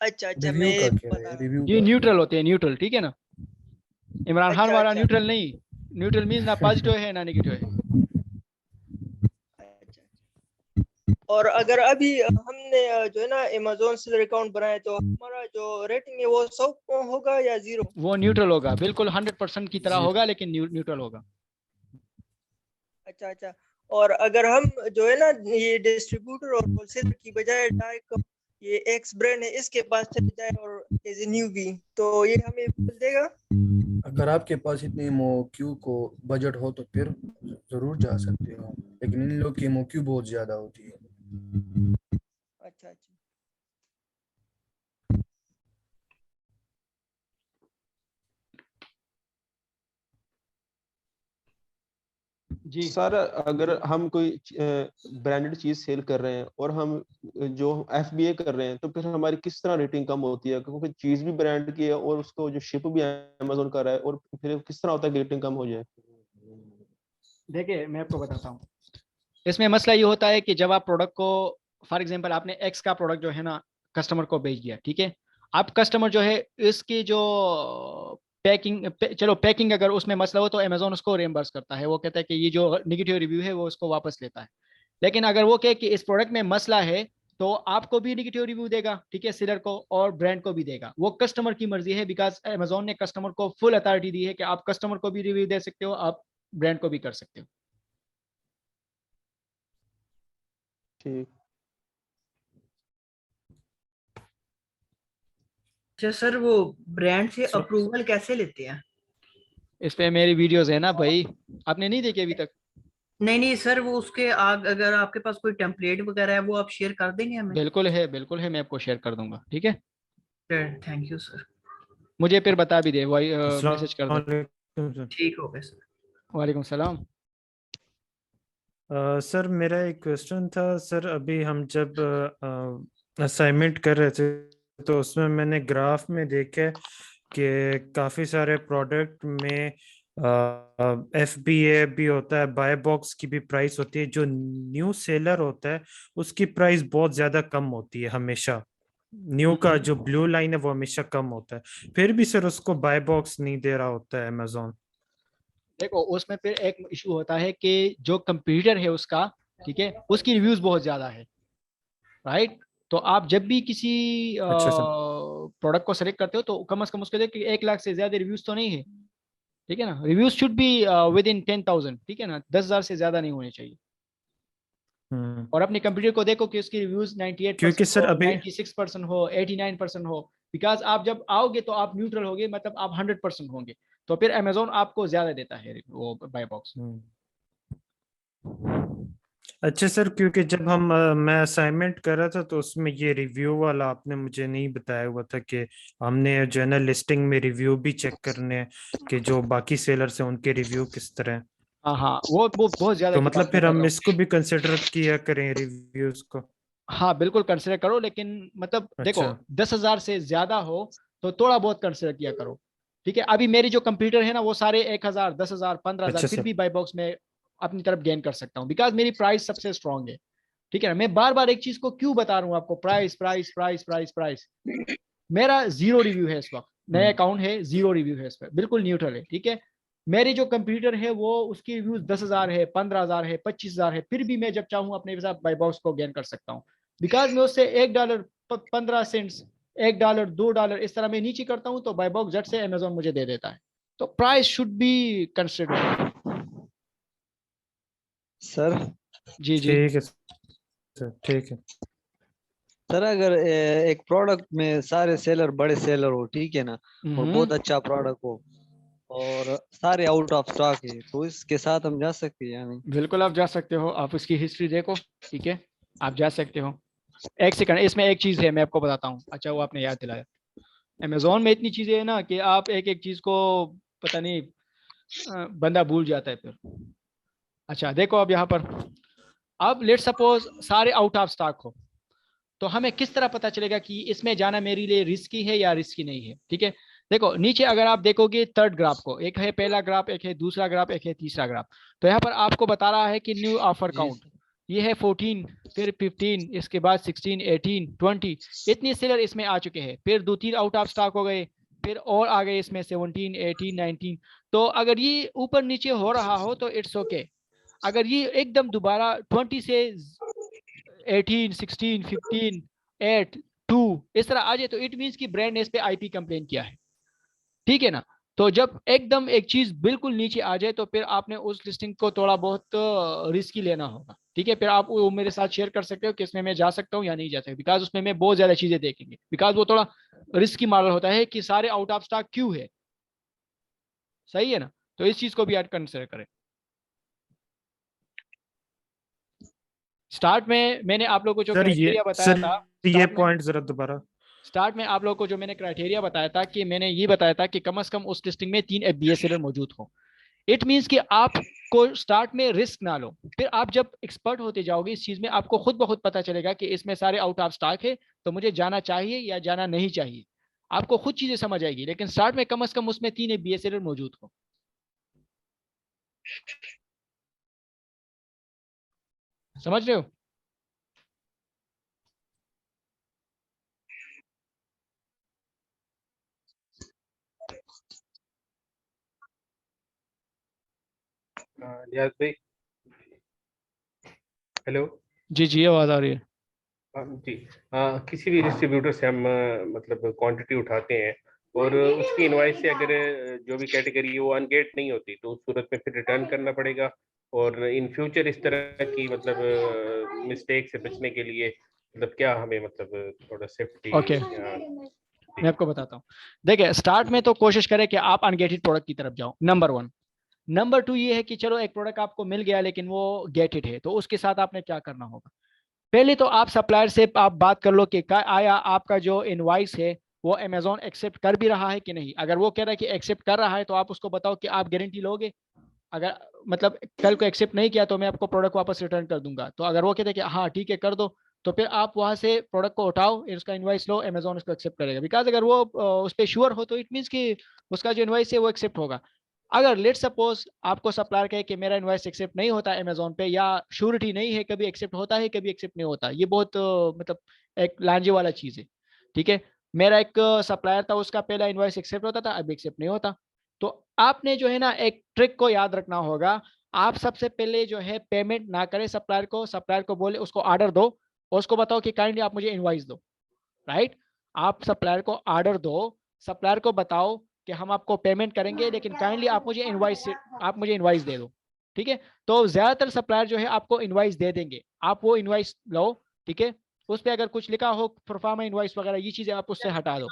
[SPEAKER 5] अच्छा मैं
[SPEAKER 2] रिव्यू का क्या
[SPEAKER 5] बता
[SPEAKER 2] है,
[SPEAKER 5] रहा
[SPEAKER 2] रिव्यू
[SPEAKER 1] ये
[SPEAKER 2] का
[SPEAKER 1] न्यूट्रल होते हैं, न्यूट्रल, ठीक है ना। इमरान खान वाला
[SPEAKER 5] अच्छा।
[SPEAKER 1] न्यूट्रल नहीं, न्यूट्रल मींस ना पॉजिटिव है ना नेगेटिव है।
[SPEAKER 5] और अगर अभी हमने जो है ना अमेज़न सेलर अकाउंट बनाया तो हमारा जो रेटिंग है वो 100 होगा या 0?
[SPEAKER 1] वो न्यूट्रल होगा, बिल्कुल 100% की तरह
[SPEAKER 2] 0।
[SPEAKER 1] होगा लेकिन न्यूट्रल होगा।
[SPEAKER 5] अच्छा और अगर हम जो है ना ये डिस्ट्रीब्यूटर और होलसेलर की बजाय डायरेक्ट ये एक्स ब्रांड है इसके पास चले जाए और एज ए न्यू भी, तो ये हमें मिल देगा?
[SPEAKER 2] अगर आपके पास इतने MOQ को बजट हो तो फिर जरूर जा सकते हो। लेकिन इन लोग की MOQ बहुत ज्यादा होती है।
[SPEAKER 5] अच्छा अच्छा।
[SPEAKER 1] जी
[SPEAKER 11] सर अगर हम कोई ब्रांडेड चीज सेल कर रहे हैं और हम जो FBA कर रहे हैं, तो फिर हमारी किस तरह रेटिंग कम होती है? क्योंकि चीज भी ब्रांड की है और उसको जो शिप भी Amazon कर रहा है, और फिर किस तरह होता है कि रेटिंग कम हो जाए?
[SPEAKER 1] देखिए मैं आपको बताता हूँ, इसमें मसला ये होता है कि जब आप प्रोडक्ट को, फॉर एग्जांपल आपने एक्स का प्रोडक्ट जो है ना कस्टमर को भेज दिया, ठीक है। आप कस्टमर जो है इसकी जो चलो पैकिंग अगर उसमें मसला हो तो अमेजोन उसको रिम्बर्स करता है, वो कहता है कि ये जो निगेटिव रिव्यू है वो उसको वापस लेता है। लेकिन अगर वो कहे कि इस प्रोडक्ट में मसला है तो आपको भी निगेटिव रिव्यू देगा, ठीक है, सेलर को और ब्रांड को भी देगा। वो कस्टमर की मर्जी है, बिकॉज अमेजोन ने कस्टमर को फुल अथॉरिटी दी है कि आप कस्टमर को भी रिव्यू दे सकते हो, आप ब्रांड को भी कर सकते हो।
[SPEAKER 11] ठीक।
[SPEAKER 5] अच्छा सर, वो ब्रांड से
[SPEAKER 11] सर
[SPEAKER 5] अप्रूवल कैसे लेते हैं?
[SPEAKER 1] इस पे मेरी वीडियोस है ना भाई, आपने नहीं देखी अभी तक?
[SPEAKER 5] नहीं नहीं सर, वो उसके अगर आपके पास कोई टेम्पलेट वगैरह है वो आप शेयर कर देंगे हमें?
[SPEAKER 1] बिल्कुल है, बिल्कुल है, मैं आपको शेयर कर दूंगा, ठीक है।
[SPEAKER 5] Thank you sir.
[SPEAKER 1] मुझे फिर बता भी दे, वही मैसेज कर दे।
[SPEAKER 11] अस्सलाम वालेकुम सर।
[SPEAKER 5] ठीक हो गया सर।
[SPEAKER 1] वालेकुम सलाम।
[SPEAKER 13] सर मेरा एक क्वेश्चन था सर। अभी हम जब असाइनमेंट कर रहे थे तो उसमें मैंने ग्राफ में देखा कि काफ़ी सारे प्रोडक्ट में FBA भी होता है, बाय बॉक्स की भी प्राइस होती है। जो न्यू सेलर होता है उसकी प्राइस बहुत ज़्यादा कम होती है हमेशा। न्यू का जो ब्लू लाइन है वो हमेशा कम होता है, फिर भी सर उसको बाय बॉक्स नहीं दे रहा होता है अमेजोन।
[SPEAKER 1] देखो उसमें फिर एक इशू होता है कि जो कंप्यूटर है उसका, ठीक है, उसकी रिव्यूज बहुत ज्यादा है, राइट। तो आप जब भी किसी
[SPEAKER 13] अच्छा सर।
[SPEAKER 1] प्रोडक्ट को सेलेक्ट करते हो तो कम से कम उसके देखिए 1 लाख से ज्यादा रिव्यूज तो नहीं है, ठीक है ना। Reviews should be with in 10,000, ठीक है ना, 10,000 से ज्यादा नहीं होने चाहिए। और अपने कंप्यूटर को देखो कि उसकी रिव्यूज 98%
[SPEAKER 13] क्योंकि सर
[SPEAKER 1] हो,
[SPEAKER 13] अभी
[SPEAKER 1] 96% हो, 89% हो। बिकॉज आप जब आओगे तो आप न्यूट्रल होगे, मतलब आप 100% होंगे, तो फिर अमेजोन आपको ज्यादा देता है वो बाय बॉक्स।
[SPEAKER 13] अच्छा सर, क्योंकि जब मैं असाइनमेंट कर रहा था तो उसमें ये रिव्यू वाला आपने मुझे नहीं बताया हुआ था कि हमने जो है ना लिस्टिंग में रिव्यू भी चेक करने हैं कि जो बाकी सेलर्स हैं उनके रिव्यू किस तरह हैं।
[SPEAKER 1] हाँ हाँ, वो बहुत ज्यादा
[SPEAKER 13] तो
[SPEAKER 1] की
[SPEAKER 13] मतलब
[SPEAKER 1] बात मैं
[SPEAKER 13] फिर
[SPEAKER 1] कर रहा
[SPEAKER 13] हम
[SPEAKER 1] हूँ।
[SPEAKER 13] इसको भी कंसिडर किया करें रिव्यूज को?
[SPEAKER 1] हाँ बिल्कुल कंसिडर करो, लेकिन मतलब देखो
[SPEAKER 13] अच्छा
[SPEAKER 1] 10,000 से ज्यादा हो तो थोड़ा बहुत कंसिडर किया करो, ठीक है। अभी मेरी जो कंप्यूटर है ना वो सारे 1,000, 10,000, 15,000
[SPEAKER 13] अच्छा
[SPEAKER 1] फिर
[SPEAKER 13] सर।
[SPEAKER 1] भी बाई बॉक्स में अपनी तरफ गेन कर सकता हूँ, बिकॉज मेरी प्राइस सबसे स्ट्रांग है, ठीक है ना। मैं बार बार एक चीज को क्यों बता रहा हूँ आपको, price price price price price. मेरा जीरो रिव्यू है इस वक्त, नया अकाउंट है, जीरो रिव्यू है इस पर, बिल्कुल न्यूट्रल है, ठीक है। मेरी जो कंप्यूटर है वो उसकी रिव्यूज 10,000 है, 15,000 है, 25,000 है, फिर भी मैं जब चाहूँ अपने साथ बाई बॉक्स को गेन कर सकता हूँ, बिकॉज मैं उससे $1, 15 सेंट्स, $1, $2 इस तरह मैं नीचे करता हूँ तो बाई बॉक्स झट से अमेजोन मुझे दे देता है। तो price should be considered.
[SPEAKER 8] Sir
[SPEAKER 1] जी जी।
[SPEAKER 13] ठीक है सर, ठीक है।
[SPEAKER 8] सर अगर एक प्रोडक्ट में सारे सेलर बड़े सेलर हो, ठीक है ना, और बहुत अच्छा प्रोडक्ट हो और सारे आउट ऑफ स्टॉक है, तो इसके साथ हम जा सकते हैं या नहीं?
[SPEAKER 1] बिल्कुल आप जा सकते हो, आप उसकी हिस्ट्री देखो, ठीक है, आप जा सकते हो। एक सेकंड, इसमें एक चीज है मैं आपको बताता हूँ, अच्छा वो आपने याद दिलाया। अमेजोन में इतनी चीजें है ना कि आप एक एक चीज को पता नहीं बंदा भूल जाता है फिर। अच्छा देखो अब यहाँ पर, अब लेट सपोज सारे आउट ऑफ स्टॉक हो, तो हमें किस तरह पता चलेगा कि इसमें जाना मेरे लिए रिस्की है या रिस्की नहीं है, ठीक है। देखो नीचे अगर आप देखोगे थर्ड ग्राफ को, एक है पहला ग्राफ, एक है दूसरा ग्राफ, एक है तीसरा ग्राफ। तो यहाँ पर आपको बता रहा है कि न्यू ऑफर काउंट ये है 14, फिर 15, इसके बाद 16, 18, 20, इतने सेलर इसमें आ चुके हैं। फिर 2-3 आउट ऑफ स्टॉक हो गए, फिर और आ गए इसमें 17, 18, 19। तो अगर ये ऊपर नीचे हो रहा हो तो इट्स ओके। अगर ये एकदम दोबारा 20 से 18, 16, 15, 8, 2 इस तरह आ जाए तो इट मीन्स कि ब्रांड ने इस पे IP कंप्लेन किया है, ठीक है ना। तो जब एकदम एक चीज बिल्कुल नीचे आ जाए तो फिर आपने उस लिस्टिंग को थोड़ा बहुत रिस्की लेना होगा, ठीक है। फिर आप वो मेरे साथ शेयर कर सकते हो कि इसमें मैं जा सकता हूँ या नहीं जा सकता, बिकॉज उसमें मैं बहुत ज्यादा चीजें देखेंगे, बिकॉज वो थोड़ा रिस्की मॉडल होता है कि सारे आउट ऑफ स्टॉक क्यों है, सही है ना। तो इस चीज को भी ऐड कंसिडर करें। स्टार्ट में मैंने आप लोगों को जो
[SPEAKER 13] सर
[SPEAKER 1] क्राइटेरिया बताया था,
[SPEAKER 13] ये
[SPEAKER 1] स्टार्ट में
[SPEAKER 13] पॉइंट जरा दोबारा।
[SPEAKER 1] स्टार्ट में आप लोगों को जो मैंने क्राइटेरिया बताया था कि मैंने ये बताया था कि कम से कम उस लिस्टिंग में 3 FBA सेलर मौजूद हो। इट मीन्स कि आपको स्टार्ट में रिस्क ना लो, फिर आप जब एक्सपर्ट होते जाओगे इस चीज में, आपको खुद ब खुद पता चलेगा कि इसमें सारे आउट ऑफ स्टॉक है, तो मुझे जाना चाहिए या जाना नहीं चाहिए। आपको खुद चीजें समझ आएगी, लेकिन स्टार्ट में कम से कम उसमें 3 FBA सेलर मौजूद हो। समझ रहे हो?
[SPEAKER 4] लियाज भाई, हेलो।
[SPEAKER 1] जी जी, आवाज आ रही है।
[SPEAKER 4] जी, किसी भी डिस्ट्रीब्यूटर से हम मतलब क्वांटिटी उठाते हैं और उसकी इनवाइस से अगर जो भी कैटेगरी है वो अनगेट नहीं होती, तो उस सूरत में फिर रिटर्न करना पड़ेगा। और इन फ्यूचर इस तरह की मतलब मिस्टेक से बचने के लिए मतलब क्या हमें मतलब थोड़ा सेफ्टी
[SPEAKER 1] ओके, मैं आपको बताता हूँ। देखिए, स्टार्ट में तो कोशिश करें कि आप अनगेटेड प्रोडक्ट की तरफ जाओ, नंबर 1। नंबर 2 ये है कि चलो एक प्रोडक्ट आपको मिल गया लेकिन वो गेटेड है, तो उसके साथ आपने क्या करना होगा। पहले तो आप सप्लायर से आप बात कर लो कि आया आपका जो इनवाइस है वो अमेजोन एक्सेप्ट कर भी रहा है कि नहीं। अगर वो कह रहा है कि एक्सेप्ट कर रहा है तो आप उसको बताओ कि आप गारंटी लोगे। अगर मतलब कल को एक्सेप्ट नहीं किया तो मैं आपको प्रोडक्ट वापस रिटर्न कर दूंगा। तो अगर वो कहते हैं कि हाँ ठीक है कर दो, तो फिर आप वहां से प्रोडक्ट को उठाओ, उसका इनवाइस लो, अमेजोन उसको एक्सेप्ट करेगा। बिकॉज अगर वो उस पर श्योर हो तो इट मीन्स कि उसका जो इनवाइस है वो एक्सेप्ट होगा। अगर लेट सपोज आपको सप्लायर कहे कि मेरा इनवाइस एक्सेप्ट नहीं होता अमेजोन पे, या श्योरिटी नहीं है, कभी एक्सेप्ट होता है कभी एक्सेप्ट नहीं होता, ये बहुत मतलब एक लांजे वाला चीज है। ठीक है, मेरा एक सप्लायर था, उसका पहला इनवाइस एक्सेप्ट होता था, अब एक्सेप्ट नहीं होता। तो आपने जो है ना एक ट्रिक को याद रखना होगा। आप सबसे पहले जो है पेमेंट ना करें सप्लायर को, सप्लायर को बोले उसको ऑर्डर दो और उसको बताओ कि काइंडली आप मुझे इनवाइस दो। राइट, आप सप्लायर को ऑर्डर दो, सप्लायर को बताओ कि हम आपको पेमेंट करेंगे लेकिन काइंडली आप मुझे इनवाइस दे दो। ठीक है, तो ज्यादातर सप्लायर जो है आपको इनवाइस दे देंगे, आप वो इनवाइस लो। ठीक है, उस पर अगर कुछ लिखा हो परफॉर्मा इनवाइस वगैरह, ये चीजें आप उससे हटा दो।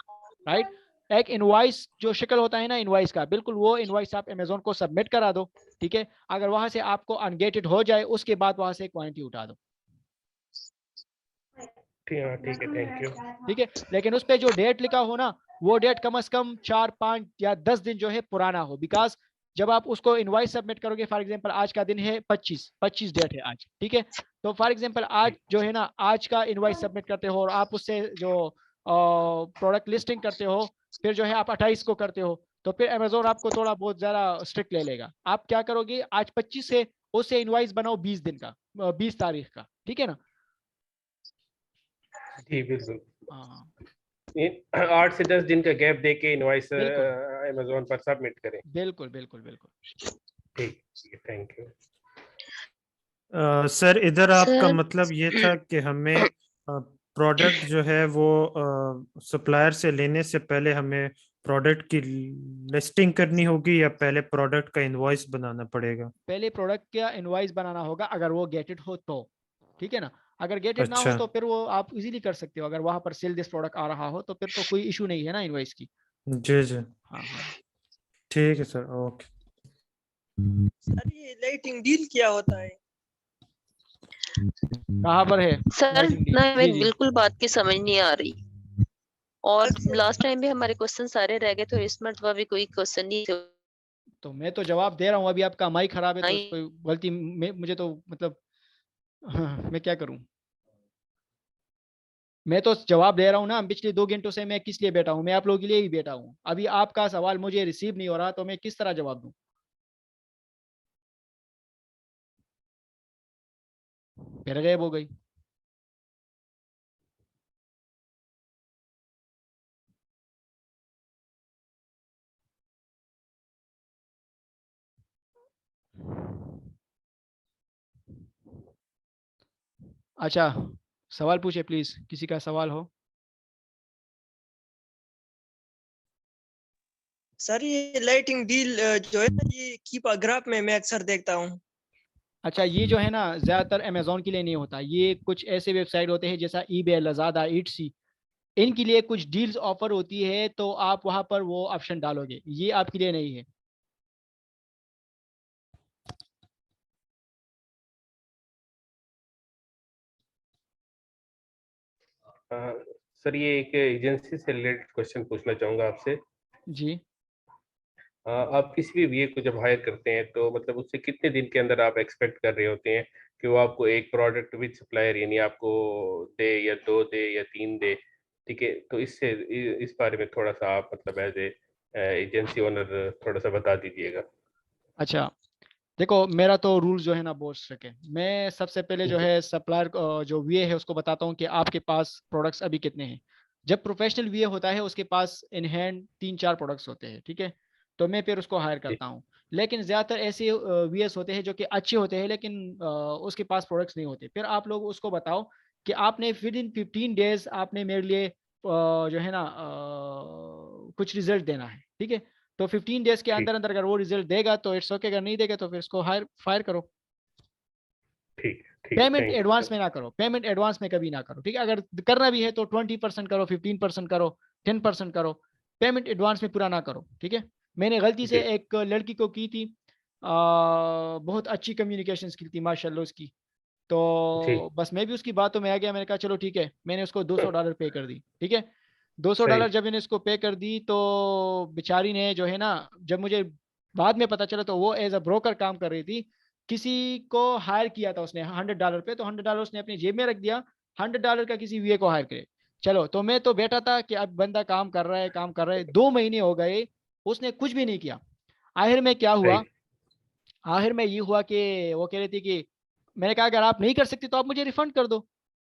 [SPEAKER 1] राइट, एक इनवाइस जो शक्ल होता है ना इनवाइस का, बिल्कुल वो इनवाइस आप अमेजोन को सबमिट करा दो। ठीक है, अगर वहां से आपको अनगेटेड हो जाए उसके बाद वहां से क्वांटिटी उठा दो।
[SPEAKER 4] ठीक है, थैंक यू।
[SPEAKER 1] ठीक है, लेकिन उस पर जो डेट लिखा हो ना, वो डेट कम से कम 4, 5 या 10 दिन जो है पुराना हो। बिकॉज जब आप उसको इनवाइस सबमिट करोगे, फॉर एग्जांपल आज का दिन है 25 डेट है आज। ठीक है, तो फॉर एग्जांपल आज जो है ना आज का इनवाइस सबमिट करते हो और आप उससे जो प्रोडक्ट लिस्टिंग करते हो, फिर जो है आप 28 को करते हो, तो फिर अमेजोन आपको थोड़ा बहुत ज्यादा स्ट्रिक्ट ले लेगा। आप क्या करोगे, आज 25 से उससे इनवाइस बनाओ 20 दिन का, 20 तारीख का। ठीक है ना?
[SPEAKER 4] जी बिल्कुल।
[SPEAKER 1] हाँ,
[SPEAKER 4] 8 से 10 दिन का गैप दे के इनवाइस
[SPEAKER 1] बिल्कुल
[SPEAKER 4] अमेजोन पर सबमिट करें।
[SPEAKER 1] बिल्कुल बिल्कुल बिल्कुल।
[SPEAKER 4] ठीक है, थैंक यू।
[SPEAKER 13] सर इधर आपका
[SPEAKER 12] सर
[SPEAKER 13] मतलब ये था कि हमें प्रोडक्ट जो है वो सप्लायर से लेने से पहले हमें प्रोडक्ट की लिस्टिंग करनी होगी या पहले प्रोडक्ट का इनवॉइस बनाना पड़ेगा?
[SPEAKER 1] पहले प्रोडक्ट का इनवॉइस बनाना होगा अगर वो गेटेड हो तो। ठीक है ना? अगर गेटेड ना हो
[SPEAKER 13] अच्छा,
[SPEAKER 1] तो फिर वो आप इजीली कर सकते हो। अगर वहां पर सेल दिस प्रोडक्ट आ रहा हो तो फिर तो कोई इशू नहीं है ना इनवॉइस की।
[SPEAKER 13] जी जी,
[SPEAKER 1] हाँ हाँ।
[SPEAKER 13] ठीक है सर, ओके।
[SPEAKER 5] सर ये लाइटिंग डील क्या होता है?
[SPEAKER 1] कहाँ पर है
[SPEAKER 12] सर
[SPEAKER 1] लाइटिंग डील?
[SPEAKER 12] ना,
[SPEAKER 1] जी
[SPEAKER 12] हमें
[SPEAKER 1] जी,
[SPEAKER 12] बिल्कुल बात की समझ नहीं आ रही। और
[SPEAKER 5] अच्छा,
[SPEAKER 12] लास्ट टाइम भी हमारे क्वेश्चन सारे रह गए, तो इस मरतबा भी कोई क्वेश्चन नहीं थे।
[SPEAKER 1] तो मैं तो जवाब दे रहा हूँ। अभी आपका माइक खराब है तो
[SPEAKER 12] नहीं,
[SPEAKER 1] कोई गलती मुझे तो मतलब हाँ, मैं क्या करूँ? मैं तो जवाब दे रहा हूँ ना। पिछले 2 घंटों से मैं किस लिए बैठा हूँ? मैं आप लोगों के लिए ही बैठा हूँ। अभी आपका सवाल मुझे रिसीव नहीं हो रहा तो मैं किस तरह जवाब दूँ? फिर गायब हो गई। अच्छा, सवाल पूछे प्लीज, किसी का सवाल हो।
[SPEAKER 5] सर ये लाइटिंग डील जो है ना, ये कीपा ग्राफ में मैं अक्सर देखता हूँ।
[SPEAKER 1] अच्छा, ये जो है ना ज्यादातर अमेजोन के लिए नहीं होता। ये कुछ ऐसे वेबसाइट होते हैं जैसा ईबे, लजादा, ईटसी, इनके लिए कुछ डील्स ऑफर होती है तो आप वहां पर वो ऑप्शन डालोगे। ये आपके लिए नहीं है।
[SPEAKER 4] सर ये एक एजेंसी से रिलेटेड क्वेश्चन पूछना चाहूँगा आपसे।
[SPEAKER 1] जी।
[SPEAKER 4] आप किसी भी वीए को जब हायर करते हैं तो मतलब उससे कितने दिन के अंदर आप एक्सपेक्ट कर रहे होते हैं कि वो आपको एक प्रोडक्ट विद सप्लायर यानी आपको दे या 2 दे या 3 दे, ठीक है? तो इस बारे में थोड़ा-सा आप मतलब एज़ ए एजेंसी ओनर थोड़ा-सा बता दीजिएगा।
[SPEAKER 1] अच्छा, देखो मेरा तो रूल जो है ना बहुत स्ट्रिक्ट है। मैं सबसे पहले जो है सप्लायर जो वीए है उसको बताता हूँ कि आपके पास प्रोडक्ट्स अभी कितने हैं। जब प्रोफेशनल वीए होता है उसके पास इन हैंड 3-4 प्रोडक्ट्स होते हैं, ठीक है? तो मैं फिर उसको हायर करता हूँ। लेकिन ज़्यादातर ऐसे वीएस होते हैं जो कि अच्छे होते हैं लेकिन उसके पास प्रोडक्ट्स नहीं होते। फिर आप लोग उसको बताओ कि आपने विद इन 15 डेज आपने मेरे लिए जो है ना कुछ रिजल्ट देना है, ठीक है? तो 15 डेज के अंदर अंदर अगर वो रिजल्ट देगा तो इट्स ओके, अगर नहीं देगा तो फिर इसको फायर करो।
[SPEAKER 4] ठीक,
[SPEAKER 1] payment
[SPEAKER 4] thank you
[SPEAKER 1] advance
[SPEAKER 4] sir.
[SPEAKER 1] में ना करो, पेमेंट एडवांस में कभी ना करो, ठीक है? अगर करना भी है तो 20% करो, 15% करो, 10% करो, पेमेंट एडवांस में पूरा ना करो, ठीक है? मैंने गलती से एक लड़की को की थी, बहुत अच्छी कम्युनिकेशन स्किल थी माशाल्लाह उसकी, तो बस मैं भी उसकी बातों में आ गया। मैंने कहा चलो ठीक है, मैंने उसको $200 पे कर दी, ठीक है? $200 जब मैंने इसको पे कर दी तो बेचारी ने जो है ना, जब मुझे बाद में पता चला तो वो एज अ ब्रोकर काम कर रही थी, किसी को हायर किया था उसने $100 पे, तो $100 उसने अपनी जेब में रख दिया, $100 का किसी वीए को हायर करे। चलो, तो मैं तो बैठा था कि अब बंदा काम कर रहा है, काम कर रहा है, 2 महीने हो गए, उसने कुछ भी नहीं किया। आखिर में क्या हुआ, आखिर में ये हुआ कि वो कह रही थी कि मैंने कहा अगर आप नहीं कर सकते तो आप मुझे रिफंड कर दो,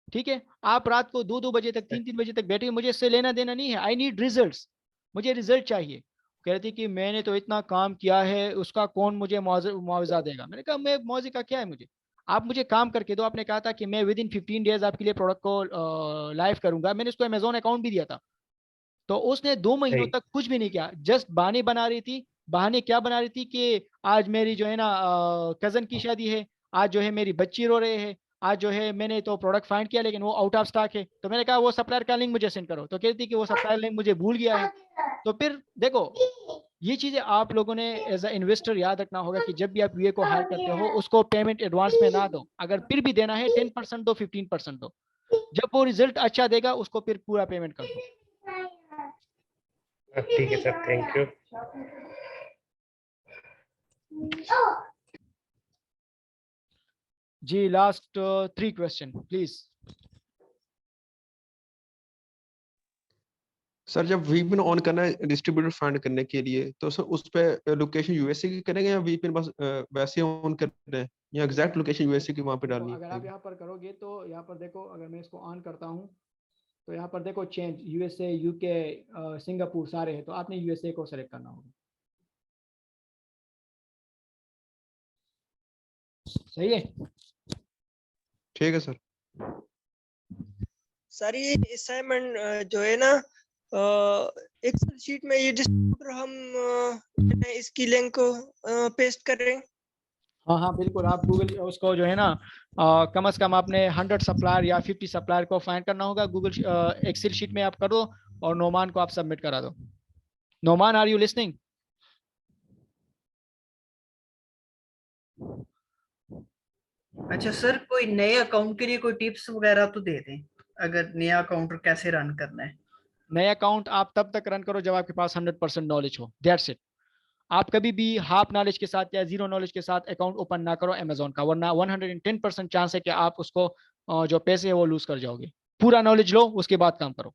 [SPEAKER 1] ठीक है? आप रात को 2-2 बजे तक, 3-3 बजे तक बैठे, मुझे इससे लेना देना नहीं है। आई नीड रिजल्ट्स, मुझे रिजल्ट चाहिए। कह रही थी कि मैंने तो इतना काम किया है, उसका कौन मुझे मुआवजा देगा? मैंने कहा मैं मुआवजे का क्या है मुझे, आप मुझे काम करके दो। आपने कहा था कि मैं विद इन 15 डेज आपके लिए प्रोडक्ट को लाइव करूंगा, मैंने उसको अमेजोन अकाउंट भी दिया था। तो उसने 2 महीनों तक कुछ भी नहीं किया, जस्ट बहाने बना रही थी। बहाने क्या बना रही थी कि आज मेरी जो है ना कजन की शादी है, आज जो है मेरी बच्ची रो रहे हैं, आज जो है मैंने तो प्रोडक्ट फाइंड किया लेकिन वो आउट ऑफ स्टॉक है। तो मैंने कहा वो सप्लायर का लिंक मुझे सेंड करो, तो कहती थी कि वो सप्लायर लिंक मुझे भूल गया है। तो फिर देखो, ये चीजें आप लोगों ने एज अ इन्वेस्टर याद रखना होगा कि जब भी आप वीए को हायर करते हो उसको पेमेंट एडवांस में ना दो। अगर फिर भी देना है 10% दो, 15% दो। जब वो रिजल्ट अच्छा देगा उसको फिर पूरा पेमेंट कर दो।
[SPEAKER 4] ठीक है सर, थैंक यू।
[SPEAKER 1] जी, लास्ट 3 क्वेश्चन प्लीज।
[SPEAKER 11] सर जब वीपीएन ऑन करना है डिस्ट्रीब्यूटर फाइंड करने के लिए तो सर उस पे लोकेशन यूएसए की करेंगे या वीपीएन बस वैसे ऑन करना है या एग्जैक्ट लोकेशन यूएसए की वहां पे डालनी
[SPEAKER 1] अगर आप यहाँ पर करोगे तो यहाँ पर देखो, अगर मैं इसको ऑन करता हूँ तो यहाँ पर देखो चेंज यूएसए, यूके, सिंगापुर सारे हैं, तो आपने यूएसए को सेलेक्ट करना होगा। सही है?
[SPEAKER 11] ठीक है सर।
[SPEAKER 5] सर ये असाइनमेंट जो है ना एक्सेल शीट में ये डिस्ट्रीब्यूटर हम इसकी लिंक पेस्ट करें।
[SPEAKER 1] हाँ हाँ बिल्कुल, आप गूगल उसको जो है ना कम से कम आपने 100 सप्लायर या 50 सप्लायर को फाइंड करना होगा। गूगल एक्सेल शीट में आप कर दो और नोमान को आप सबमिट करा दो। Noman, are you listening?
[SPEAKER 14] अच्छा सर, कोई नए अकाउंट के लिए कोई टिप्स वगैरह तो दे दें, अगर नया अकाउंट कैसे रन करना है।
[SPEAKER 1] नया अकाउंट आप तब तक रन करो जब आपके पास 100% नॉलेज हो, दैट्स इट। आप कभी भी हाफ नॉलेज के साथ या जीरो नॉलेज के साथ अकाउंट ओपन ना करो अमेजोन का, वरना 110% चांस है कि आप उसको जो पैसे है वो लूज कर जाओगे। पूरा नॉलेज लो, उसके बाद काम करो।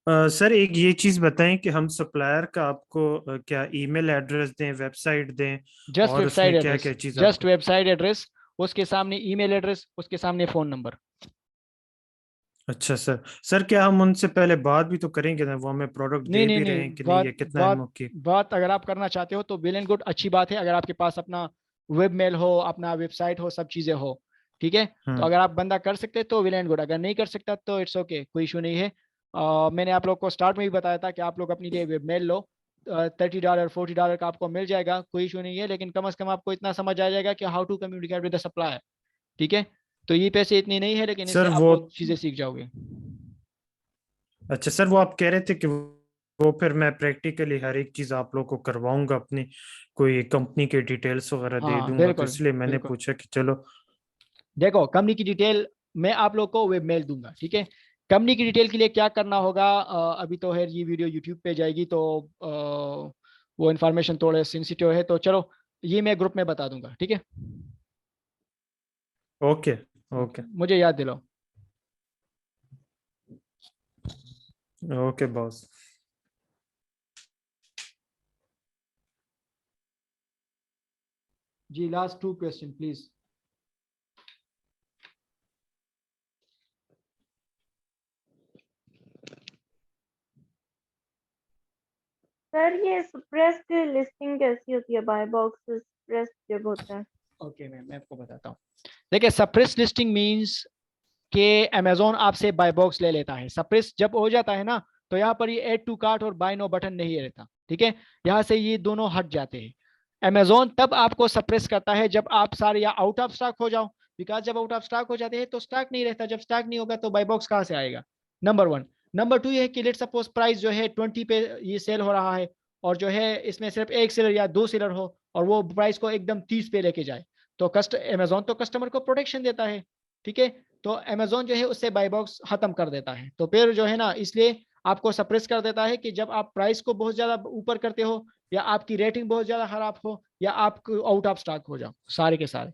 [SPEAKER 13] सर एक ये चीज बताएं कि हम सप्लायर का आपको क्या ईमेल एड्रेस दें, वेबसाइट दें,
[SPEAKER 1] जस्ट
[SPEAKER 13] और
[SPEAKER 1] वेबसाइट
[SPEAKER 13] उसमें क्या
[SPEAKER 1] एड्रेस,
[SPEAKER 13] क्या चीज
[SPEAKER 1] जस्ट वेबसाइट एड्रेस, उसके सामने ईमेल एड्रेस, उसके सामने फोन नंबर।
[SPEAKER 13] अच्छा सर क्या हम उनसे पहले बात भी तो करेंगे ना, वो हमें प्रोडक्ट
[SPEAKER 1] नहीं
[SPEAKER 13] दे
[SPEAKER 1] नहीं
[SPEAKER 13] भी रहे
[SPEAKER 1] नहीं,
[SPEAKER 13] हैं कि नहीं,
[SPEAKER 1] बात
[SPEAKER 13] ये कितना
[SPEAKER 1] बात
[SPEAKER 13] एमओ की।
[SPEAKER 1] बात अगर आप करना चाहते हो तो वेल एंड गुड, अच्छी बात है। अगर आपके पास अपना वेब मेल हो, अपना वेबसाइट हो, सब चीजें हो, ठीक है, तो अगर आप बंदा कर सकते तो वेल एंड गुड। अगर नहीं कर सकता तो इट्स ओके, कोई इशू नहीं है। मैंने आप लोग को स्टार्ट में भी बताया था कि आप लोग अपनी लिए वेब मेल लो, $30 $40 का आपको मिल जाएगा, कोई इशू नहीं है। लेकिन कम से कम आपको इतना समझ आ जाएगा कि how to communicate with the supplier, ठीक है? तो ये पैसे इतने नहीं है लेकिन इससे
[SPEAKER 13] सर
[SPEAKER 1] आप
[SPEAKER 13] वो
[SPEAKER 1] बहुत चीजें सीख जाओगे।
[SPEAKER 13] अच्छा सर, वो आप कह रहे थे कि वो फिर मैं प्रैक्टिकली हर एक चीज आप लोग को करवाऊंगा, अपनी कोई कंपनी के डिटेल्स वगैरह दे
[SPEAKER 1] हाँ
[SPEAKER 13] दूंगा, तो
[SPEAKER 1] बिल्कुल
[SPEAKER 13] इसलिए मैंने
[SPEAKER 1] बिल्कुल।
[SPEAKER 13] पूछा कि चलो।
[SPEAKER 1] देखो कंपनी की डिटेल मैं आप लोग को वेब मेल दूंगा, ठीक है। कंपनी की डिटेल के लिए क्या करना होगा, अभी तो है ये वीडियो यूट्यूब पे जाएगी तो वो इन्फॉर्मेशन थोड़े सेंसिटिव है, तो चलो ये मैं ग्रुप में बता दूंगा, ठीक है।
[SPEAKER 13] ओके ओके
[SPEAKER 1] मुझे याद दिलाओ।
[SPEAKER 13] Okay boss.
[SPEAKER 1] जी लास्ट 2 क्वेश्चन प्लीज।
[SPEAKER 9] सर ये सप्रेस्ड लिस्टिंग कैसी होती है, बाय बॉक्स सप्रेस्ड जब होता है?
[SPEAKER 1] ओके मैं आपको बताता हूँ। देखिए सप्रेस लिस्टिंग मींस कि अमेजोन आपसे बाय बॉक्स ले लेता है। सप्रेस जब हो जाता है ना, तो यहाँ पर ये ऐड टू कार्ट और बाय नो बटन नहीं रहता, ठीक है। यहाँ से ये दोनों हट जाते हैं। अमेजोन तब आपको सप्रेस करता है जब आप सारे या आउट ऑफ स्टॉक हो जाओ, बिकॉज जब आउट ऑफ स्टॉक हो जाते हैं तो स्टॉक नहीं रहता, जब स्टॉक नहीं होगा तो बाय बॉक्स कहाँ से आएगा, नंबर 1। नंबर 2 ये है कि लेट सपोज प्राइस जो है 20 पे ये सेल हो रहा है, और जो है इसमें सिर्फ एक सेलर या 2 सेलर हो, और वो प्राइस को एकदम 30 पे लेके जाए, तो अमेजोन तो कस्टमर को प्रोटेक्शन देता है, ठीक है। तो अमेजोन जो है उससे बाय बॉक्स खत्म कर देता है। तो फिर जो है ना, इसलिए आपको सप्रेस कर देता है कि जब आप प्राइस को बहुत ज्यादा ऊपर करते हो, या आपकी रेटिंग बहुत ज्यादा खराब हो, या आप आउट ऑफ स्टॉक हो जाओ सारे के सारे।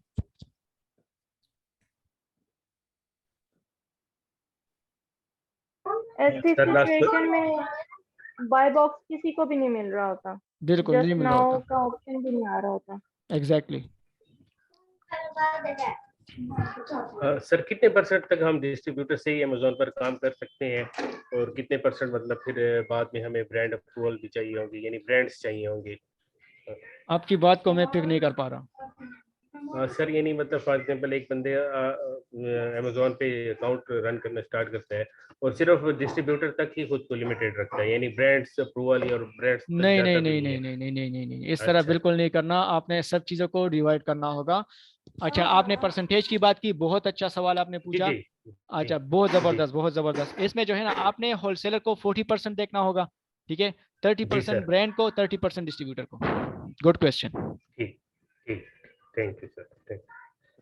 [SPEAKER 9] ऐसी सिचुएशन में बाय बॉक्स किसी को भी नहीं मिल रहा होता,
[SPEAKER 1] बिल्कुल नहीं
[SPEAKER 9] जस्ट
[SPEAKER 1] मिल रहा
[SPEAKER 9] नाउ
[SPEAKER 1] होता।
[SPEAKER 9] का ऑप्शन भी नहीं आ रहा होता।
[SPEAKER 1] एग्जैक्टली।
[SPEAKER 4] सर कितने परसेंट तक हम डिस्ट्रीब्यूटर से ही अमेजोन पर काम कर सकते हैं, और कितने परसेंट मतलब फिर बाद में हमें ब्रांड अप्रूवल भी चाहिए होंगे, यानी ब्रांड्स चाहिए होंगे?
[SPEAKER 1] आपकी बात को मैं पिक नहीं कर पा रहा।
[SPEAKER 4] सर यानी मतलब फॉर एग्जांपल एक बंदे अमेजोन पे अकाउंट रन करना स्टार्ट करता है और सिर्फ डिस्ट्रीब्यूटर तक ही खुद को लिमिटेड रखता है, यानी ब्रांड्स अप्रूवल और ब्रांड्स तक
[SPEAKER 1] नहीं
[SPEAKER 4] जाता
[SPEAKER 1] नहीं
[SPEAKER 4] भी
[SPEAKER 1] नहीं
[SPEAKER 4] नहीं
[SPEAKER 1] नहीं
[SPEAKER 4] है?
[SPEAKER 1] नहीं नहीं नहीं नहीं नहीं, इस तरह
[SPEAKER 4] अच्छा
[SPEAKER 1] बिल्कुल नहीं करना। आपने सब चीजों को डिवाइड करना होगा। अच्छा आपने परसेंटेज की बात की, बहुत अच्छा सवाल आपने
[SPEAKER 4] जी
[SPEAKER 1] पूछा।
[SPEAKER 4] जी
[SPEAKER 1] अच्छा बहुत
[SPEAKER 4] जी
[SPEAKER 1] जबरदस्त बहुत जबरदस्त। इसमें जो है ना, आपने होलसेलर को 40% देखना होगा, ठीक है।
[SPEAKER 4] जी
[SPEAKER 1] 30%
[SPEAKER 4] सर,
[SPEAKER 1] ब्रांड को, 30% डिस्ट्रीब्यूटर को। Good question.
[SPEAKER 4] ठीक ठीक, thank you sir, thank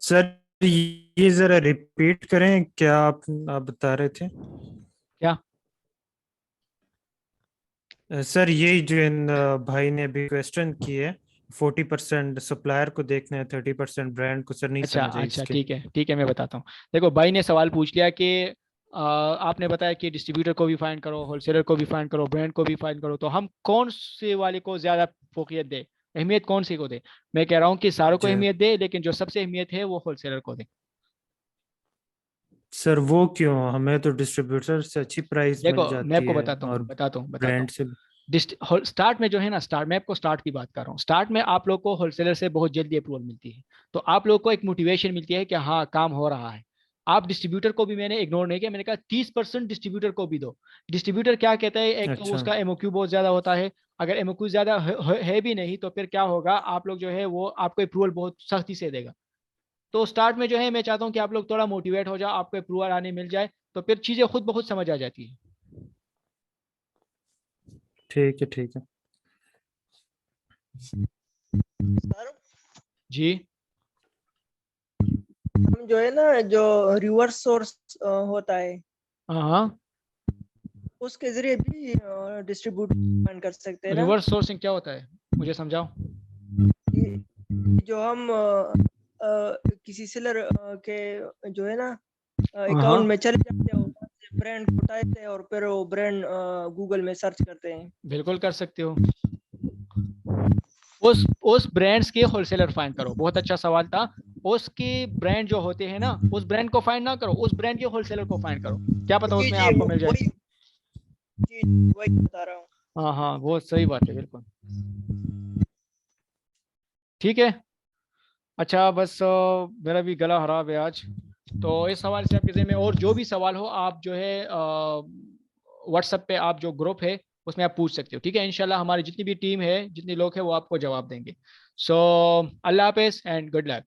[SPEAKER 13] sir ये जरा रिपीट करें, क्या आप बता रहे थे?
[SPEAKER 1] क्या
[SPEAKER 13] सर ये जो इन भाई ने अभी क्वेश्चन की है, 40% सप्लायर को देखना है, 30% ब्रांड को, सर नहीं
[SPEAKER 1] अच्छा
[SPEAKER 13] समझ आई
[SPEAKER 1] अच्छा
[SPEAKER 13] इसके।
[SPEAKER 1] ठीक है मैं बताता हूँ। देखो भाई ने सवाल पूछ लिया कि आपने बताया कि डिस्ट्रीब्यूटर को भी फाइंड करो, होलसेलर को भी फाइंड करो, ब्रांड को भी फाइंड करो, तो हम कौन से वाले को ज्यादा फोकियत दे, अहमियत कौन सी को दे? मैं कह रहा हूँ कि सारों को
[SPEAKER 13] जी
[SPEAKER 1] अहमियत दे, लेकिन जो सबसे अहमियत है वो होलसेलर को दे।
[SPEAKER 13] सर वो क्यों? हमें तो डिस्ट्रीब्यूटर से अच्छी प्राइस
[SPEAKER 1] देखो
[SPEAKER 13] मिल
[SPEAKER 1] मैं
[SPEAKER 13] जाती
[SPEAKER 1] आपको
[SPEAKER 13] है
[SPEAKER 1] बताता
[SPEAKER 13] और
[SPEAKER 1] हूँ बताता हूँ बताता
[SPEAKER 13] ब्रांड
[SPEAKER 1] हूँ।
[SPEAKER 13] से भी।
[SPEAKER 1] स्टार्ट में जो है ना, स्टार्ट में आपको स्टार्ट की बात कर रहा हूँ। स्टार्ट में आप लोग को होलसेलर से बहुत जल्दी अप्रूवल मिलती है, तो आप लोग को एक मोटिवेशन मिलती है कि हाँ काम हो रहा है। आप डिस्ट्रीब्यूटर को भी मैंने इग्नोर नहीं किया, मैंने कहा 30% डिस्ट्रीब्यूटर को भी दो। डिस्ट्रीब्यूटर क्या कहता है, एक तो
[SPEAKER 13] अच्छा
[SPEAKER 1] उसका एमओक्यू बहुत ज्यादा होता है। अगर एमओक्यू ज्यादा है भी नहीं, तो फिर क्या होगा, आप लोग जो है वो आपको अप्रूवल बहुत सख्ती से देगा। तो स्टार्ट में जो है मैं चाहता हूँ कि आप लोग थोड़ा मोटिवेट हो जाओ, आपको अप्रूवल आने मिल जाए, तो फिर चीजें खुद बहुत समझ आ जाती है।
[SPEAKER 13] ठीक है ठीक है।
[SPEAKER 5] सर
[SPEAKER 1] जी
[SPEAKER 5] हम जो है ना, जो रिवर्स सोर्स होता है
[SPEAKER 1] हाँ।
[SPEAKER 5] उसके जरिए भी डिस्ट्रीब्यूट फाइंड कर सकते हैं ना?
[SPEAKER 1] रिवर्स सोर्सिंग क्या होता है, मुझे समझाओ।
[SPEAKER 5] ये जो हम किसी सेलर के जो है ना
[SPEAKER 1] हाँ
[SPEAKER 5] अकाउंट में चले जाते हो, ब्रांड को उठाते हैं और फिर वो ब्रांड गूगल में सर्च करते हैं।
[SPEAKER 1] बिल्कुल कर सकते हो। उस ब्रांड्स के होलसेलर फाइंड करो। बहुत अच्छा सवाल था। उसके ब्रांड जो होते हैं ना, उस ब्रांड को फाइंड ना करो, उस ब्रांड के होलसेलर को फाइंड करो। क्या पता
[SPEAKER 5] जी
[SPEAKER 1] उसमें
[SPEAKER 5] जी
[SPEAKER 1] आपको मिल जाए।
[SPEAKER 5] वही, जी वही बता रहा हूँ।
[SPEAKER 1] हाँ हाँ वो सही बात है बिल्कुल। ठीक है। अच्छा बस मेरा भी गला खराब है आज, तो इस सवाल से आपके ज़हन में और जो भी सवाल हो, आप जो है व्हाट्सएप पे आप जो ग्रुप है उसमें आप पूछ सकते हो, ठीक है। इंशाल्लाह हमारी जितनी भी टीम है, जितने लोग हैं, वो आपको जवाब देंगे। सो अल्लाह हाफिज़ एंड गुड लक।